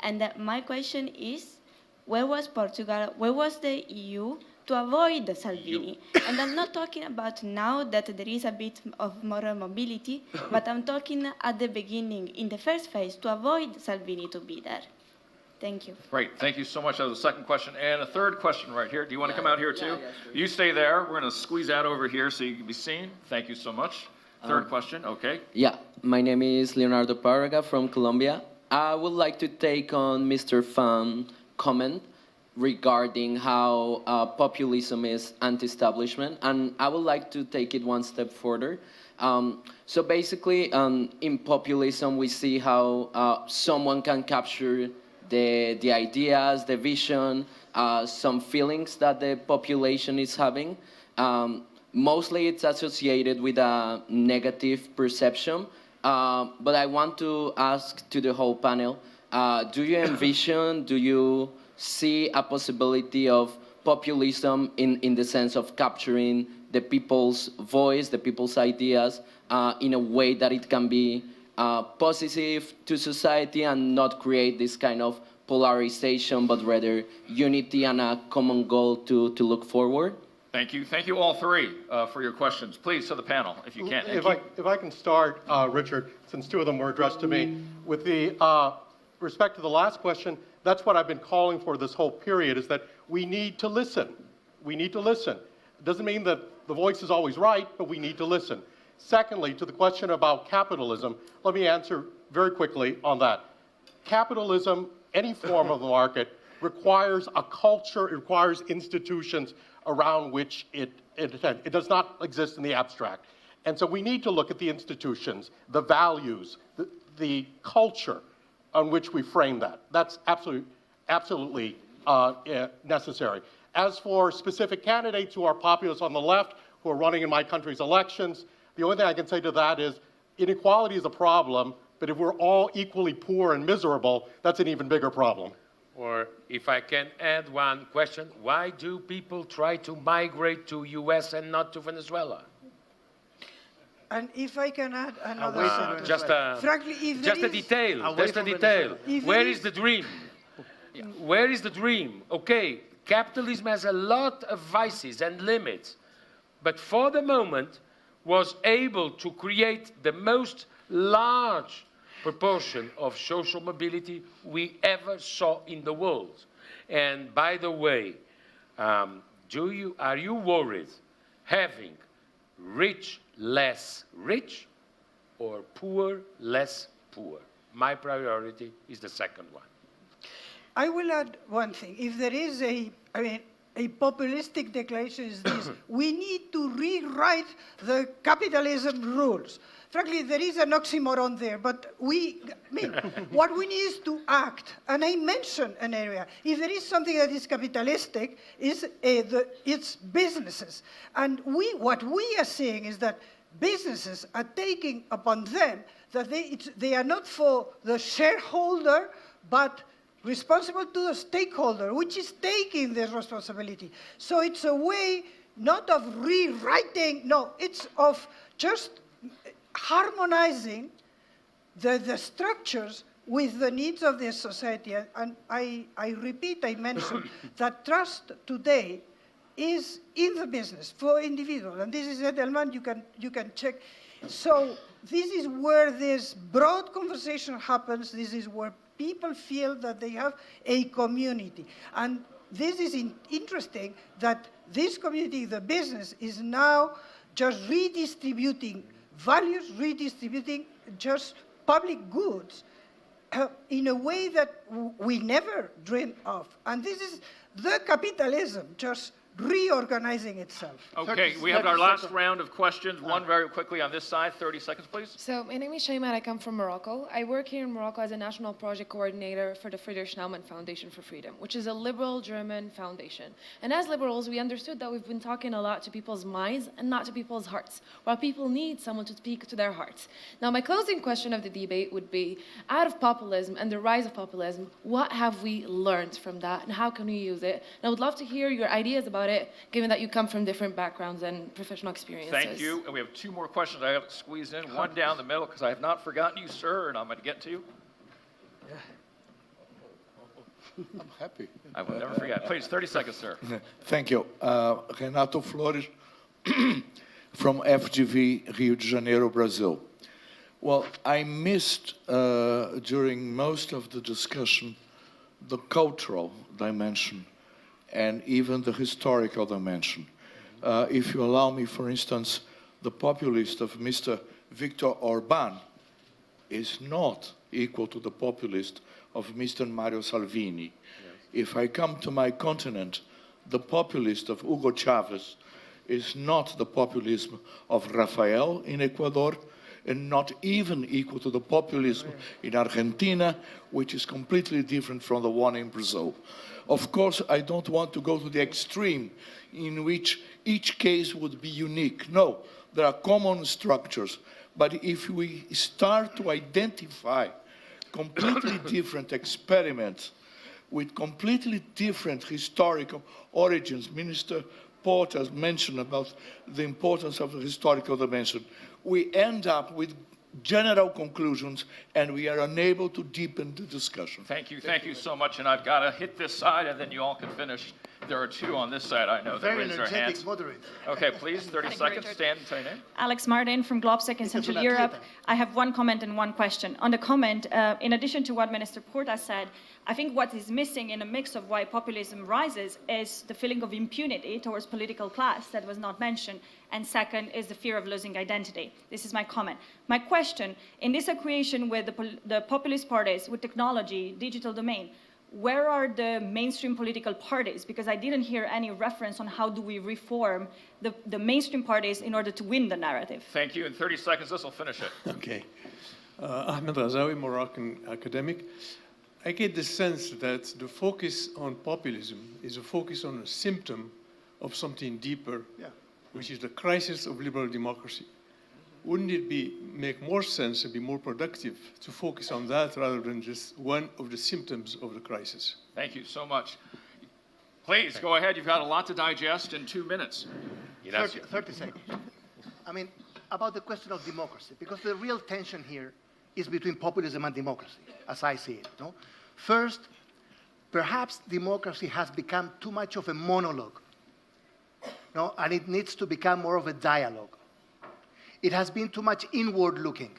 And my question is, where was Portugal, where was the EU to avoid Salvini? And I'm not talking about now that there is a bit of more mobility, but I'm talking at the beginning, in the first phase, to avoid Salvini to be there. Thank you. Great. Thank you so much. That was a second question. And a third question right here. Do you want to come out here too? Yeah, sure. You stay there. We're going to squeeze out over here so you can be seen. Thank you so much. Third question. Okay. Yeah. My name is Leonardo Parraga from Colombia. I would like to take on Mr. Pham's comment regarding how populism is anti-establishment, and I would like to take it one step further. So basically, in populism, we see how someone can capture the ideas, the vision, some feelings that the population is having. Mostly it's associated with a negative perception, but I want to ask to the whole panel, do you envision, do you see a possibility of populism in the sense of capturing the people's voice, the people's ideas, in a way that it can be positive to society and not create this kind of polarization, but rather unity and a common goal to look forward? Thank you. Thank you all three for your questions. Please, to the panel, if you can. If I can start, Richard, since 2 of them were addressed to me. With the respect to the last question, that's what I've been calling for this whole period, is that we need to listen. We need to listen. It doesn't mean that the voice is always right, but we need to listen. Secondly, to the question about capitalism, let me answer very quickly on that. Capitalism, any form of the market, requires a culture, it requires institutions around which it does not exist in the abstract. And so we need to look at the institutions, the values, the culture on which we frame that. That's absolutely necessary. As for specific candidates who are populist on the left, who are running in my country's elections, the only thing I can say to that is inequality is a problem, but if we're all equally poor and miserable, that's an even bigger problem. Or if I can add one question, why do people try to migrate to US and not to Venezuela? And if I can add another sentence. Just a detail, just a detail. Where is the dream? Where is the dream? Okay, capitalism has a lot of vices and limits, but for the moment was able to create the most large proportion of social mobility we ever saw in the world. And by the way, are you worried having rich less rich or poor less poor? My priority is the second one. I will add one thing. If there is a populistic declaration is this, we need to rewrite the capitalism rules. Frankly, there is an oxymoron there, but what we need is to act. And I mentioned an area. If there is something that is capitalistic, it's businesses. And what we are seeing is that businesses are taking upon them that they are not for the shareholder, but responsible to the stakeholder, which is taking this responsibility. So it's a way not of rewriting, no, it's of just harmonizing the structures with the needs of this society. And I repeat, I mentioned that trust today is in the business for individuals. And this is Edelman, you can check. So this is where this broad conversation happens. This is where people feel that they have a community. And this is interesting that this community, the business, is now just redistributing values, redistributing just public goods in a way that we never dreamed of. And this is the capitalism just reorganizing itself. Okay, we have our last round of questions. One very quickly on this side. 30 seconds, please. So my name is Shaiman. I come from Morocco. I work here in Morocco as a national project coordinator for the Friedrich Naumann Foundation for Freedom, which is a liberal German foundation. And as liberals, we understood that we've been talking a lot to people's minds and not to people's hearts, while people need someone to speak to their hearts. Now, my closing question of the debate would be, out of populism and the rise of populism, what have we learned from that and how can we use it? And I would love to hear your ideas about it, given that you come from different backgrounds and professional experiences. Thank you. And we have two more questions I have to squeeze in. One down the middle, because I have not forgotten you, sir, and I'm going to get to you. I'm happy. I will never forget. Please, 30 seconds, sir. Thank you. Renato Flores from FGV, Rio de Janeiro, Brazil. Well, I missed during most of the discussion the cultural dimension and even the historical dimension. If you allow me, for instance, the populist of Mr. Viktor Orbán is not equal to the populist of Mr. Mario Salvini. Yes. If I come to my continent, the populist of Hugo Chavez is not the populism of Rafael in Ecuador, and not even equal to the populism in Argentina, which is completely different from the one in Brazil. Of course, I don't want to go to the extreme in which each case would be unique. No, there are common structures. But if we start to identify completely different experiments with completely different historical origins, Minister Portas mentioned about the importance of the historical dimension, we end up with general conclusions, and we are unable to deepen the discussion. Thank you so much. And I've got to hit this side, and then you all can finish. There are two on this side, I know, that raise their hands. Moderator. Okay, please, 30 seconds. Stand and say your name. Alex Martin from Globsec in Central Europe. I have one comment and one question. On the comment, in addition to what Minister Portas said, I think what is missing in a mix of why populism rises is the feeling of impunity towards political class that was not mentioned. And second is the fear of losing identity. This is my comment. My question, in this equation with the populist parties, with technology, digital domain, where are the mainstream political parties? Because I didn't hear any reference on how do we reform the mainstream parties in order to win the narrative. Thank you. In 30 seconds, this will finish it. Okay. Ahmed Razawi, Moroccan academic. I get the sense that the focus on populism is a focus on a symptom of something deeper, which is the crisis of liberal democracy. Wouldn't it make more sense and be more productive to focus on that rather than just one of the symptoms of the crisis? Thank you so much. Please, go ahead. You've got a lot to digest in 2 minutes. 30 seconds. I mean, about the question of democracy, because the real tension here is between populism and democracy, as I see it. No? First, perhaps democracy has become too much of a monologue, no? And it needs to become more of a dialogue. It has been too much inward-looking,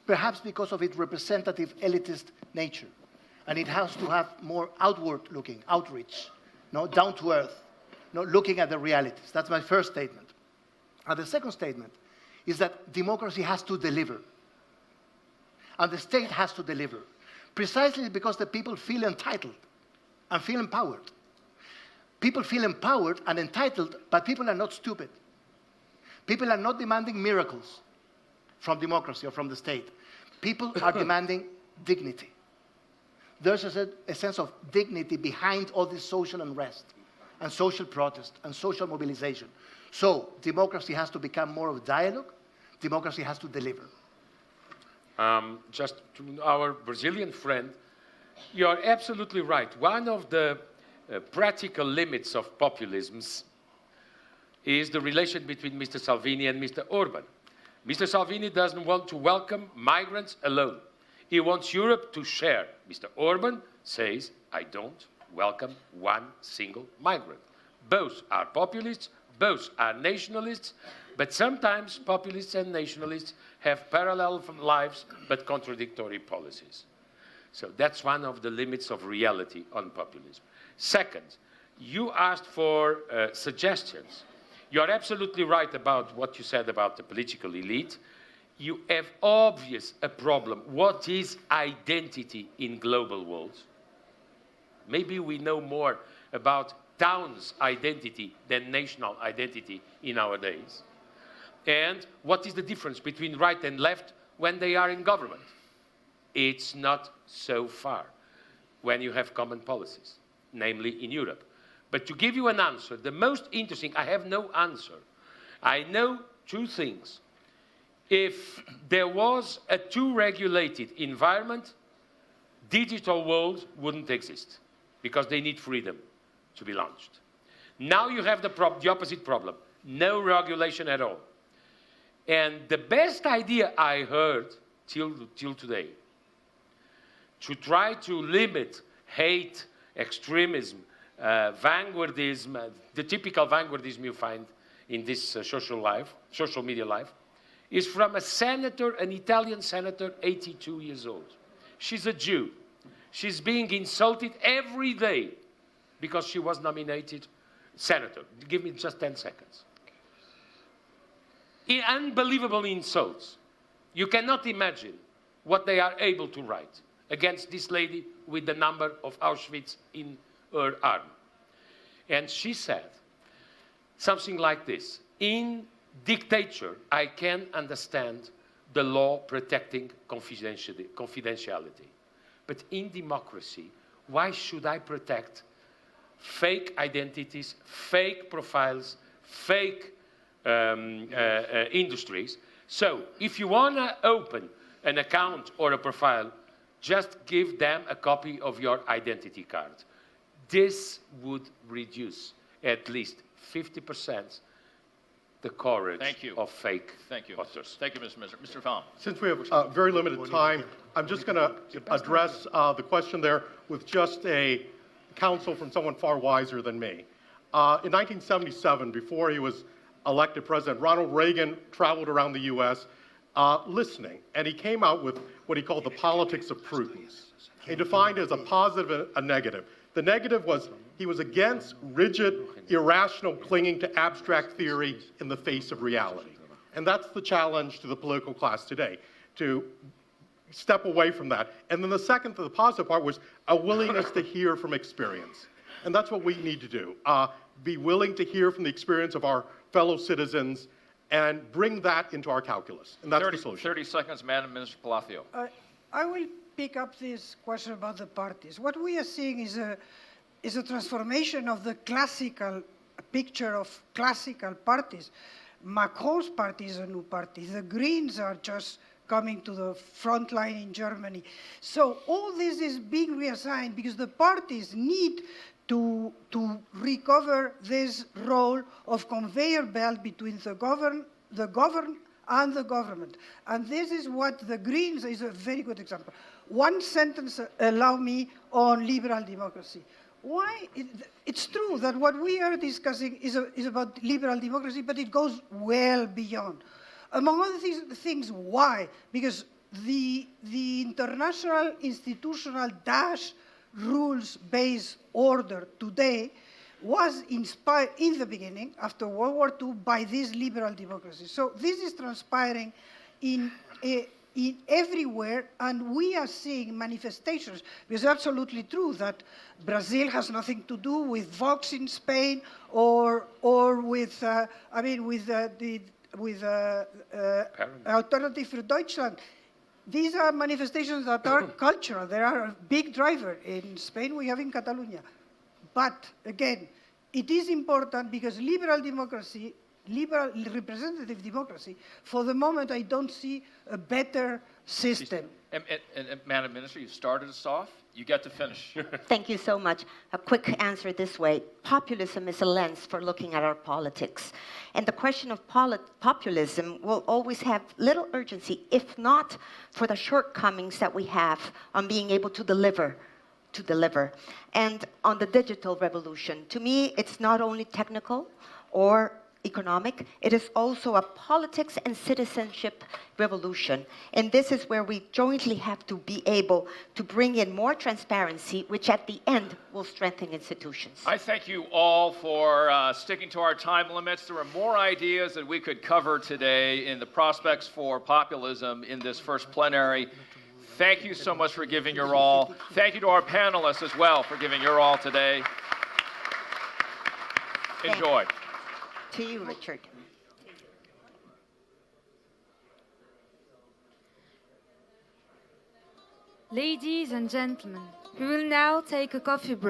perhaps because of its representative elitist nature. And it has to have more outward-looking, outreach, no? Down to earth, no? Looking at the realities. That's my first statement. And the second statement is that democracy has to deliver. And the state has to deliver, precisely because the people feel entitled and feel empowered. People feel empowered and entitled, but people are not stupid. People are not demanding miracles from democracy or from the state. People are demanding dignity. There's a sense of dignity behind all this social unrest and social protest and social mobilization. So democracy has to become more of a dialogue. Democracy has to deliver. Just to our Brazilian friend, you are absolutely right. One of the practical limits of populisms is the relation between Mr. Salvini and Mr. Orban. Mr. Salvini doesn't want to welcome migrants alone. He wants Europe to share. Mr. Orban says, I don't welcome one single migrant. Both are populists, both are nationalists, but sometimes populists and nationalists have parallel lives but contradictory policies. So that's one of the limits of reality on populism. Second, you asked for suggestions. You are absolutely right about what you said about the political elite. You have obvious a problem. What is identity in global world? Maybe we know more about town's identity than national identity in our days? And what is the difference between right and left when they are in government? It's not so far when you have common policies, namely in Europe. But to give you an answer, the most interesting, I have no answer. I know two things. If there was a too regulated environment, digital world wouldn't exist because they need freedom to be launched. Now you have the opposite problem, no regulation at all. And the best idea I heard till today, to try to limit hate, extremism, vanguardism, the typical vanguardism you find in this social media life, is from a senator, an Italian senator, 82 years old. She's a Jew. She's being insulted every day because she was nominated senator. Give me just 10 seconds. Unbelievable insults. You cannot imagine what they are able to write against this lady with the number of Auschwitz in her arm. And she said something like this: in dictature, I can understand the law protecting confidentiality. But in democracy, why should I protect fake identities, fake profiles, fake industries? So if you want to open an account or a profile, just give them a copy of your identity card. This would reduce at least 50% the courage of fake authors. Thank you, Mr. Minister. Mr. Pham. Since we have very limited time, I'm just going to address the question there with just a counsel from someone far wiser than me. In 1977, before he was elected president, Ronald Reagan traveled around the U.S. Listening, and he came out with what he called the politics of prudence. He defined it as a positive and a negative. The negative was he was against rigid, irrational clinging to abstract theory in the face of reality. And that's the challenge to the political class today, to step away from that. And then the second, the positive part, was a willingness to hear from experience. And that's what we need to do, be willing to hear from the experience of our fellow citizens and bring that into our calculus. And that's the solution. 30 seconds, Madam Minister Palacio. I will pick up this question about the parties. What we are seeing is a transformation of the classical picture of classical parties. Macron's party is a new party. The Greens are just coming to the front line in Germany. So all this is being reassigned because the parties need to recover this role of conveyor belt between the governed and the government. And this is what the Greens is a very good example. One sentence allow me on liberal democracy. Why? It's true that what we are discussing is about liberal democracy, but it goes well beyond. Among other things, why? Because the international institutional rules-based order today was inspired in the beginning, after World War II, by this liberal democracy. So this is transpiring in everywhere, and we are seeing manifestations. It's absolutely true that Brazil has nothing to do with Vox in Spain or with Alternative for Deutschland. These are manifestations that are cultural. They are a big driver. In Spain, we have in Catalonia. But again, it is important because liberal democracy, liberal representative democracy, for the moment, I don't see a better system. And Madam Minister, you started us off. You get to finish. Thank you so much. A quick answer this way. Populism is a lens for looking at our politics. And the question of populism will always have little urgency, if not for the shortcomings that we have on being able to deliver. And on the digital revolution, to me, it's not only technical or economic, it is also a politics and citizenship revolution. And this is where we jointly have to be able to bring in more transparency, which at the end will strengthen institutions. I thank you all for sticking to our time limits. There are more ideas that we could cover today in the prospects for populism in this first plenary. Thank you so much for giving your all. Thank you to our panelists as well for giving your all today. Enjoy. To you, Richard. Ladies and gentlemen, we will now take a coffee break.